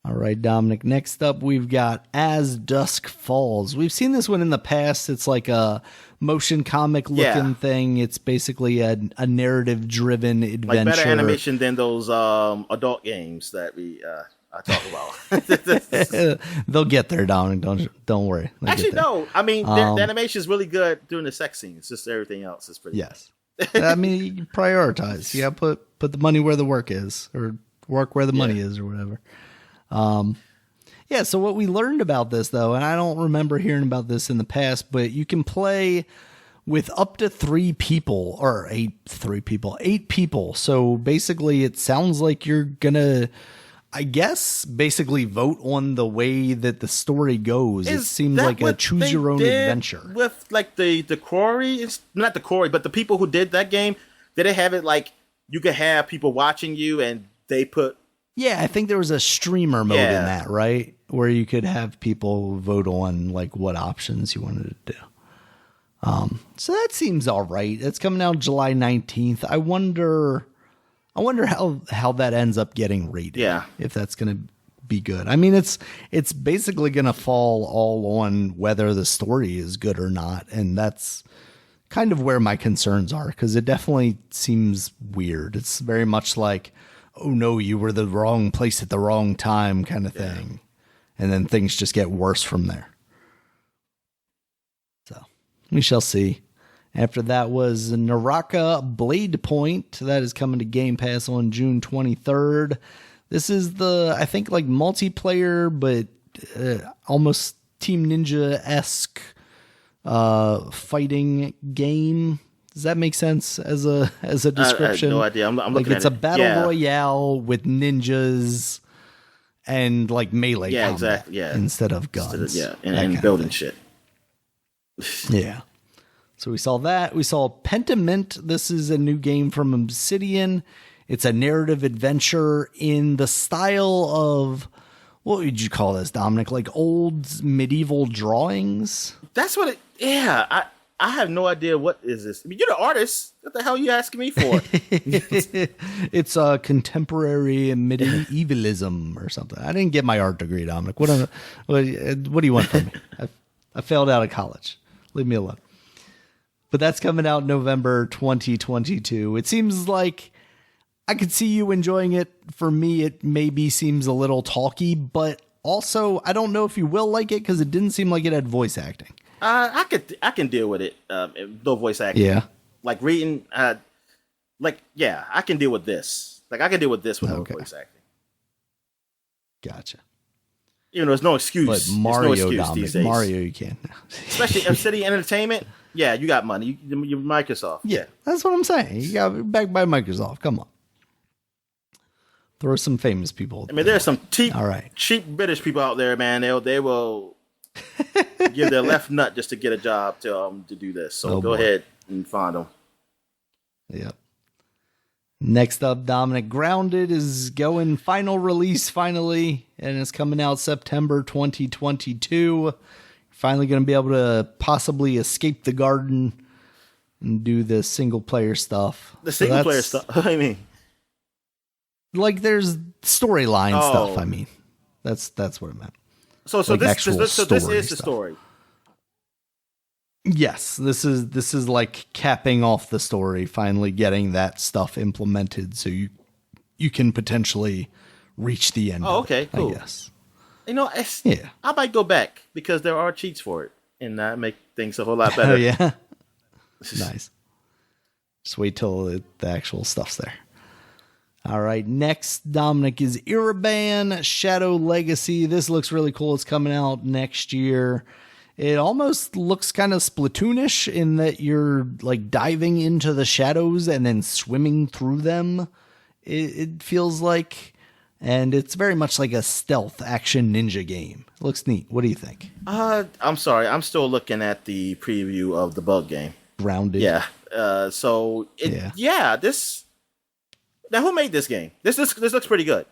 All right, Dominic. Next up, we've got As Dusk Falls. We've seen this one in the past. It's like a motion comic looking thing. It's basically a narrative driven adventure. Like better animation than those adult games that I talk about. They'll get there, Dominic. Don't worry. Actually, no. I mean, the animation is really good during the sex scenes. Just everything else is pretty. Yes. I mean, you prioritize. You got to put the money where the work is, or work where the money is, or whatever. So what we learned about this, though, and I don't remember hearing about this in the past, but you can play with up to 8 people. So basically it sounds like you're gonna, I guess, basically vote on the way that the story goes. It seems like a choose your own adventure. With like the quarry, it's not the quarry, but the people who did that game, did they have it like you could have people watching you and they put. Yeah, I think there was a streamer mode in that, right? Where you could have people vote on like what options you wanted to do. So that seems all right. It's coming out July 19th. I wonder how that ends up getting rated. Yeah. If that's going to be good. I mean, it's basically going to fall all on whether the story is good or not. And that's kind of where my concerns are, because it definitely seems weird. It's very much like, oh no, you were the wrong place at the wrong time kind of thing. And then things just get worse from there. So we shall see. After that was Naraka Blade Point. That is coming to Game Pass on June 23rd. This is the, I think, like multiplayer, but almost Team Ninja-esque fighting game. Does that make sense as a description? I have no idea. I'm like looking it's at a battle royale with ninjas and like melee combat exactly. Yeah, instead of guns. And building shit. Yeah. So we saw that. We saw Pentiment. This is a new game from Obsidian. It's a narrative adventure in the style of, what would you call this, Dominic? Like old medieval drawings? That's what it, yeah. I have no idea what is this. I mean, you're the artist. What the hell are you asking me for? It's a contemporary medievalism or something. I didn't get my art degree, Dominic. What do you want from me? I failed out of college. Leave me alone. But that's coming out November 2022. It seems like I could see you enjoying it. For me, it maybe seems a little talky, but also I don't know if you will like it because it didn't seem like it had voice acting. I can deal with it. No voice acting. Yeah. Like reading. I can deal with this. Like I can deal with this with no voice acting. Gotcha. You know, there's no excuse. But Mario, there's no excuse Dominic, these days. Mario, you can. Especially Obsidian Entertainment. Yeah, you got money. You're Microsoft. Yeah, that's what I'm saying. You got backed by Microsoft. Come on. Throw some famous people. I mean, there's some cheap British people out there, man. They will give their left nut just to get a job to do this. So go ahead and find them. Yep. Next up, Dominic, Grounded is going final release finally, and it's coming out September 2022. Finally going to be able to possibly escape the garden and do the single player stuff. The single player stuff. I mean, like there's storyline stuff. I mean, that's what I meant. So like this is the story. Yes, this is like capping off the story, finally getting that stuff implemented, so you can potentially reach the end. Oh, okay, cool. I guess. You know, I might go back because there are cheats for it, and that make things a whole lot better. Oh yeah, nice. Just wait till the actual stuff's there. All right, next, Dominic, is Iraban Shadow Legacy. This looks really cool. It's coming out next year. It almost looks kind of Splatoonish in that you're like diving into the shadows and then swimming through them. It feels like, and it's very much like a stealth action ninja game. It looks neat. What do you think? I'm sorry. I'm still looking at the preview of the bug game. Grounded. Yeah. This. Now, who made this game? This looks pretty good.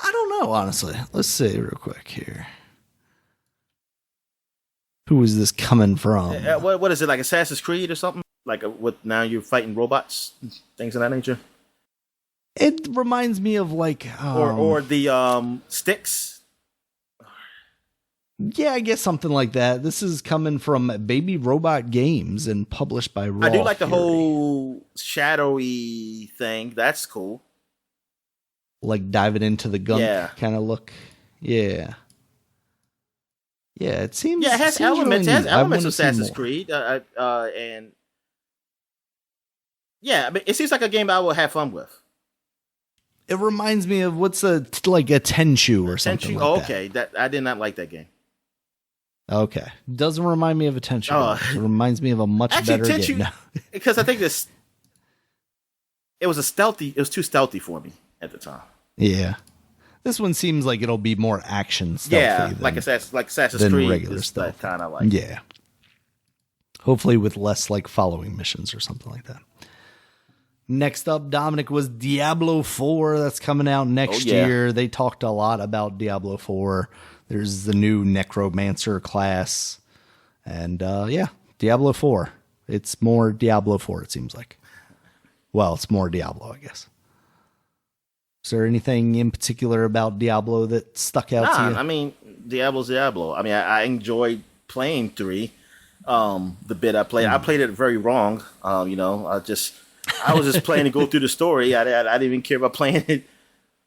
I don't know, honestly. Let's see real quick here. Who is this coming from? What is it, like Assassin's Creed or something? Like now you're fighting robots, things of that nature. It reminds me of like or the Sticks. Yeah, I guess something like that. This is coming from Baby Robot Games and published by Raw I do like Fury. the whole shadowy thing. That's cool. Like diving into the gunk kind of look. Yeah. Yeah, it seems. Yeah, it has elements. Really it has elements of Assassin's Creed, and yeah, I mean, it seems like a game I will have fun with. It reminds me of what's like a Tenchu or something. Okay, that I did not like that game. Okay, doesn't remind me of a Tenchu. It reminds me of a much better game. No. Because I think it was too stealthy for me at the time. Yeah. This one seems like it'll be more action stealthy. Yeah, like Assassin's Creed. Regular stuff. Kind of like. Yeah. Hopefully with less like following missions or something like that. Next up, Dominic, was Diablo 4. That's coming out next year. They talked a lot about Diablo 4. There's the new Necromancer class. And Diablo 4. It's more Diablo 4, it seems like. Well, it's more Diablo, I guess. Is there anything in particular about Diablo that stuck out to you? I mean, Diablo's Diablo. I mean, I enjoyed playing 3. The bit I played, I played it very wrong. I was just playing to go through the story. I didn't even care about playing it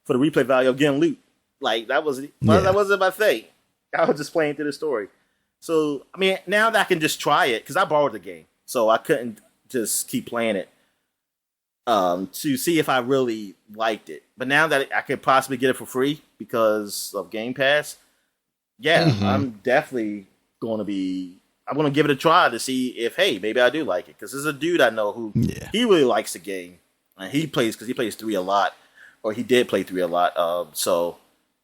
for the replay value of getting loot. Like that wasn't my thing. I was just playing through the story. So I mean, now that I can just try it because I borrowed the game, so I couldn't just keep playing it to see if I really liked it. But now that I could possibly get it for free because of Game Pass, I'm definitely going to give it a try to see if, hey, maybe I do like it. Because there's a dude I know who he really likes the game. And he plays 3 a lot, or he did play 3 a lot. So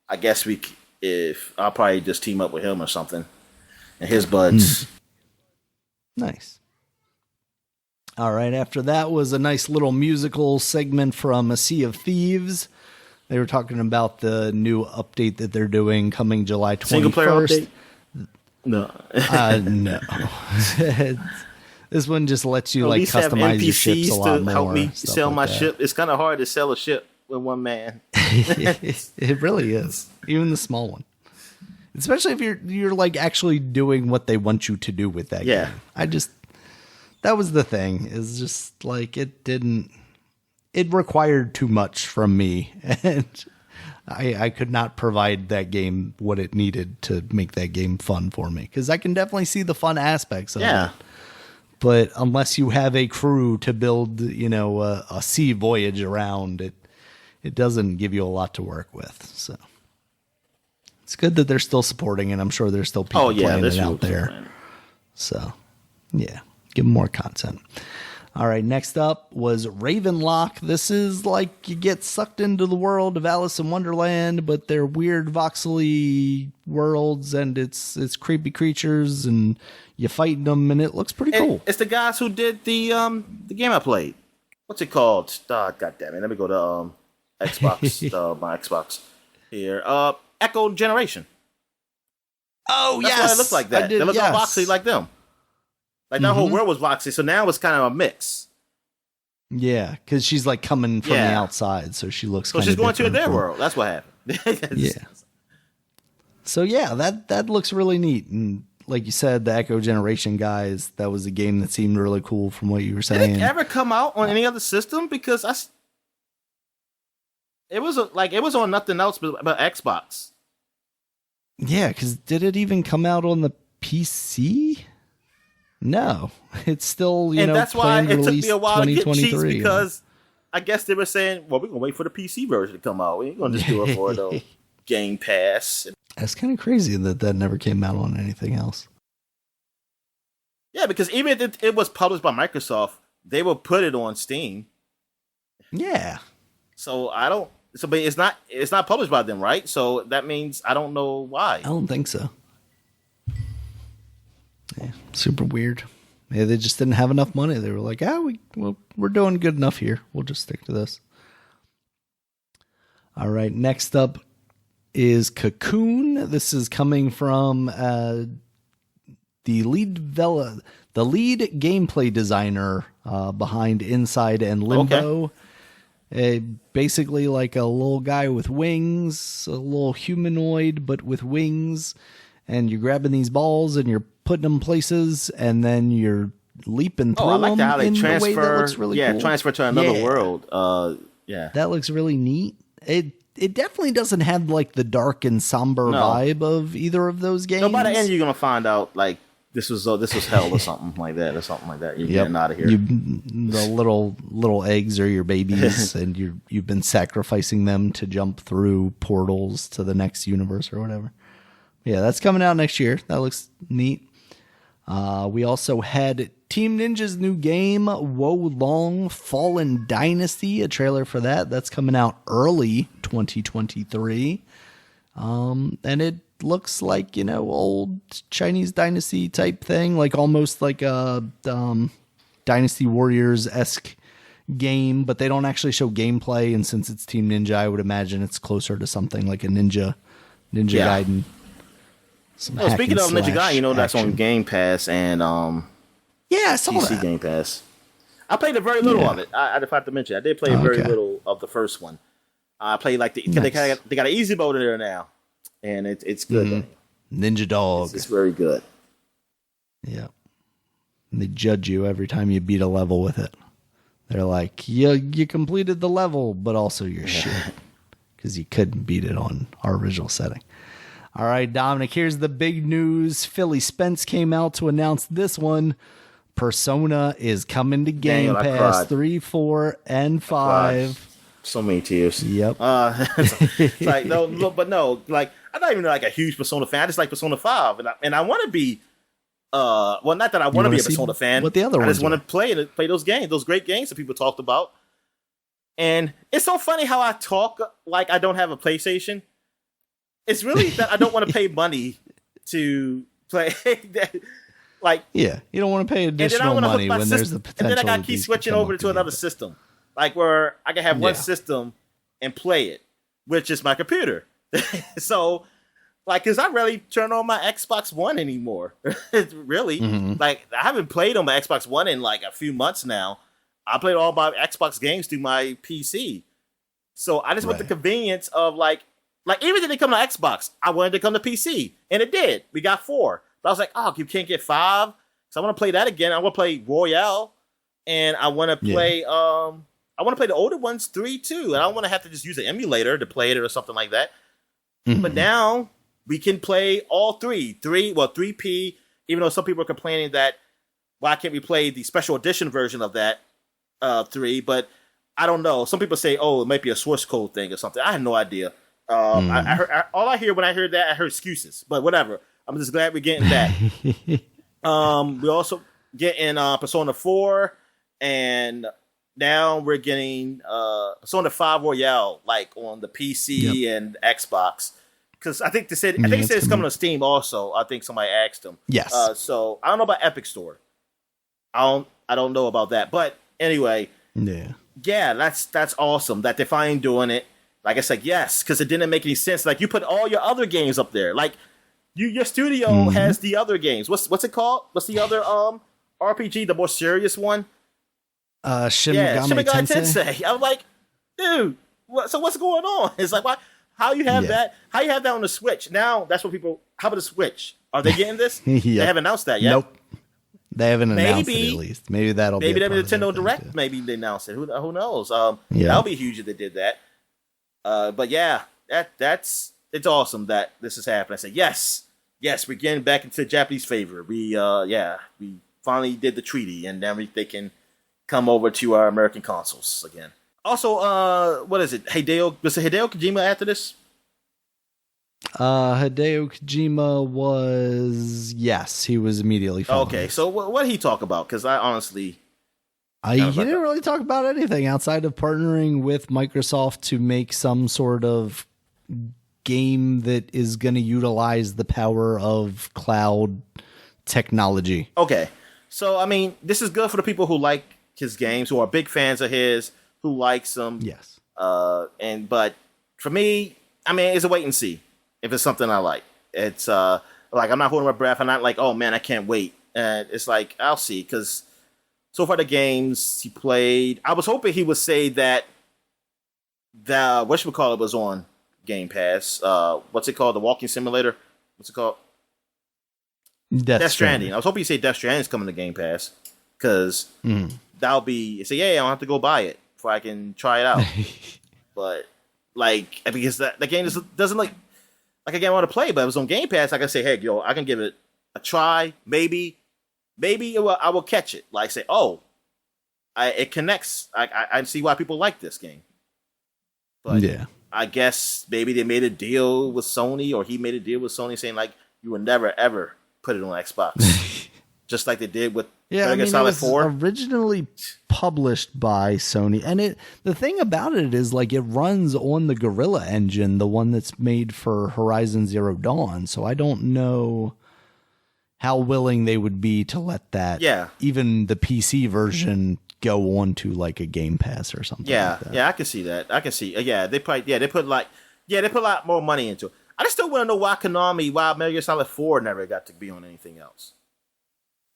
I guess I'll probably just team up with him or something and his buds. Nice. All right. After that was a nice little musical segment from A Sea of Thieves. They were talking about the new update that they're doing coming July 21st. Single player update? No. No. This one just lets you customize your ships a lot more. Help me sell my ship. It's kind of hard to sell a ship with one man. It really is. Even the small one. Especially if you're actually doing what they want you to do with that game. That was the thing. Is just it required too much from me, and I could not provide that game what it needed to make that game fun for me. Because I can definitely see the fun aspects of it. But unless you have a crew to build, a sea voyage around, it doesn't give you a lot to work with. So it's good that they're still supporting it. I'm sure there's still people playing it out there. So, yeah, give them more content. All right, next up was Ravenlock. This is like you get sucked into the world of Alice in Wonderland, but they're weird voxely worlds, and it's creepy creatures, and you fight them, and it looks pretty cool. It's the guys who did the game I played. What's it called? God damn it! Let me go to Xbox, my Xbox here. Echo Generation. Oh, that's why it looked like that. It looked voxely like them. Like that whole world was voxely, so now it's kind of a mix. Yeah, because she's coming from the outside, so she looks. So she's going to their world. That's what happened. Yeah. So that looks really neat, and like you said, the Echo Generation guys. That was a game that seemed really cool from what you were saying. Did it ever come out on any other system? Because it was on nothing else but Xbox. Yeah, because did it even come out on the PC? No, it's still and that's why it took me a while to get cheats, 2023. Because I guess they were saying, well, we're gonna wait for the PC version to come out. We ain't gonna just do it for the Game Pass. That's kind of crazy that never came out on anything else. Yeah, because even if it was published by Microsoft, they will put it on Steam. Yeah. So but it's not published by them, right? So that means I don't know why. I don't think so. Yeah, super weird. Yeah, they just didn't have enough money. They were like, we're doing good enough here. We'll just stick to this. All right, next up is Cocoon. This is coming from the lead gameplay designer behind Inside and Limbo. Okay. Basically like a little guy with wings, a little humanoid, but with wings. And you're grabbing these balls and you're putting them places, and then you're leaping through them. I like how they transfer. That looks really cool. Transfer to another world. That looks really neat. It definitely doesn't have the dark and somber vibe of either of those games. No, by the end you're gonna find out this was hell or something like that, You're getting out of here. The little eggs are your babies, and you've been sacrificing them to jump through portals to the next universe or whatever. Yeah, that's coming out next year. That looks neat. We also had Team Ninja's new game, Wo Long Fallen Dynasty, a trailer for that. That's coming out early 2023. And it looks like, old Chinese Dynasty type thing, almost like a Dynasty Warriors-esque game, but they don't actually show gameplay. And since it's Team Ninja, I would imagine it's closer to something like a Ninja Gaiden. Speaking of Ninja Gaiden, that's on Game Pass and I saw PC that. Game Pass. I played a very little of it. I forgot to mention, I did play very little of the first one. I played they got an easy mode in there now, and it's good. Mm-hmm. Ninja Dog. It's very good. Yeah, and they judge you every time you beat a level with it. They're like, you completed the level, but also you're shit because you couldn't beat it on our original setting. All right, Dominic, here's the big news. Philly Spence came out to announce this one. Persona is coming to Game Daniel, I Pass cried. 3, 4, and 5. So many tears. Yep. It's like no, but no, like I'm not even like a huge Persona fan. I just like Persona 5, and I want to be. Well, not that I want to be a Persona fan. What the other I ones just want to play those games, those great games that people talked about. And it's so funny how I talk like I don't have a PlayStation. It's really that I don't want to pay money to play. Like, yeah, you don't want to pay additional money when there's the potential. And then I got to keep switching over to another system, like where I can have one system and play it, which is my computer. So, like, because I rarely turn on my Xbox One anymore. Really, like I haven't played on my Xbox One in like a few months now. I played all my Xbox games through my PC. So I just want the convenience of like even if they come to Xbox, I wanted to come to PC, and it did. We got 4. But I was like, oh, you can't get 5. So I want to play that again. I want to play Royale, and I want to play I want to play the older ones 3 too. And I don't want to have to just use an emulator to play it or something like that. But now we can play all 3. 3P, even though some people are complaining that why can't we play the special edition version of that 3? But I don't know. Some people say, oh, it might be a source code thing or something. I have no idea. I heard, all I hear when I heard that, I heard excuses. But whatever. I'm just glad we're getting that. We're also getting Persona 4, and now we're getting Persona 5 Royale, like on the PC and Xbox. Because I think they said it's coming to Steam also. I think somebody asked them. Yes. So I don't know about Epic Store. I don't know about that. But anyway, yeah, that's awesome that they're finally doing it. Like I said, yes, because it didn't make any sense. Like you put all your other games up there. Like your studio has the other games. What's it called? What's the other RPG, the more serious one? Shin Megami Tensei. I was like, dude, so what's going on? It's like, why? How you have that? How you have that on the Switch? Now that's what people. How about the Switch? Are they getting this? They haven't announced that yet. Nope. They haven't announced it at least. Maybe that'll be the Nintendo Direct. Maybe they announced it. Who knows? That'll be huge if they did that. But yeah, it's awesome that this is happening. I said yes, we're getting back into Japanese favor. We finally did the treaty, and then they can come over to our American consoles again. Also, what is it? Was it Hideo Kojima after this? Hideo Kojima he was immediately following. Okay, so what did he talk about? Because I honestly... he didn't really talk about anything outside of partnering with Microsoft to make some sort of game that is going to utilize the power of cloud technology. Okay, so I mean, this is good for the people who like his games, who are big fans of his, who likes them. Yes. But for me, I mean, it's a wait and see if it's something I like. It's like I'm not holding my breath. I'm not like, oh man, I can't wait. And it's like I'll see, because so far the games he played, I was hoping he would say that the whatchamacallit was on Game Pass. What's it called? The walking simulator? What's it called? Death Stranding. I was hoping he'd say Death Stranding is coming to Game Pass, because that'll be say, yeah, I don't have to go buy it before I can try it out. But like, because the game doesn't like a game I want to play, but it was on Game Pass. I can say, hey, yo, I can give it a try. Maybe I will catch it. Like say, oh, it connects. I see why people like this game. But yeah, I guess maybe they made a deal with Sony, or he made a deal with Sony, saying like, you will never ever put it on Xbox, just like they did with Metal Gear Solid 4. It was originally published by Sony, and the thing about it is like it runs on the Guerrilla engine, the one that's made for Horizon Zero Dawn. So I don't know how willing they would be to let that, even the PC version, go on to like a Game Pass or something. Yeah, like that. I can see that. I can see. They put a lot more money into it. I just still want to know why Metal Gear Solid 4 never got to be on anything else.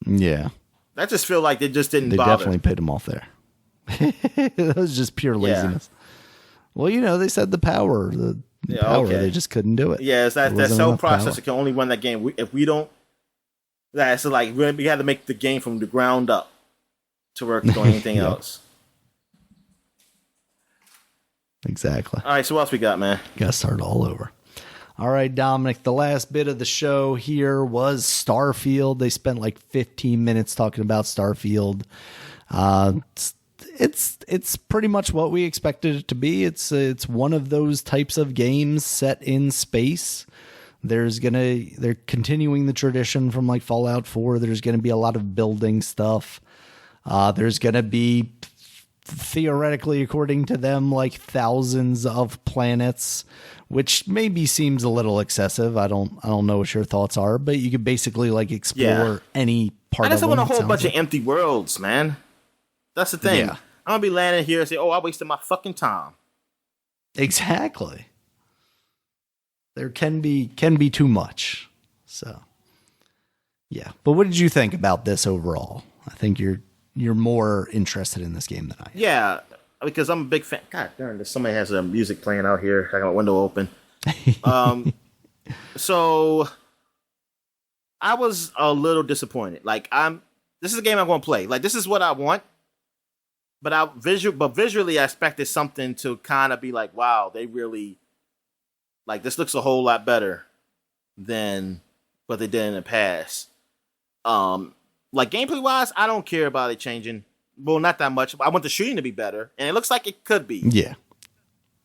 Yeah. I just feel like they just didn't bother. They definitely paid them off there. That was just pure laziness. Well, they said the power. They just couldn't do it. Yeah, it's that cell processor can only run that game. If we don't, that's like we had to make the game from the ground up to work on anything else. Exactly. All right, so what else we got, man? Got to start all over. All right, Dominic, the last bit of the show here was Starfield. They spent like 15 minutes talking about Starfield. It's pretty much what we expected it to be. It's one of those types of games set in space. They're continuing the tradition from like Fallout 4. There's going to be a lot of building stuff. There's going to be, theoretically, according to them, like thousands of planets, which maybe seems a little excessive. I don't know what your thoughts are, but you could basically like explore any part of it. I just want a whole bunch of empty worlds, man. That's the thing. Yeah. I'm gonna be landing here and say, "Oh, I wasted my fucking time." Exactly. There can be too much. So, yeah. But what did you think about this overall? I think you're more interested in this game than I am. Yeah, because I'm a big fan. God darn, somebody has music playing out here. I got my window open. So I was a little disappointed. Like this is a game I'm going to play. Like this is what I want. But visually, I expected something to kind of be like, wow, they really, like, this looks a whole lot better than what they did in the past. Like, gameplay-wise, I don't care about it changing. Well, not that much. I want the shooting to be better, and it looks like it could be. Yeah.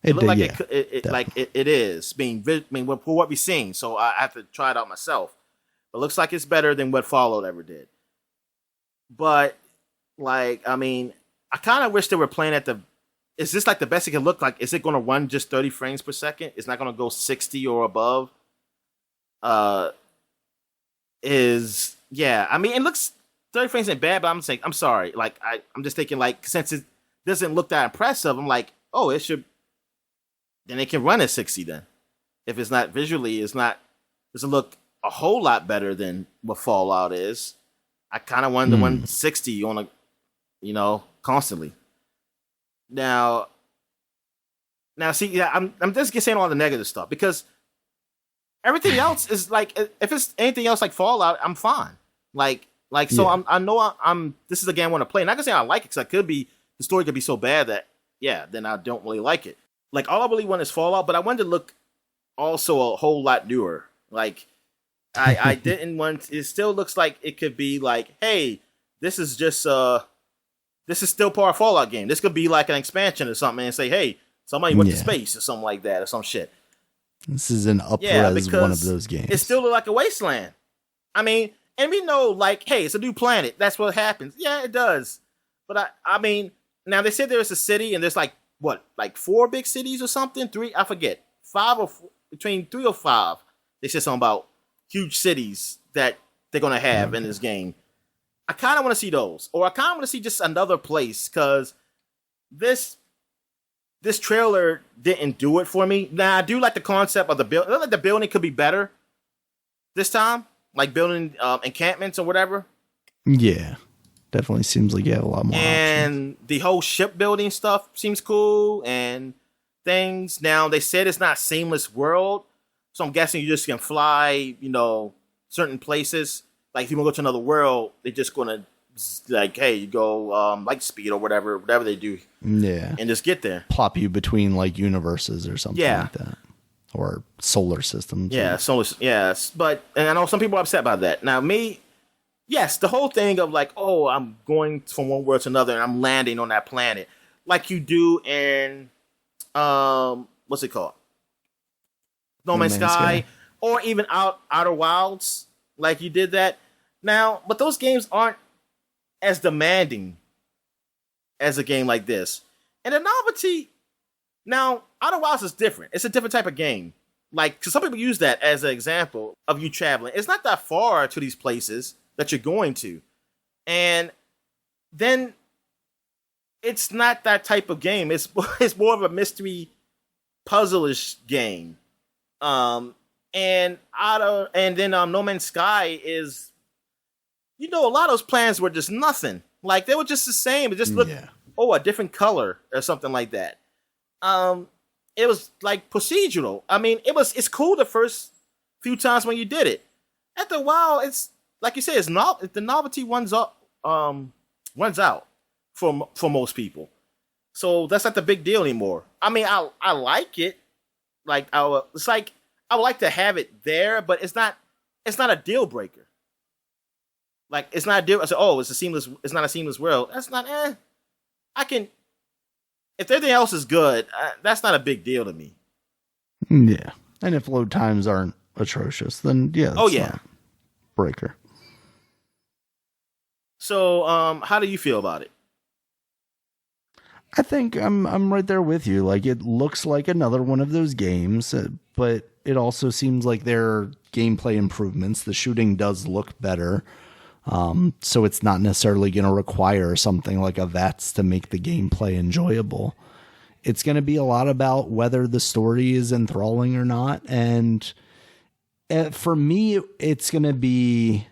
It looks like it is, for what we've seen, so I have to try it out myself. It looks like it's better than what Fallout ever did. But, like, I mean, I kind of wish they were playing at is this like the best it can look like? Is it going to run just 30 frames per second? It's not going to go 60 or above? I mean, it looks 30 frames ain't bad, but I'm sorry. Like, I'm just thinking, like, since it doesn't look that impressive, I'm like, oh, it should, then it can run at 60 then. If it's not visually, doesn't look a whole lot better than what Fallout is. I kind of wanted the 160 on constantly. Now, see, yeah, I'm just saying all the negative stuff because everything else is like, if it's anything else like Fallout, I'm fine. So yeah. I know this is a game I want to play. Not gonna say I like it because the story could be so bad that then I don't really like it. Like all I really want is Fallout, but I wanted to look also a whole lot newer. Like I didn't want. It still looks like it could be like, hey, this is just this is still part of Fallout game. This could be like an expansion or something and say, hey, somebody went to space or something like that or some shit. This is an up-res one of those games. It still look like a wasteland. I mean, and we know, like, hey, it's a new planet. That's what happens. Yeah, it does. But I mean, now they said there's a city and there's like 4 big cities or something? 3? I forget. 5 or between 3 or 5. They said something about huge cities that they're going to have in this game. I kind of want to see those. Or I kind of want to see just another place because this trailer didn't do it for me. Now, I do like the concept of the building. I feel like the building could be better this time. Like building encampments or whatever. Yeah. Definitely seems like you have a lot more and options. The whole shipbuilding stuff seems cool and things. Now, they said it's not seamless world. So I'm guessing you just can fly, certain places. Like if you want to go to another world, they're just going to, like, hey, you go like speed or whatever they do. Yeah. And just get there. Plop you between like universes or something like that. Or solar systems. Yeah, yes. But, and I know some people are upset by that. Now, me, yes, the whole thing of like, oh, I'm going from one world to another and I'm landing on that planet. Like you do in, what's it called? No Man's Sky. Or even Outer Wilds. Like you did that. Now, but those games aren't as demanding as a game like this. And the novelty, now, Outer Wilds is different. It's a different type of game. Like, because some people use that as an example of you traveling. It's not that far to these places that you're going to. And then it's not that type of game. It's more of a mystery puzzle-ish game. And then No Man's Sky is, a lot of those plans were just nothing. Like they were just the same. It just looked, a different color or something like that. It was like procedural. I mean, it's cool the first few times when you did it. After a while, it's like you said, the novelty runs out for most people. So that's not the big deal anymore. I mean, I like it. Like it's like I would like to have it there, but it's not a deal breaker. Like, it's not a deal. I said, oh, it's not a seamless world. That's not. I can. If everything else is good, that's not a big deal to me. Yeah, and if load times aren't atrocious, then yeah. Oh yeah, breaker. So, how do you feel about it? I think I'm right there with you. Like, it looks like another one of those games, but it also seems like there are gameplay improvements. The shooting does look better. So it's not necessarily going to require something like a VATS to make the gameplay enjoyable. It's going to be a lot about whether the story is enthralling or not. And for me, it's going to be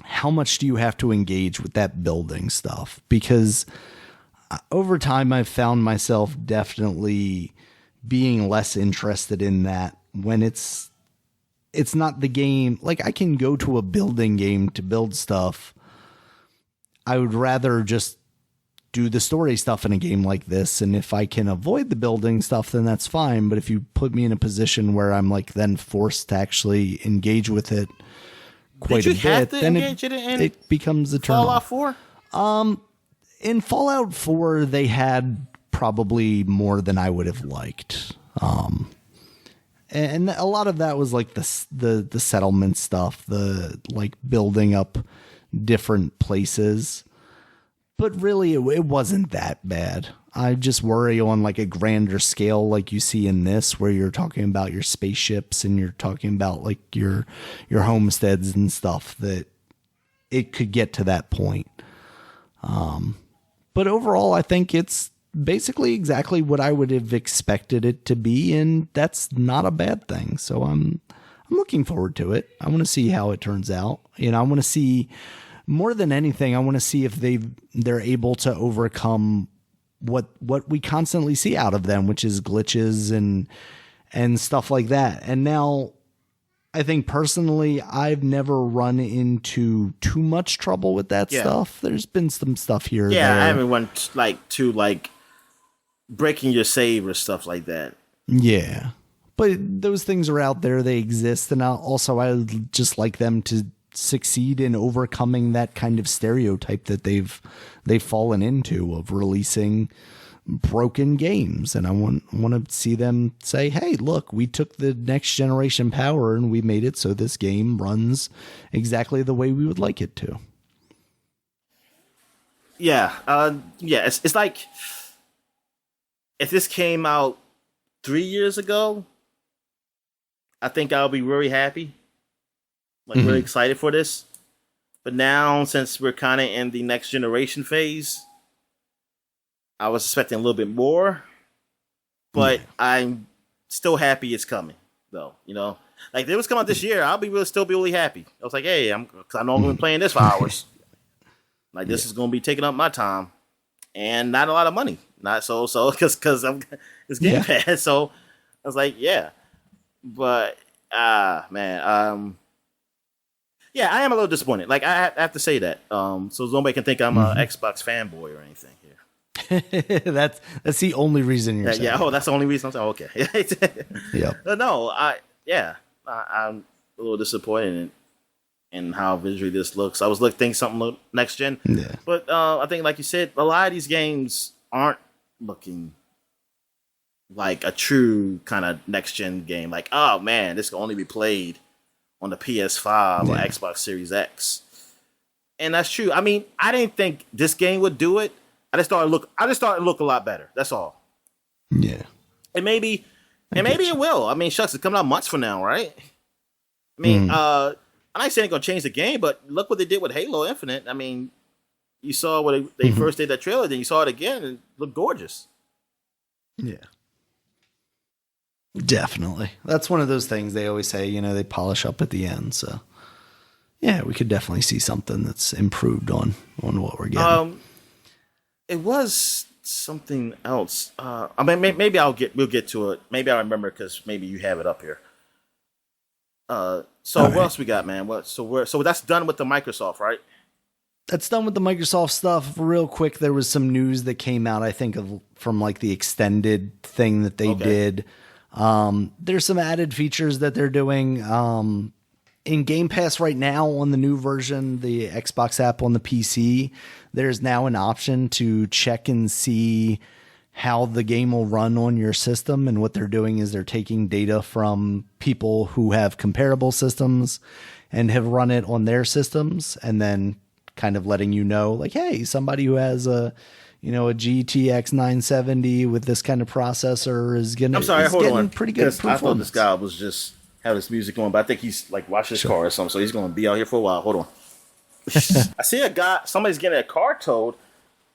how much do you have to engage with that building stuff? Because over time, I've found myself definitely being less interested in that when it's not the game. Like, I can go to a building game to build stuff. I would rather just do the story stuff in a game like this. And if I can avoid the building stuff, then that's fine. But if you put me in a position where I'm like then forced to actually engage with it quite a bit, then it becomes a turn off. Fallout 4? In Fallout 4, they had probably more than I would have liked. And a lot of that was like the settlement stuff, the like building up different places. But really, it wasn't that bad. I just worry on like a grander scale, like you see in this, where you're talking about your spaceships and you're talking about like your homesteads and stuff, that it could get to that point. But overall, I think it's basically exactly what I would have expected it to be, and that's not a bad thing. So I'm looking forward to it. I want to see how it turns out. You know, I want to see, more than anything, I want to see if they're able to overcome what we constantly see out of them, which is glitches and stuff like that. And now, I think personally, I've never run into too much trouble with that stuff. There's been some stuff here. Yeah, I haven't run to breaking your save or stuff like that. Yeah, but those things are out there. They exist, and I would just like them to succeed in overcoming that kind of stereotype that they've fallen into of releasing broken games. And I want to see them say, hey, look, we took the next generation power and we made it so this game runs exactly the way we would like it to. Yeah. It's like if this came out 3 years ago, I think I'll be really happy, really excited for this. But now, since we're kind of in the next generation phase, I was expecting a little bit more, but I'm still happy it's coming, though. You know, like if it was coming out this year, still be really happy. I was like, hey, I know I'm going to be playing this for hours. Like, this is going to be taking up my time, and not a lot of money. Not so because it's Gamepass. So I was like, yeah, but man, yeah, I am a little disappointed. Like, I have to say that. So nobody can think I'm an Xbox fanboy or anything here. that's the only reason you're saying. Yeah. Oh, that's the only reason I'm saying. Okay. Yeah. No, I'm a little disappointed in how visually this looks. I was thinking something next gen. Yeah. But I think, like you said, a lot of these games aren't looking like a true kind of next gen game. Like, oh man, this can only be played on the PS5 or Xbox Series X. And that's true. I mean, I didn't think this game would do it. I just thought it look a lot better. That's all. Yeah. And maybe it will. I mean, shucks, it's coming out months from now, right? I mean, I'm not saying it's gonna change the game, but look what they did with Halo Infinite. I mean, you saw when they first did that trailer, then you saw it again, and it looked gorgeous. Yeah. Definitely. That's one of those things they always say, you know, they polish up at the end. So, yeah, we could definitely see something that's improved on what we're getting. It was something else. I mean, maybe we'll get to it. Maybe I'll remember because maybe you have it up here. So what else we got, man? So that's done with the Microsoft, right? That's done with the Microsoft stuff. Real quick, there was some news that came out, I think, from like the extended thing that they did. There's some added features that they're doing. In Game Pass right now on the new version, the Xbox app on the PC, there's now an option to check and see how the game will run on your system. And what they're doing is they're taking data from people who have comparable systems and have run it on their systems, and then kind of letting you know, like, hey, somebody who has a GTX 970 with this kind of processor is getting pretty good performance. I thought this guy was just have his music on, but I think he's like washing his car or something, so he's going to be out here for a while. Hold on. I see somebody's getting a car towed.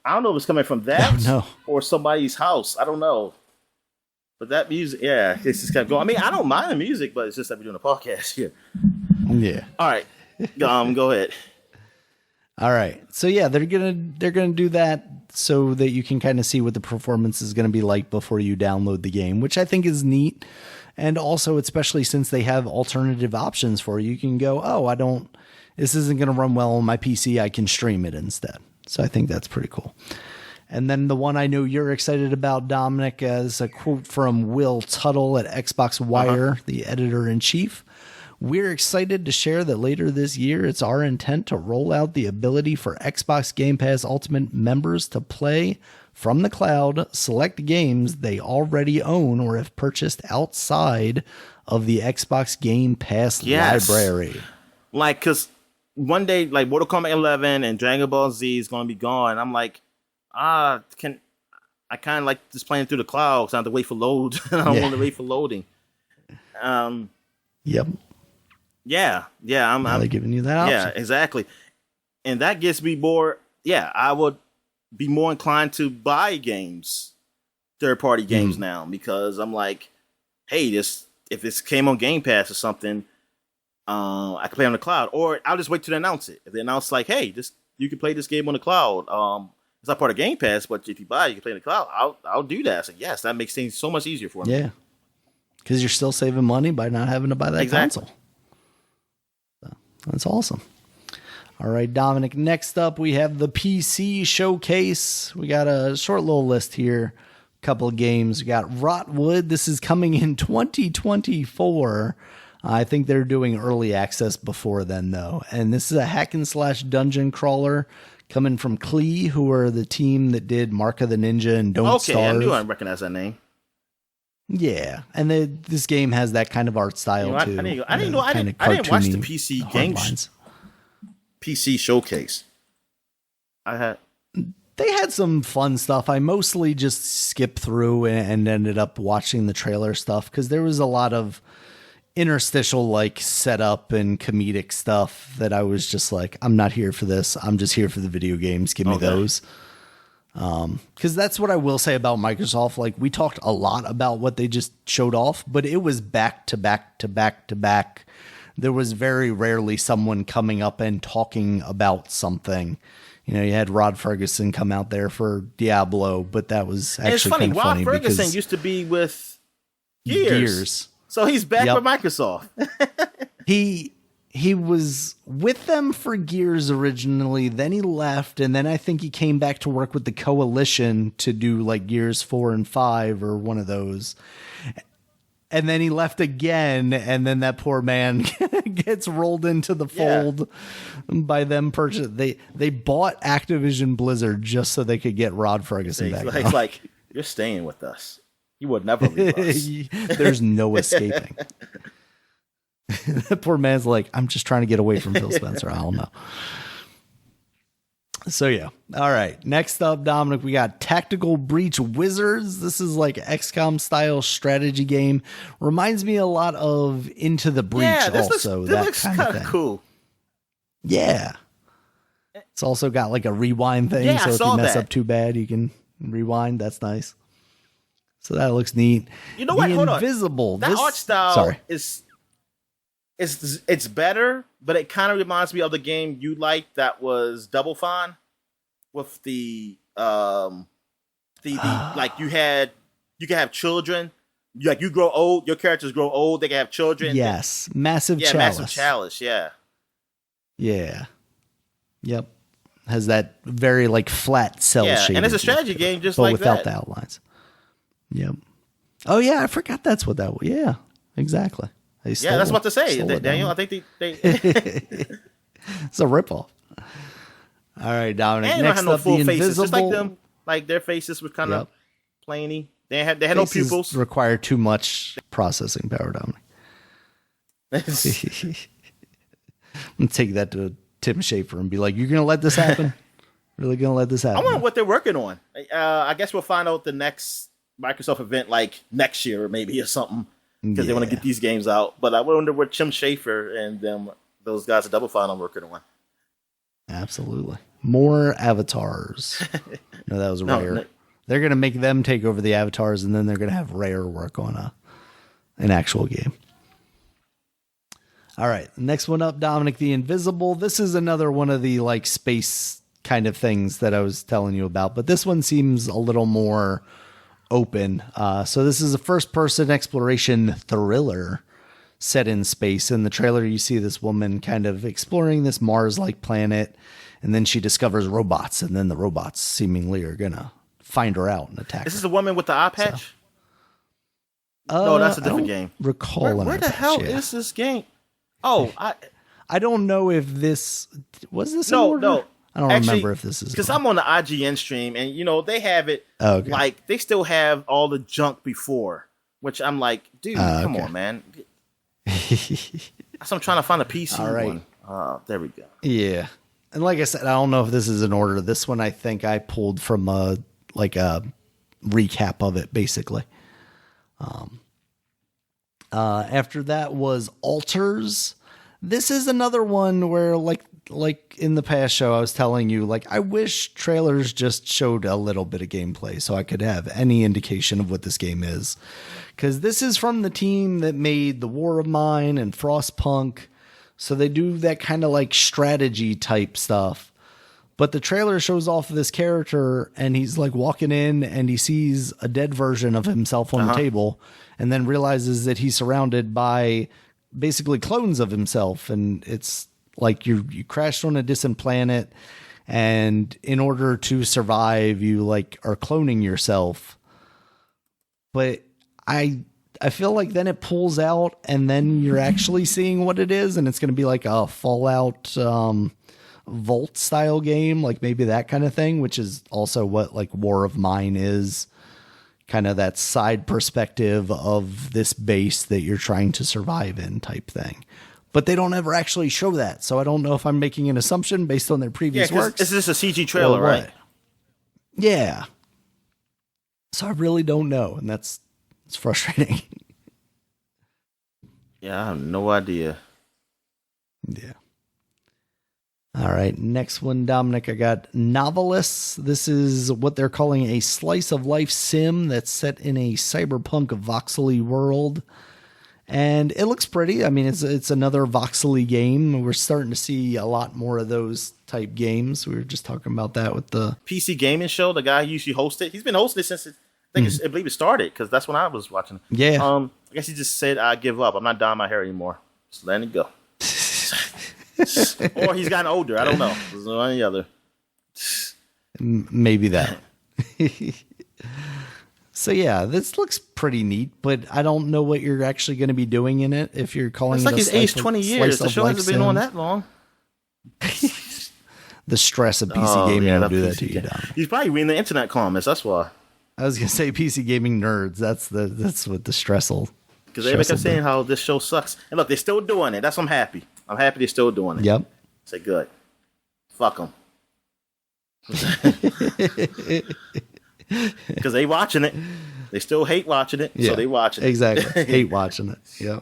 I don't know if it's coming from that or somebody's house. I don't know. But that music, yeah, it's just kind of going. I mean, I don't mind the music, but it's just that we're doing a podcast here. Yeah. All right. Go ahead. All right. So yeah, they're gonna do that so that you can kind of see what the performance is gonna be like before you download the game, which I think is neat. And also, especially since they have alternative options for you, you can go, this isn't gonna run well on my PC. I can stream it instead. So I think that's pretty cool. And then the one I know you're excited about, Dominic, is a quote from Will Tuttle at Xbox Wire, the editor-in-chief. We're excited to share that later this year, it's our intent to roll out the ability for Xbox Game Pass Ultimate members to play from the cloud select games they already own or have purchased outside of the Xbox Game Pass library. Like, because one day, like, Mortal Kombat 11 and Dragon Ball Z is going to be gone. I'm like, I kind of like just playing through the cloud because I have to wait for load. I don't want to wait for loading. Yep. Yeah. I'm giving you that option. Yeah, exactly. And that gets me more. Yeah, I would be more inclined to buy games, third-party games now, because I'm like, hey, if this came on Game Pass or something, I can play on the cloud, or I'll just wait till they announce it. If they announce like, hey, you can play this game on the cloud. It's not part of Game Pass, but if you buy it, you can play in the cloud. I'll do that. So yes, that makes things so much easier for me. Yeah, because you're still saving money by not having to buy that console. So, that's awesome. All right, Dominic, next up we have the PC Showcase. We got a short little list here. A couple of games. We got Rotwood. This is coming in 2024. I think they're doing early access before then, though. And this is a hack and slash dungeon crawler coming from Klee, who are the team that did Mark of the Ninja and Don't Starve. Okay, I knew I recognized that name. Yeah, and this game has that kind of art style too. I didn't watch the PC games. PC Showcase. They had some fun stuff. I mostly just skipped through and ended up watching the trailer stuff because there was a lot of interstitial like setup and comedic stuff that I was just like, I'm not here for this. I'm just here for the video games. Give me those. Because that's what I will say about Microsoft. Like, we talked a lot about what they just showed off, but it was back to back to back to back. There was very rarely someone coming up and talking about something. You know, you had Rod Ferguson come out there for Diablo, but that was actually kind of funny. Rod Ferguson used to be with Gears. So he's back with Microsoft. He was with them for Gears originally, then he left, and then I think he came back to work with the Coalition to do like Gears 4 and 5 or one of those. And then he left again, and then that poor man gets rolled into the fold by them purchase. They bought Activision Blizzard just so they could get Rod Ferguson back. It's like, you're staying with us. You would never leave us. There's no escaping. That poor man's like, I'm just trying to get away from Phil Spencer. I don't know. So yeah. All right. Next up, Dominic, we got Tactical Breach Wizards. This is like XCOM style strategy game. Reminds me a lot of Into the Breach. This looks kind of cool. Yeah. It's also got like a rewind thing. So if you mess up too bad, you can rewind. That's nice. So that looks neat. You know what? Hold Invisible. on. That art style is it's better, but it kind of reminds me of the game you liked that was Double Fine with the like you can have children. Like you grow old, your characters grow old, they can have children. Yes. Massive Chalice. Massive Chalice, yeah. Yeah. Yep. Has that very like flat cell shape. And it's a strategy game just but like without that. the outlines. Yep. Oh yeah, I forgot that's what that was. Yeah, exactly. Yeah, that's what to say, Daniel. I think they it's a ripoff. All right, Dominic. and Next don't have no up, full the faces, invisible. just like them. Like their faces were kind of plainy. They had no pupils. Require too much processing power, Dominic. I'm gonna take that to Tim Schafer and be like, "You're gonna let this happen? Really gonna let this happen?" I wonder what they're working on. I guess we'll find out the next Microsoft event, like next year maybe or something, because they want to get these games out. But I wonder what Tim Schafer and those guys at Double Fine are working on. Absolutely, more avatars. No, that was Rare. No. They're gonna make them take over the avatars, and then they're gonna have Rare work on an actual game. All right, next one up, Dominic the Invisible. This is another one of the like space kind of things that I was telling you about, but this one seems a little more open. So this is a first-person exploration thriller set in space. In the trailer, you see this woman kind of exploring this Mars-like planet, and then she discovers robots, and then the robots seemingly are gonna find her out and attack her. Is this the woman with the eye patch? No, that's a different game. Where the hell is this game? Oh, I don't know if this was this. No. I don't remember if this is because I'm on the IGN stream and they have it like they still have all the junk before, which I'm like, dude, come on, man. So I'm trying to find a PC one. There we go. Yeah, and like I said, I don't know if this is in order. This one I think I pulled from a recap of it, basically. After that was Alters. This is another one where like in the past show, I was telling you, like, I wish trailers just showed a little bit of gameplay so I could have any indication of what this game is. Because this is from the team that made The War of Mine and Frostpunk. So they do that kind of like strategy type stuff. But the trailer shows off this character and he's like walking in and he sees a dead version of himself on the table and then realizes that he's surrounded by basically clones of himself. And it's like you crashed on a distant planet and in order to survive, you like are cloning yourself. But I feel like then it pulls out and then you're actually seeing what it is. And it's going to be like a Fallout, Vault style game, like maybe that kind of thing, which is also what like War of Mine is, kind of that side perspective of this base that you're trying to survive in type thing. But they don't ever actually show that, so I don't know if I'm making an assumption based on their previous works. Is this a CG trailer, right? Yeah. So I really don't know, and it's frustrating. Yeah, I have no idea. Yeah. All right, next one, Dominic, I got Novelist. This is what they're calling a slice of life sim that's set in a cyberpunk voxely world. And it looks pretty. I mean, it's another voxely game. We're starting to see a lot more of those type games. We were just talking about that with the PC gaming show. The guy who usually hosts it. He's been hosting it since I believe it started, because that's when I was watching. Yeah. I guess he just said, I give up. I'm not dyeing my hair anymore. Just letting it go. Or he's gotten older. I don't know. There's no any other. Maybe that. So yeah, this looks pretty neat, but I don't know what you're actually going to be doing in it. If you're calling it's like he's aged 20 years. The show hasn't been on that long. The stress of PC gaming will do that to you, Dom. He's probably reading the internet comments. That's why. I was going to say PC gaming nerds. That's what the stress will. Because everybody kept saying how this show sucks. And look, they're still doing it. That's why I'm happy. I'm happy they're still doing it. Yep. Say good. Fuck them. Because they watching it. They still hate watching it, so they watching it. Exactly. Hate watching it. Yeah.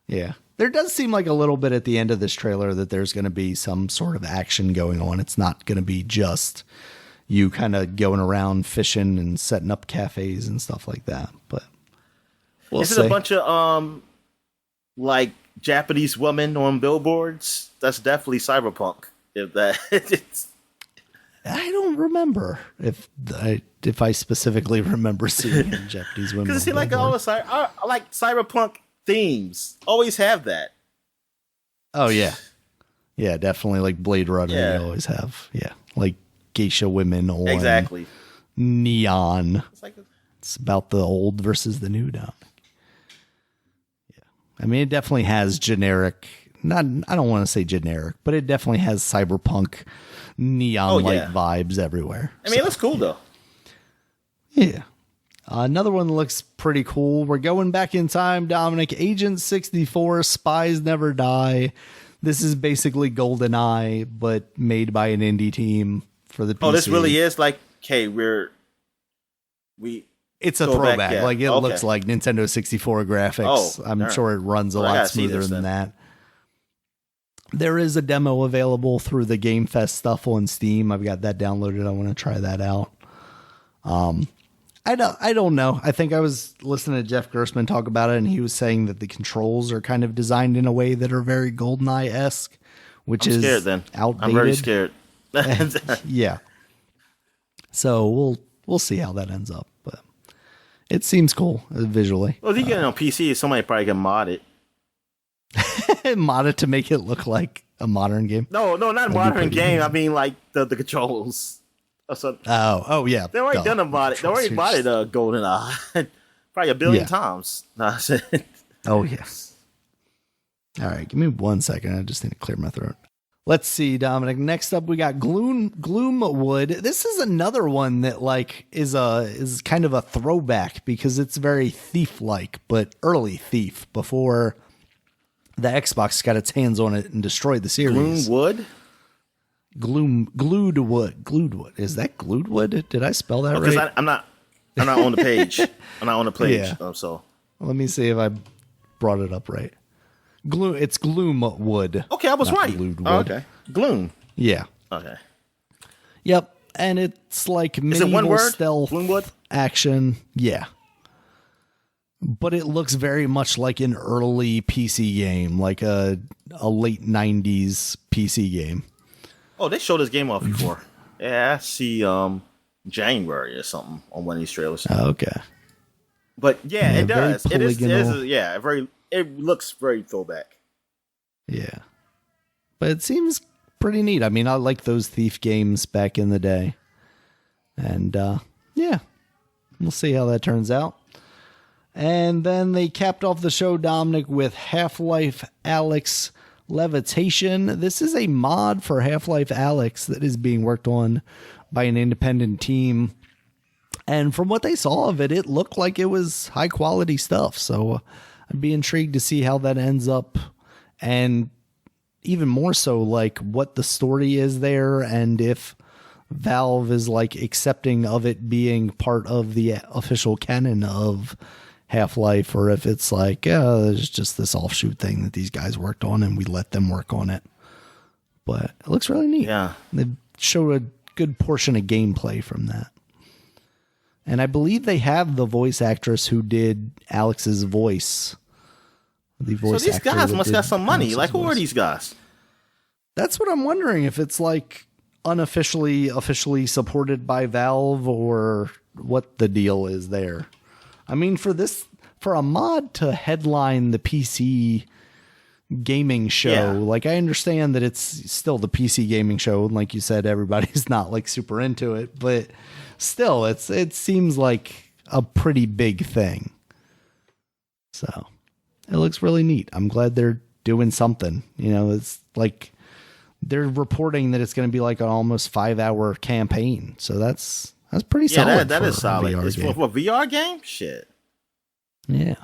Yeah. There does seem like a little bit at the end of this trailer that there's going to be some sort of action going on. It's not going to be just you kind of going around fishing and setting up cafes and stuff like that. But we'll see. Is it a bunch of like Japanese women on billboards? That's definitely cyberpunk. If that, I don't remember if I specifically remember seeing Japanese women. Because it seems like all the like cyberpunk themes always have that. Oh yeah, yeah, definitely. Like Blade Runner, you always have like geisha women on exactly neon. It's like It's about the old versus the new, Dominic. Yeah. I mean, it definitely has generic, I don't want to say generic, but it definitely has cyberpunk neon light vibes everywhere. I mean, it looks cool, though. Yeah. Another one that looks pretty cool. We're going back in time, Dominic. Agent 64, Spies Never Die. This is basically GoldenEye, but made by an indie team for the PC. Oh, this really is like, okay, it's a throwback. Like it looks like Nintendo 64 graphics. I'm sure it runs a lot smoother than that. There is a demo available through the Gamepass stuff on Steam. I've got that downloaded. I want to try that out. I don't know. I think I was listening to Jeff Gerstmann talk about it, and he was saying that the controls are kind of designed in a way that are very GoldenEye-esque, which is scared, then. Outdated. I'm very scared. Yeah. So we'll see how that ends up, but it seems cool visually. Well, if you get it on PC, somebody probably can mod it. Mod it to make it look like a modern game. No, not modern game. I mean, like the controls. Oh yeah. They already done about it. They already bought it. GoldenEye, probably 1 billion times. Oh yes. All right, give me 1 second. I just need to clear my throat. Let's see, Dominic. Next up, we got Gloomwood. This is another one that like is kind of a throwback because it's very Thief-like, but early Thief before the Xbox got its hands on it and destroyed the series. Gloomwood. Glued wood. Is that glued wood? Did I spell that right? Because I'm not on the page. I'm not on the page. Yeah. So let me see if I brought it up right. It's gloom wood. Okay, I was right. Glued wood. Oh, okay. Gloom. Yeah. Okay. Yep. And it's like medieval stealth action. Yeah. But it looks very much like an early PC game, like a late 90s PC game. Oh, they showed this game off before. Yeah, I see January or something on one of these trailers. Okay. But yeah, it does. It is it looks very throwback. Yeah. But it seems pretty neat. I mean, I like those Thief games back in the day. And yeah, we'll see how that turns out. And then they capped off the show, Dominic, with Half-Life Alyx Levitation. This is a mod for Half-Life Alyx that is being worked on by an independent team. And from what they saw of it, it looked like it was high quality stuff. So I'd be intrigued to see how that ends up. And even more so, like what the story is there and if Valve is like accepting of it being part of the official canon of Half-Life, or if it's like, there's just this offshoot thing that these guys worked on and we let them work on it. But it looks really neat. Yeah. They showed a good portion of gameplay from that. And I believe they have the voice actress who did Alex's voice. The voice so these guys must got some money. Alex's like, who voice. are these guys? That's what I'm wondering, if it's like officially supported by Valve or what the deal is there. I mean, for a mod to headline the PC gaming show, like I understand that it's still the PC gaming show, and like you said, everybody's not like super into it, but still, it seems like a pretty big thing. So it looks really neat. I'm glad they're doing something. You know, it's like they're reporting that it's going to be like an almost 5-hour campaign. So that's pretty solid. Yeah, that is solid. It's for a VR game? Shit. Yeah.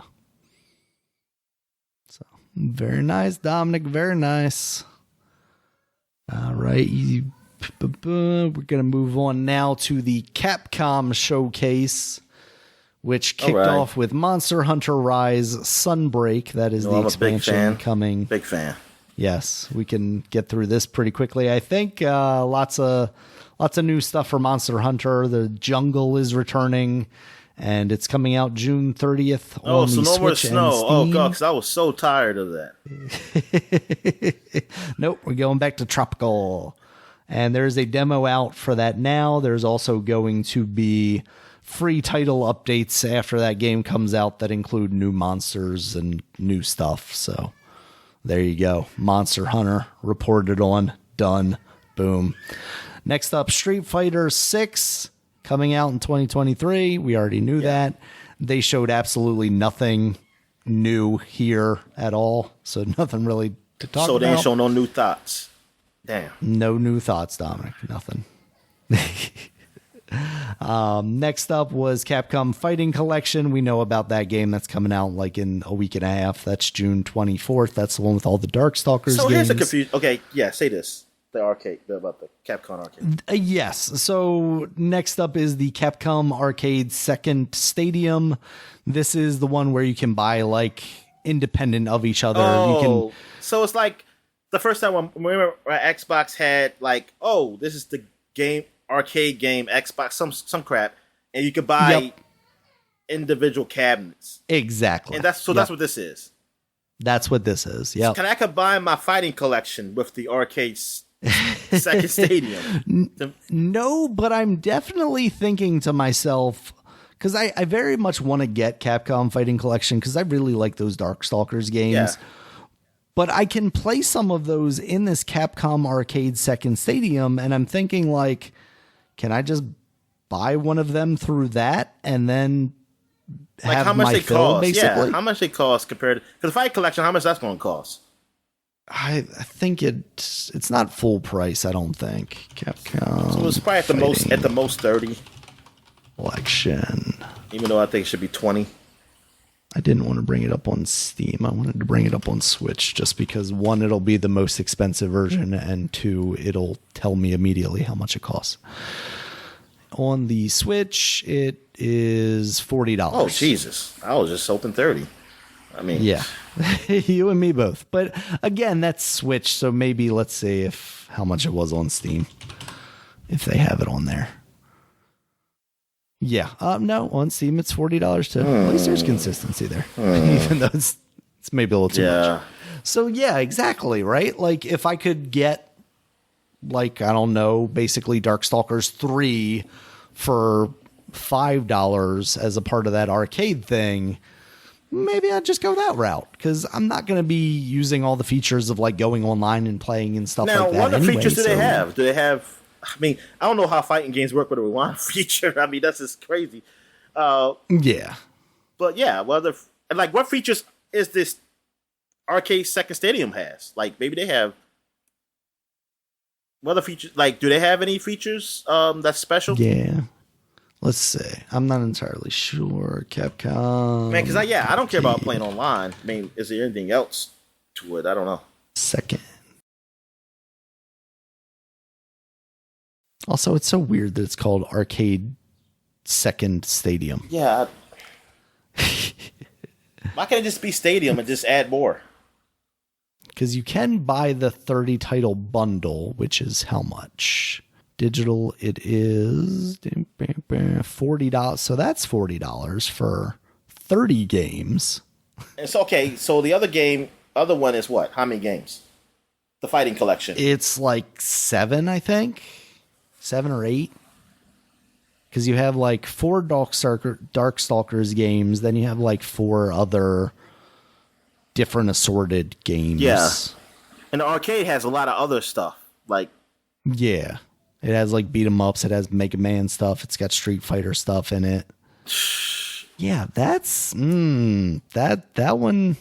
So, very nice, Dominic. Very nice. All right. We're going to move on now to the Capcom showcase, which kicked off with Monster Hunter Rise Sunbreak. That is the expansion coming. Big fan. Yes, we can get through this pretty quickly. I think lots of new stuff for Monster Hunter. The jungle is returning, and it's coming out June 30th. Oh, so no more Switch snow. Oh, God, because Steam. I was so tired of that. Nope, we're going back to tropical. And there's a demo out for that now. There's also going to be free title updates after that game comes out that include new monsters and new stuff. So there you go. Monster Hunter reported on. Done. Boom. Next up, Street Fighter 6 coming out in 2023. We already knew that. They showed absolutely nothing new here at all, so nothing really to talk about. So they ain't show no new thoughts. Damn. No new thoughts, Dominic. Nothing. Next up was Capcom Fighting Collection. We know about that game that's coming out like in a week and a half. That's June 24th. That's the one with all the Darkstalkers games. Here's a confusion. Okay, yeah, say this. The arcade, about the Capcom arcade. Yes. So next up is the Capcom Arcade Second Stadium. This is the one where you can buy like independent of each other. Oh, so it's like the first time when remember Xbox had like, oh, this is the game arcade game Xbox some crap, and you could buy individual cabinets. Exactly. And that's what this is. That's what this is. Yeah. Can I combine my fighting collection with the arcade second stadium? No, but I'm definitely thinking to myself, because I very much want to get Capcom Fighting Collection because I really like those Darkstalkers games. Yeah. But I can play some of those in this Capcom Arcade Second Stadium, and I'm thinking like, can I just buy one of them through that and then like have how much my they fill, cost? basically? Yeah, how much they cost compared to the Fight Collection? How much that's going to cost? I think it's not full price. I don't think Capcom. So it's probably at the most 30 collection. Even though I think it should be 20. I didn't want to bring it up on Steam. I wanted to bring it up on Switch just because, one, it'll be the most expensive version, and two, it'll tell me immediately how much it costs. On the Switch, it is $40. Oh, Jesus. I was just hoping 30. I mean... Yeah. You and me both. But, again, that's Switch, so maybe let's see how much it was on Steam, if they have it on there. Yeah. No, on Steam it's $40 too. At least there's consistency there. Even though it's maybe a little too much. So yeah, exactly, right? Like if I could get like, I don't know, basically Darkstalkers 3 for $5 as a part of that arcade thing, maybe I'd just go that route because I'm not going to be using all the features of like going online and playing and stuff like that. Now, what anyway, features do they have? Do they have... I mean, I don't know how fighting games work with a rewind feature. I mean, that's just crazy. Yeah. But yeah, what features is this arcade second stadium has? Like, maybe they have... What other features? Like, do they have any features that's special? Yeah. Let's see. I'm not entirely sure. Capcom. Man, because I don't care about playing online. I mean, is there anything else to it? I don't know. Second. Also, it's so weird that it's called Arcade Second Stadium. Yeah. Why can't it just be Stadium and just add more? Because you can buy the 30 title bundle, which is how much? Digital, it is $40. So that's $40 for 30 games. It's okay. So the other one is what? How many games? The Fighting Collection. It's like 7, I think. 7 or 8. Because you have like 4 Darkstalkers games, then you have like 4 other different assorted games. Yeah. And the arcade has a lot of other stuff. Like, yeah. It has like beat 'em ups, it has Mega Man stuff, it's got Street Fighter stuff in it. Yeah, that's that one.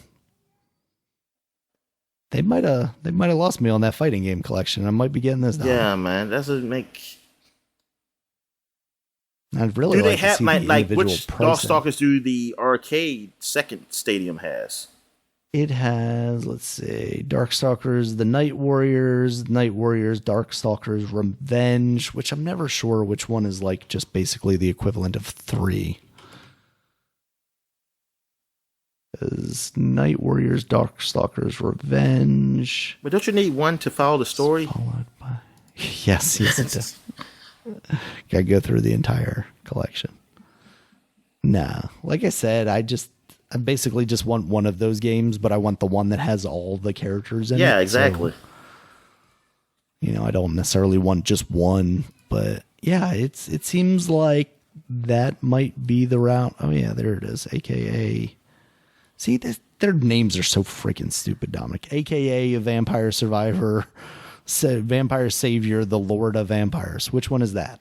They might have lost me on that fighting game collection. I might be getting this now. Yeah, man, that doesn't make. I'd really like to see the individual which pricing. Darkstalkers do the arcade second stadium has? It has, let's see, Darkstalkers, the Night Warriors, Darkstalkers, Revenge, which I'm never sure which one is like just basically the equivalent of 3. Is Night Warriors, Darkstalkers, Revenge. But don't you need one to follow the story? Followed by... Yes, it does. Gotta go through the entire collection. Nah, like I said, I basically just want one of those games, but I want the one that has all the characters in it. Yeah, exactly. So, I don't necessarily want just one, but yeah, it seems like that might be the route. Oh yeah, there it is. AKA. See, their names are so freaking stupid, Dominic. AKA a Vampire Survivor, Vampire Savior, the Lord of Vampires. Which one is that?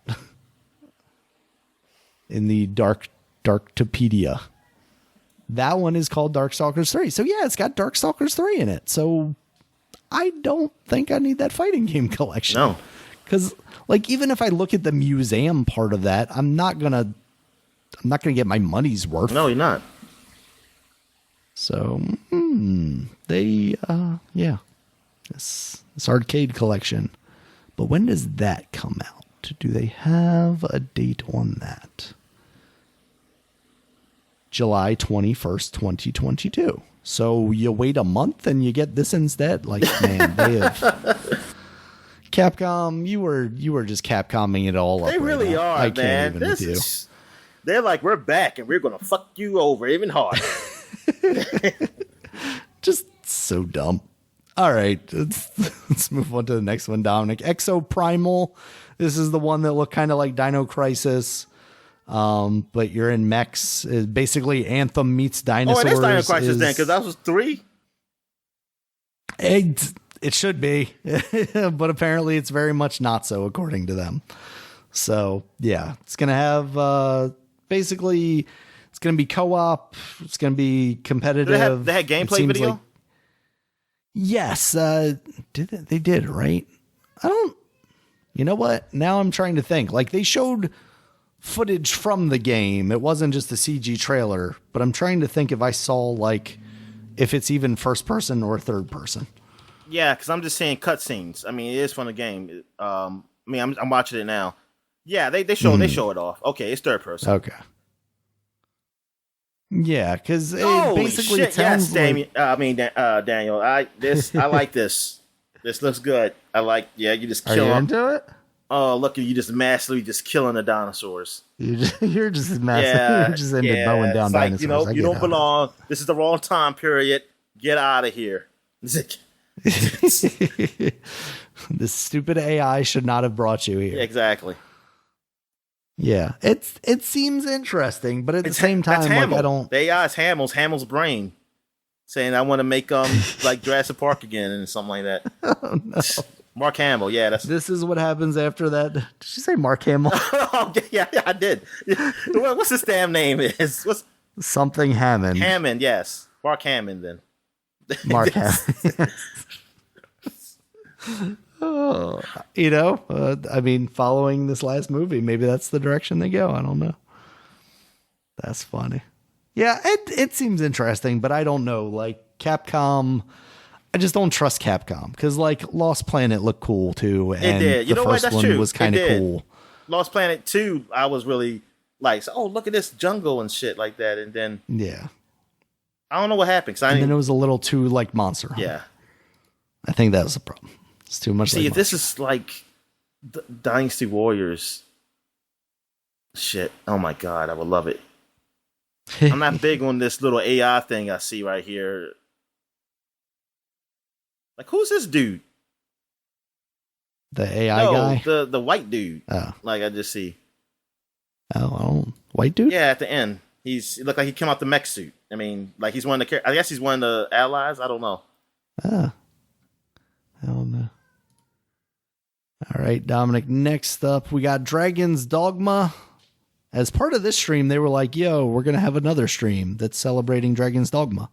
in the Darktopedia. That one is called Darkstalkers 3. So yeah, it's got Darkstalkers 3 in it. So I don't think I need that fighting game collection. No. Because like even if I look at the museum part of that, I'm not gonna get my money's worth. No, you're not. So this arcade collection. But when does that come out? Do they have a date on that? July 21st, 2022. So you wait a month and you get this instead? Like, man, they have... Capcom, you were just Capcomming it all up. They really are, I man. can't even with you. They're like, we're back and we're going to fuck you over even harder. Just so dumb. All right, let's move on to the next one, Dominic. Exoprimal. This is the one that looked kind of like Dino Crisis, but you're in mechs. Basically, Anthem meets dinosaurs. Oh, it is Dino Crisis then, because that was 3? It should be, but apparently it's very much not so, according to them. So, yeah, it's going to have basically, it's going to be co-op. It's going to be competitive. They had gameplay video? Like, yes. They did, right? You know what? Now I'm trying to think. Like, they showed footage from the game. It wasn't just a CG trailer, but I'm trying to think if I saw, like, if it's even first person or third person. Yeah, because I'm just saying cutscenes. I mean, it is from the game. I'm watching it now. Yeah, they show it off. Okay, it's third person. Okay. Yeah, because it basically shit, sounds yes, Daniel. I like this. This looks good. I like. Yeah, you just kill them. Are you into it? Oh, look at you! Just massively just killing the dinosaurs. You're just massive. Yeah, you're just into mowing down dinosaurs. You know, you don't belong. This is the wrong time period. Get out of here. This stupid AI should not have brought you here. Exactly. Yeah, it seems interesting, but at the same time, like, I don't. The AI is Hamill's brain, saying I want to make like Jurassic Park again and something like that. Oh no, Mark Hamill. Yeah, this is what happens after that. Did you say Mark Hamill? yeah, I did. What's his damn name? What's something Hammond? Hammond, yes, Mark Hammond. Then Mark Hammond. Oh, you know, I mean, following this last movie, maybe that's the direction they go. I don't know. That's funny. Yeah, it seems interesting, but I don't know. Like, Capcom, I just don't trust Capcom because, like, Lost Planet looked cool too, and it did. You know what? That's true. Was kind of cool. Lost Planet 2, I was really like, oh, look at this jungle and shit like that, and then yeah, I don't know what happened. And then it was a little too like Monster Hunter. Yeah, I think that was the problem. It's too much. See, if this is like Dynasty Warriors shit, oh my god, I would love it. I'm not big on this little AI thing I see right here. Like, who's this dude? The AI guy? The white dude. Oh. Like, I just see. Oh, white dude? Yeah, at the end. It looked like he came out the mech suit. I mean, like he's one of the, I guess he's one of the allies. I don't know. I don't know. All right, Dominic, next up, we got Dragon's Dogma. As part of this stream, they were like, yo, we're going to have another stream that's celebrating Dragon's Dogma.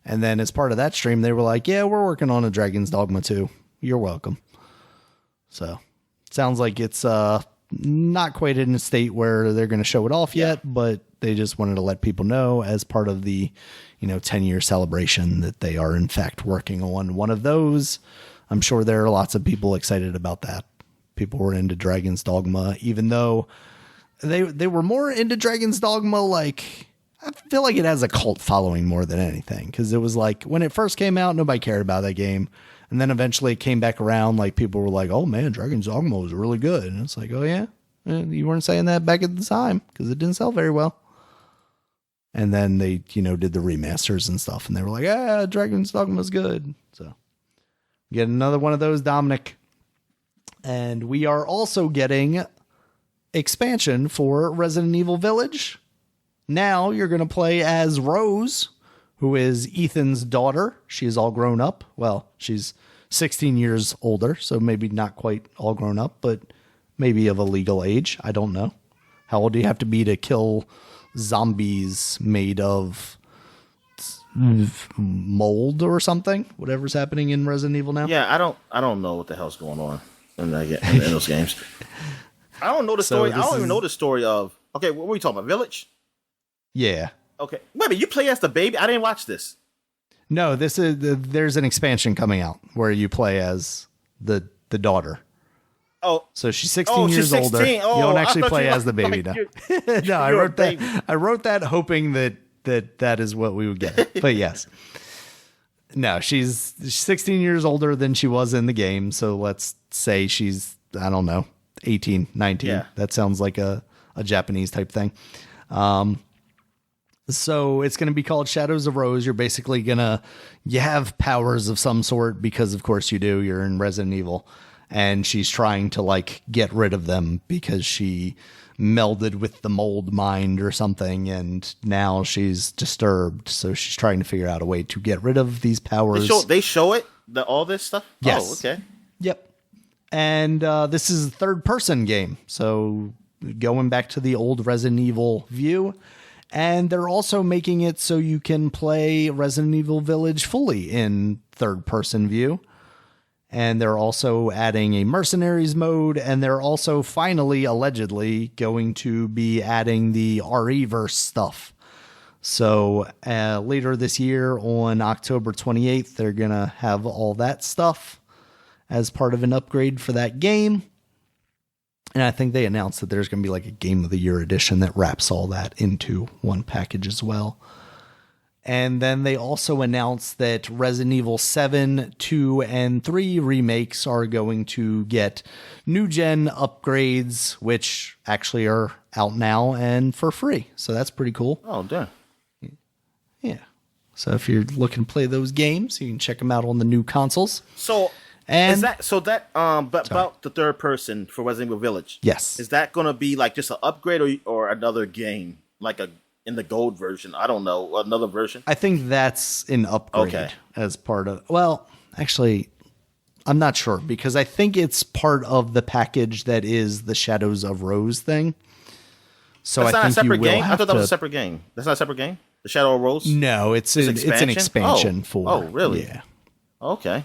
And then as part of that stream, they were like, yeah, we're working on a Dragon's Dogma too. You're welcome. So, sounds like it's not quite in a state where they're going to show it off yet, but they just wanted to let people know as part of the, 10-year celebration that they are in fact working on one of those. I'm sure there are lots of people excited about that. People were into Dragon's Dogma, even though they were more into Dragon's Dogma. Like, I feel like it has a cult following more than anything. Cause it was like when it first came out, nobody cared about that game. And then eventually it came back around. Like people were like, oh man, Dragon's Dogma was really good. And it's like, oh yeah, you weren't saying that back at the time because it didn't sell very well. And then they, did the remasters and stuff. And they were like, Dragon's Dogma is good. So get another one of those, Dominic. And we are also getting expansion for Resident Evil Village. Now you're going to play as Rose, who is Ethan's daughter. She is all grown up. Well, she's 16 years older, so maybe not quite all grown up, but maybe of a legal age. I don't know. How old do you have to be to kill zombies made of mold or something? Whatever's happening in Resident Evil now. Yeah, I don't know what the hell's going on in those games. I don't know the story. I don't even know the story of. Okay, what were we talking about? Village? Yeah. Okay. Wait a minute, you play as the baby? I didn't watch this. No, there's an expansion coming out where you play as the daughter. Oh, so she's 16 years 16. older. You don't actually play as the baby now. No, I wrote that hoping that is what we would get. But yes. No, she's 16 years older than she was in the game. So let's say she's, I don't know, 18, 19. Yeah. That sounds like a Japanese type thing. So it's going to be called Shadows of Rose. You're basically you have powers of some sort because of course you do. You're in Resident Evil. And she's trying to like get rid of them because she melded with the mold mind or something. And now she's disturbed. So she's trying to figure out a way to get rid of these powers. They show it? All this stuff? Yes. Oh, okay. Yep. And this is a third person game. So going back to the old Resident Evil view. And they're also making it so you can play Resident Evil Village fully in third person view. And they're also adding a mercenaries mode. And they're also finally, allegedly, going to be adding the RE-verse stuff. So later this year on October 28th, they're going to have all that stuff as part of an upgrade for that game. And I think they announced that there's going to be like a Game of the Year edition that wraps all that into one package as well. And then they also announced that Resident Evil 7, 2, and 3 remakes are going to get new gen upgrades, which actually are out now and for free. So that's pretty cool. Oh, damn. Yeah. So if you're looking to play those games, you can check them out on the new consoles. So is that about the third person for Resident Evil Village? Yes. Is that going to be like just an upgrade or another game, like in the gold version? I don't know, another version. I think that's an upgrade as part of. Well, actually, I'm not sure because I think it's part of the package that is the Shadows of Rose thing. So that's I not think a separate you will game. I thought that was a to... separate game. That's not a separate game. The Shadow of Rose. No, it's an expansion for. Oh, really? Yeah. Okay.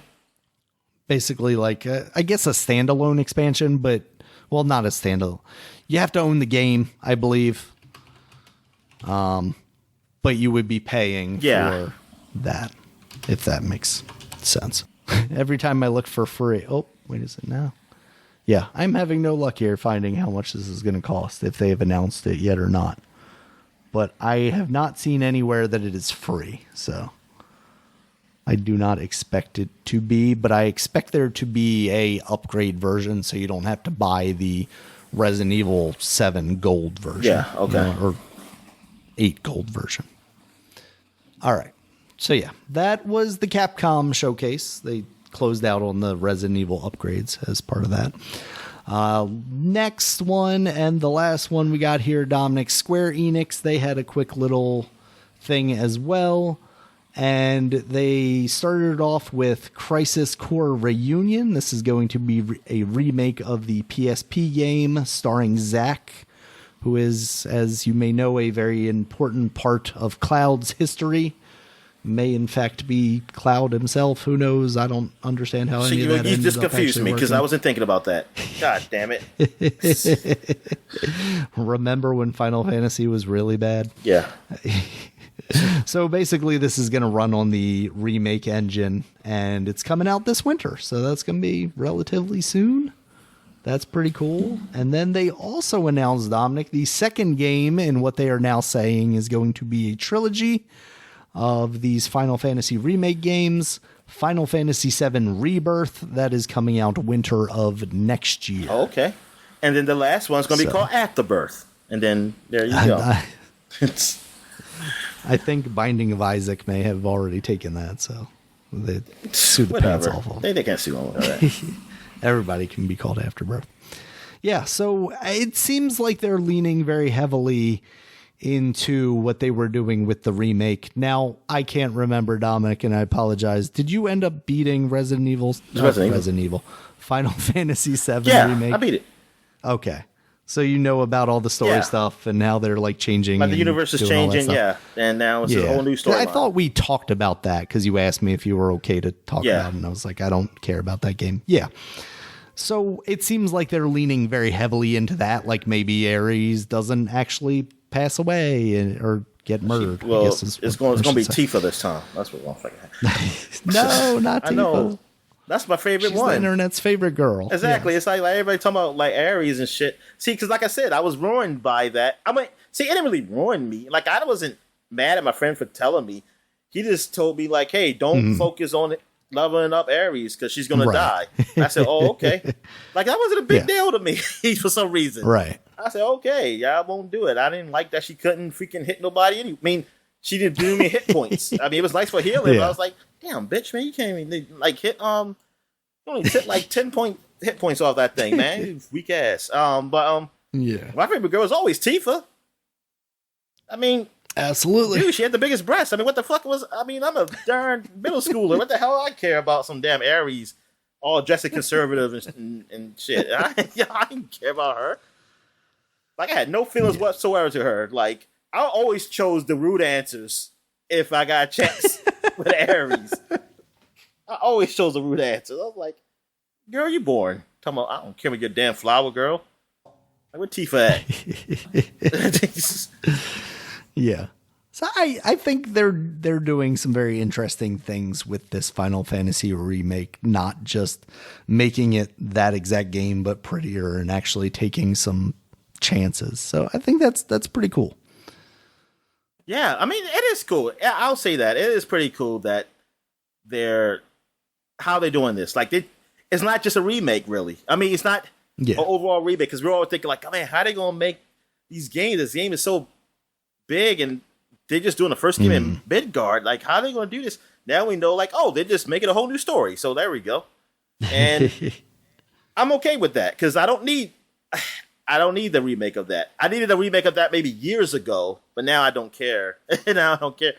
Basically, like I guess a standalone expansion, but well, not a standalone. You have to own the game, I believe. But you would be paying for that, if that makes sense. Every time I look for free, wait, is it now? Yeah, I'm having no luck here finding how much this is going to cost, if they have announced it yet or not. But I have not seen anywhere that it is free, so I do not expect it to be, but I expect there to be a upgrade version so you don't have to buy the Resident Evil 7 gold version. Yeah, okay. Or 8 gold version. All right. So yeah, that was the Capcom showcase. They closed out on the Resident Evil upgrades as part of that. Next one and the last one we got here, Dominic, Square Enix. They had a quick little thing as well. And they started off with Crisis Core Reunion. This is going to be a remake of the PSP game starring Zack, who is, as you may know, a very important part of Cloud's history. May in fact be Cloud himself. Who knows? I don't understand how any of that You just ended up confused me because I wasn't thinking about that. God damn it. Remember when Final Fantasy was really bad? Yeah. So basically this is going to run on the remake engine and it's coming out this winter. So that's going to be relatively soon. That's pretty cool. And then they also announced, Dominic, the second game in what they are now saying is going to be a trilogy of these Final Fantasy remake games. Final Fantasy VII Rebirth, that is coming out winter of next year. Okay. And then the last one's going to be called Afterbirth. And then there you go. I think Binding of Isaac may have already taken that, so they sued the pants off of them. They can't sue them with that. Everybody can be called Afterbirth. Yeah, so it seems like they're leaning very heavily into what they were doing with the remake. Now, I can't remember, Dominic, and I apologize. Did you end up beating Resident Evil? Final Fantasy VII remake? Yeah, I beat it. Okay. So you know about all the story stuff, and now they're like changing. Like the universe is changing, and now it's a whole new story. I thought we talked about that because you asked me if you were okay to talk about it, and I was like, I don't care about that game. Yeah. So it seems like they're leaning very heavily into that. Like maybe Ares doesn't actually pass away or get murdered. Well, it's going to be Tifa this time. That's what I'm thinking. No, not Tifa. I know. That's my favorite She's one. The internet's favorite girl. Exactly. It's like everybody talking about like Ares and shit. See, because like I said, I was ruined by that. I mean, see, it didn't really ruin me. Like I wasn't mad at my friend for telling me. He just told me like, hey, don't focus on it, leveling up Ares because she's gonna die. I said, oh, okay. Like that wasn't a big deal to me for some reason. Right. I said, okay, yeah, I won't do it. I didn't like that she couldn't freaking hit nobody. I mean, she didn't do me hit points. I mean, it was nice for healing. But I was like, damn, bitch, man, you can't even like hit you only hit like 10 hit points off that thing, man. You weak ass. My favorite girl was always Tifa. I mean, absolutely, dude, she had the biggest breasts. I mean, what the fuck was? I mean, I'm a darn middle schooler. What the hell I care about some damn Aries, all dressed conservative and shit. I didn't care about her. Like I had no feelings whatsoever to her. Like I always chose the rude answers if I got a chance with Aries. I always chose the rude answers. I was like, girl, you born. Talking about, I don't care about your damn flower, girl. Like, where Tifa at? Yeah. So I think they're doing some very interesting things with this Final Fantasy remake, not just making it that exact game, but prettier and actually taking some chances. So I think that's pretty cool. Yeah, I mean, it is cool. I'll say that. It is pretty cool that how they're doing this. Like, it's not just a remake, really. I mean, it's not an overall remake, because we're all thinking, like, oh, man, how are they going to make these games? This game is so big, and they're just doing the first game in Midgard. Like, how are they going to do this? Now we know, like, oh, they're just making a whole new story. So there we go. And I'm okay with that, because I don't need the remake of that. I needed a remake of that maybe years ago, but now I don't care. Now I don't care.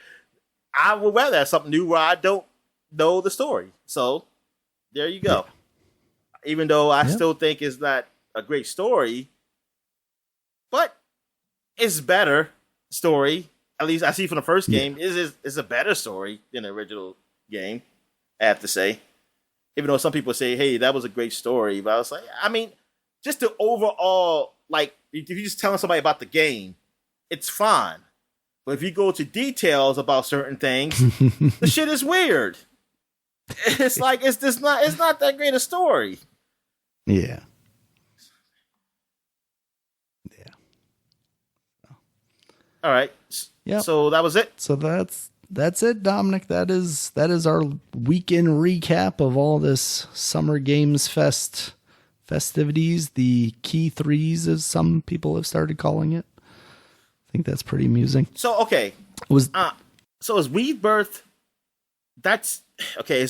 I would rather have something new where I don't know the story. So there you go. Even though I still think it's not a great story, but it's better story. At least I see from the first game is a better story than the original game. I have to say, even though some people say, "Hey, that was a great story," but I was like, I mean, just the overall, like, if you're just telling somebody about the game, it's fine. But if you go to details about certain things, the shit is weird. It's like it's not that great a story. Yeah. Yeah. All right. Yeah. So that was it. So that's it, Dominic. That is our weekend recap of all this Summer Games Fest festivities. The key threes, as some people have started calling it. I think that's pretty amusing. So okay. So is Rebirth? That's okay.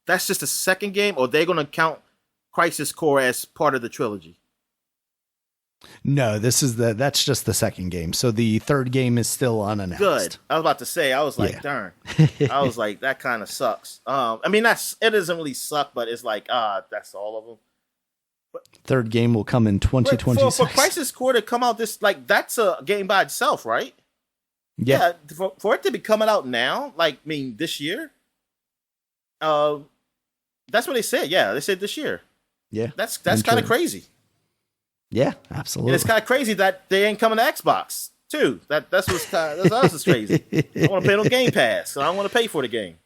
That's just a second game, or they're going to count Crisis Core as part of the trilogy? No, that's just the second game. So the third game is still unannounced. Good. I was about to say, I was like, darn. I was like, that kind of sucks. I mean, it doesn't really suck, but it's like, that's all of them. But, third game will come in 2026. For Crisis Core to come out that's a game by itself, right? Yeah. For it to be coming out now, like, I mean, this year. That's what they said. Yeah, they said this year. Yeah. That's kind of crazy. Yeah, absolutely. And it's kind of crazy that they ain't coming to Xbox too. That's what's crazy. I want to pay on Gamepass, so I don't want to pay for the game.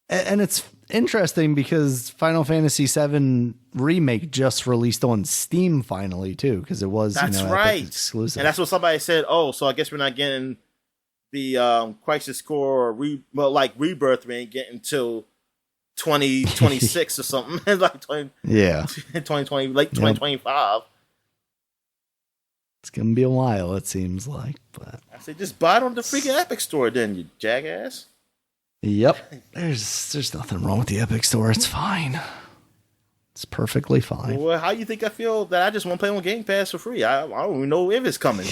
And it's interesting because Final Fantasy VII Remake just released on Steam finally too, because it was right exclusive. And that's what somebody said. Oh, so I guess we're not getting the Crisis Core or Rebirth. We ain't getting till 2026 or something. Like 2020, late 2025. It's gonna be a while, it seems like. But I said, just buy it on the freaking Epic Store, then, you jackass. Yep. There's nothing wrong with the Epic Store. It's fine. It's perfectly fine. Well, how you think I feel that I just want to play on Game Pass for free? I don't even know if it's coming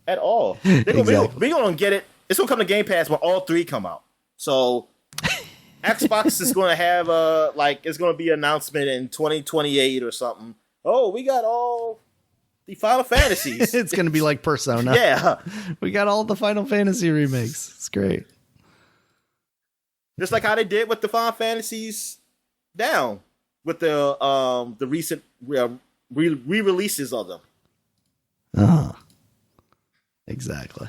at all. We're gonna get it. It's gonna come to Game Pass when all three come out. So Xbox is going to have it's going to be an announcement in 2028 or something, oh, we got all the Final Fantasies. It's going to be like Persona. Yeah. We got all the Final Fantasy remakes. It's great. Just like how they did with the Final Fantasies down with the recent re-releases of them. Exactly.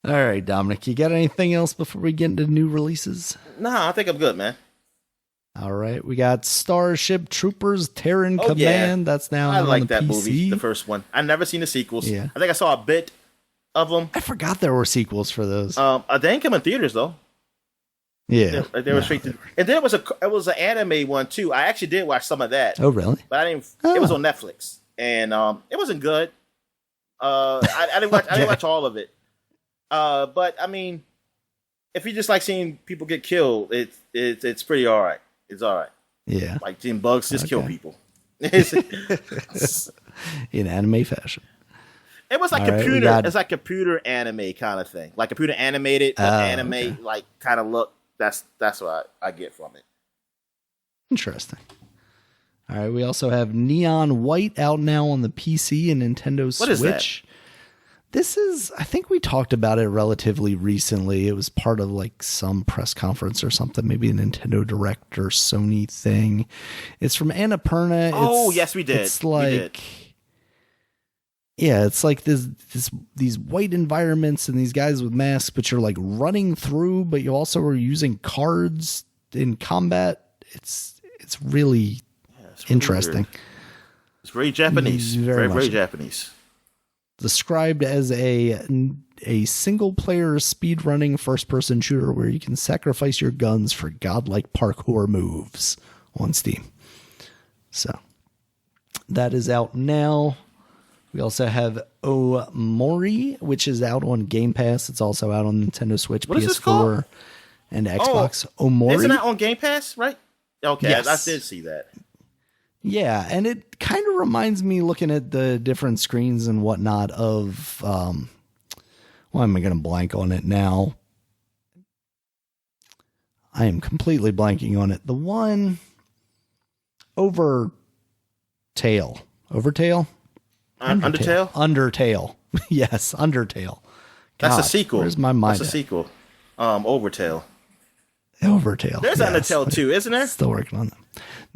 All right, Dominic, you got anything else before we get into new releases? Nah, I think I'm good, man. All right, we got Starship Troopers Terran Command. Yeah. That's now I on like the that PC. movie, the first one. I've never seen the sequels. Yeah. I think I saw a bit of them. I forgot there were sequels for those. They didn't come in theaters though. Yeah, they were straight to. And then it was an anime one too. I actually did watch some of that. Oh, really? But I didn't. It was on Netflix, and it wasn't good. I didn't watch. I didn't watch all of it. But I mean, if you just like seeing people get killed, it's pretty all right. It's all right. Yeah, like seeing bugs just kill people. In anime fashion. It was like all computer. Right, it's like computer anime kind of thing, like computer animated, but anime like kind of look. That's what I get from it. Interesting. All right, we also have Neon White out now on the PC and Nintendo Switch. What is that? This is, I think we talked about it relatively recently. It was part of like some press conference or something, maybe a Nintendo Direct or Sony thing. It's from Annapurna. Oh, yes, we did. It's like, yeah, it's like these white environments and these guys with masks, but you're like running through, but you also are using cards in combat. It's really interesting. Weird. It's very Japanese. Very Japanese. Described as a single-player speedrunning first-person shooter where you can sacrifice your guns for godlike parkour moves on Steam. So that is out now. We also have Omori, which is out on Gamepass. It's also out on Nintendo Switch, what PS4, and Xbox. Omori. Isn't that on Game Pass, right? Okay, yes. I did see that. Yeah, and it kind of reminds me, looking at the different screens and whatnot, of why am I going to blank on it now? I am completely blanking on it. The one Overtale. Undertale? Undertale. Yes, Undertale. That's a sequel. Where's my mind? That's a sequel. Overtale. Overtale. There's Undertale too, isn't there? Still working on that.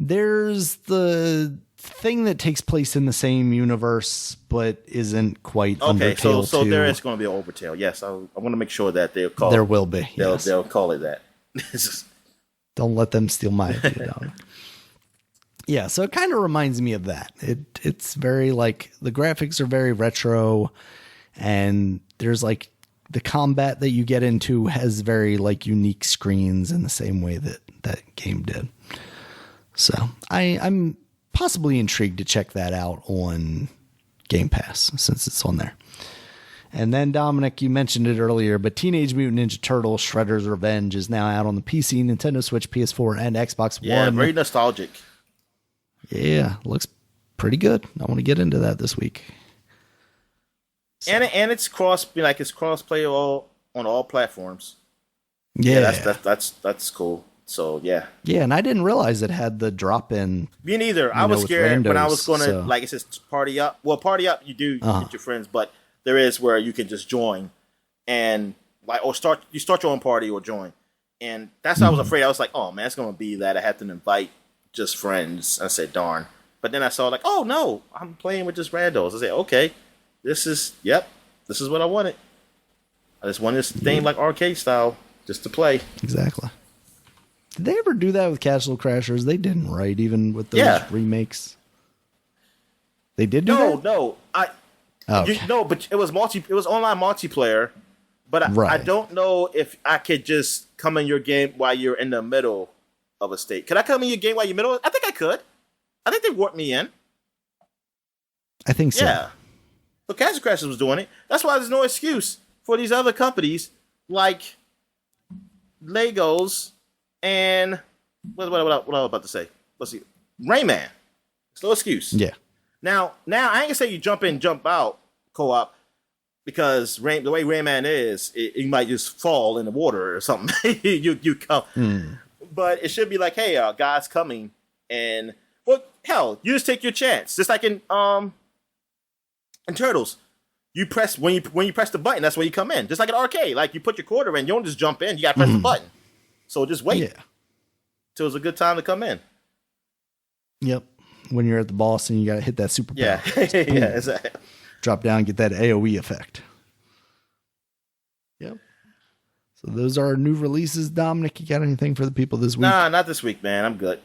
There's the thing that takes place in the same universe, but isn't quite Undertale. Okay, so there is going to be an Overtale. Yes, I want to make sure that they'll call. There will be. They'll call it that. Don't let them steal my idea. Yeah, so it kind of reminds me of that. It's very like the graphics are very retro, and there's like the combat that you get into has very like unique screens in the same way that game did. So I'm possibly intrigued to check that out on Game Pass since it's on there. And then Dominic, you mentioned it earlier, but Teenage Mutant Ninja Turtles Shredder's Revenge is now out on the PC, Nintendo Switch, PS4, and Xbox One. Yeah, very nostalgic. Yeah, looks pretty good. I want to get into that this week. So. And it's cross-play on all platforms. Yeah, that's cool. So yeah. Yeah, and I didn't realize it had the drop-in. Me neither. I was scared when I was going to like it says party up. Well, party up you do get your friends, but there is where you can just join and like or start your own party or join. And that's why I was afraid. I was like, oh man, it's gonna be that I have to invite just friends. I said, darn. But then I saw like, oh no, I'm playing with just randos. I said, okay, this is what I wanted. I just wanted this thing like arcade style just to play. Exactly. Did they ever do that with Castle Crashers? They didn't, right? Even with those remakes. They did do that? No. But it was It was online multiplayer. But I don't know if I could just come in your game while you're in the middle of a state. Could I come in your game while you're middle? I think I could. I think they warped me in. I think so. Yeah. So Castle Crashers was doing it. That's why there's no excuse for these other companies like Legos and what I was about to say. Let's see. Rayman. It's no excuse. Yeah. Now I ain't gonna say you jump in, jump out co-op because the way Rayman is, you might just fall in the water or something. you come. But it should be like, hey, God's coming and Well, hell, you just take your chance. Just like in Turtles. You press when you press the button, that's when you come in. Just like an arcade. Like you put your quarter in, you don't just jump in, you gotta press the button. So just wait till it's a good time to come in. Yep. When you're at the boss and you gotta hit that super power. Yeah. Yeah, exactly. Drop down, get that AoE effect. Yep. So those are our new releases. Dominic, you got anything for the people this week? Nah, not this week, man. I'm good.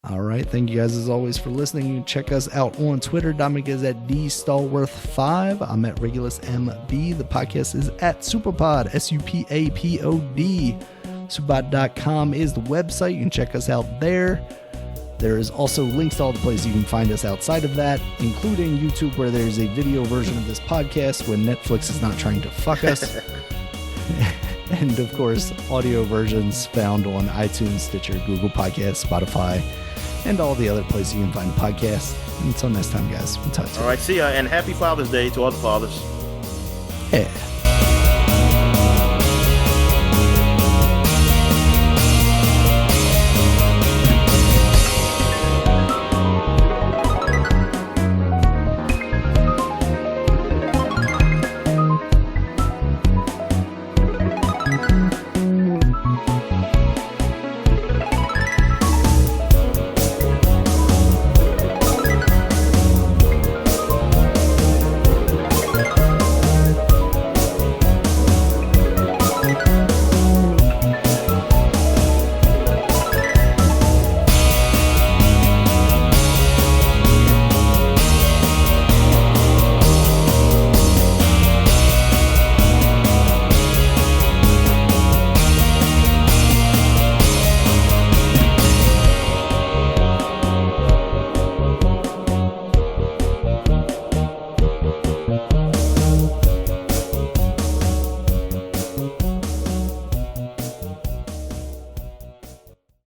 All right. Thank you guys as always for listening. You can check us out on Twitter. Dominic is at DStallworth5. I'm at Regulus MB. The podcast is at Superpod, SUPAPOD. Superpod.com is the website. You can check us out there. There is also links to all the places you can find us outside of that, including YouTube, where there's a video version of this podcast when Netflix is not trying to fuck us. And, of course, audio versions found on iTunes, Stitcher, Google Podcasts, Spotify, and all the other places you can find podcasts. And until next time, guys, we'll talk to you. All right, see ya, and happy Father's Day to all the fathers. Yeah.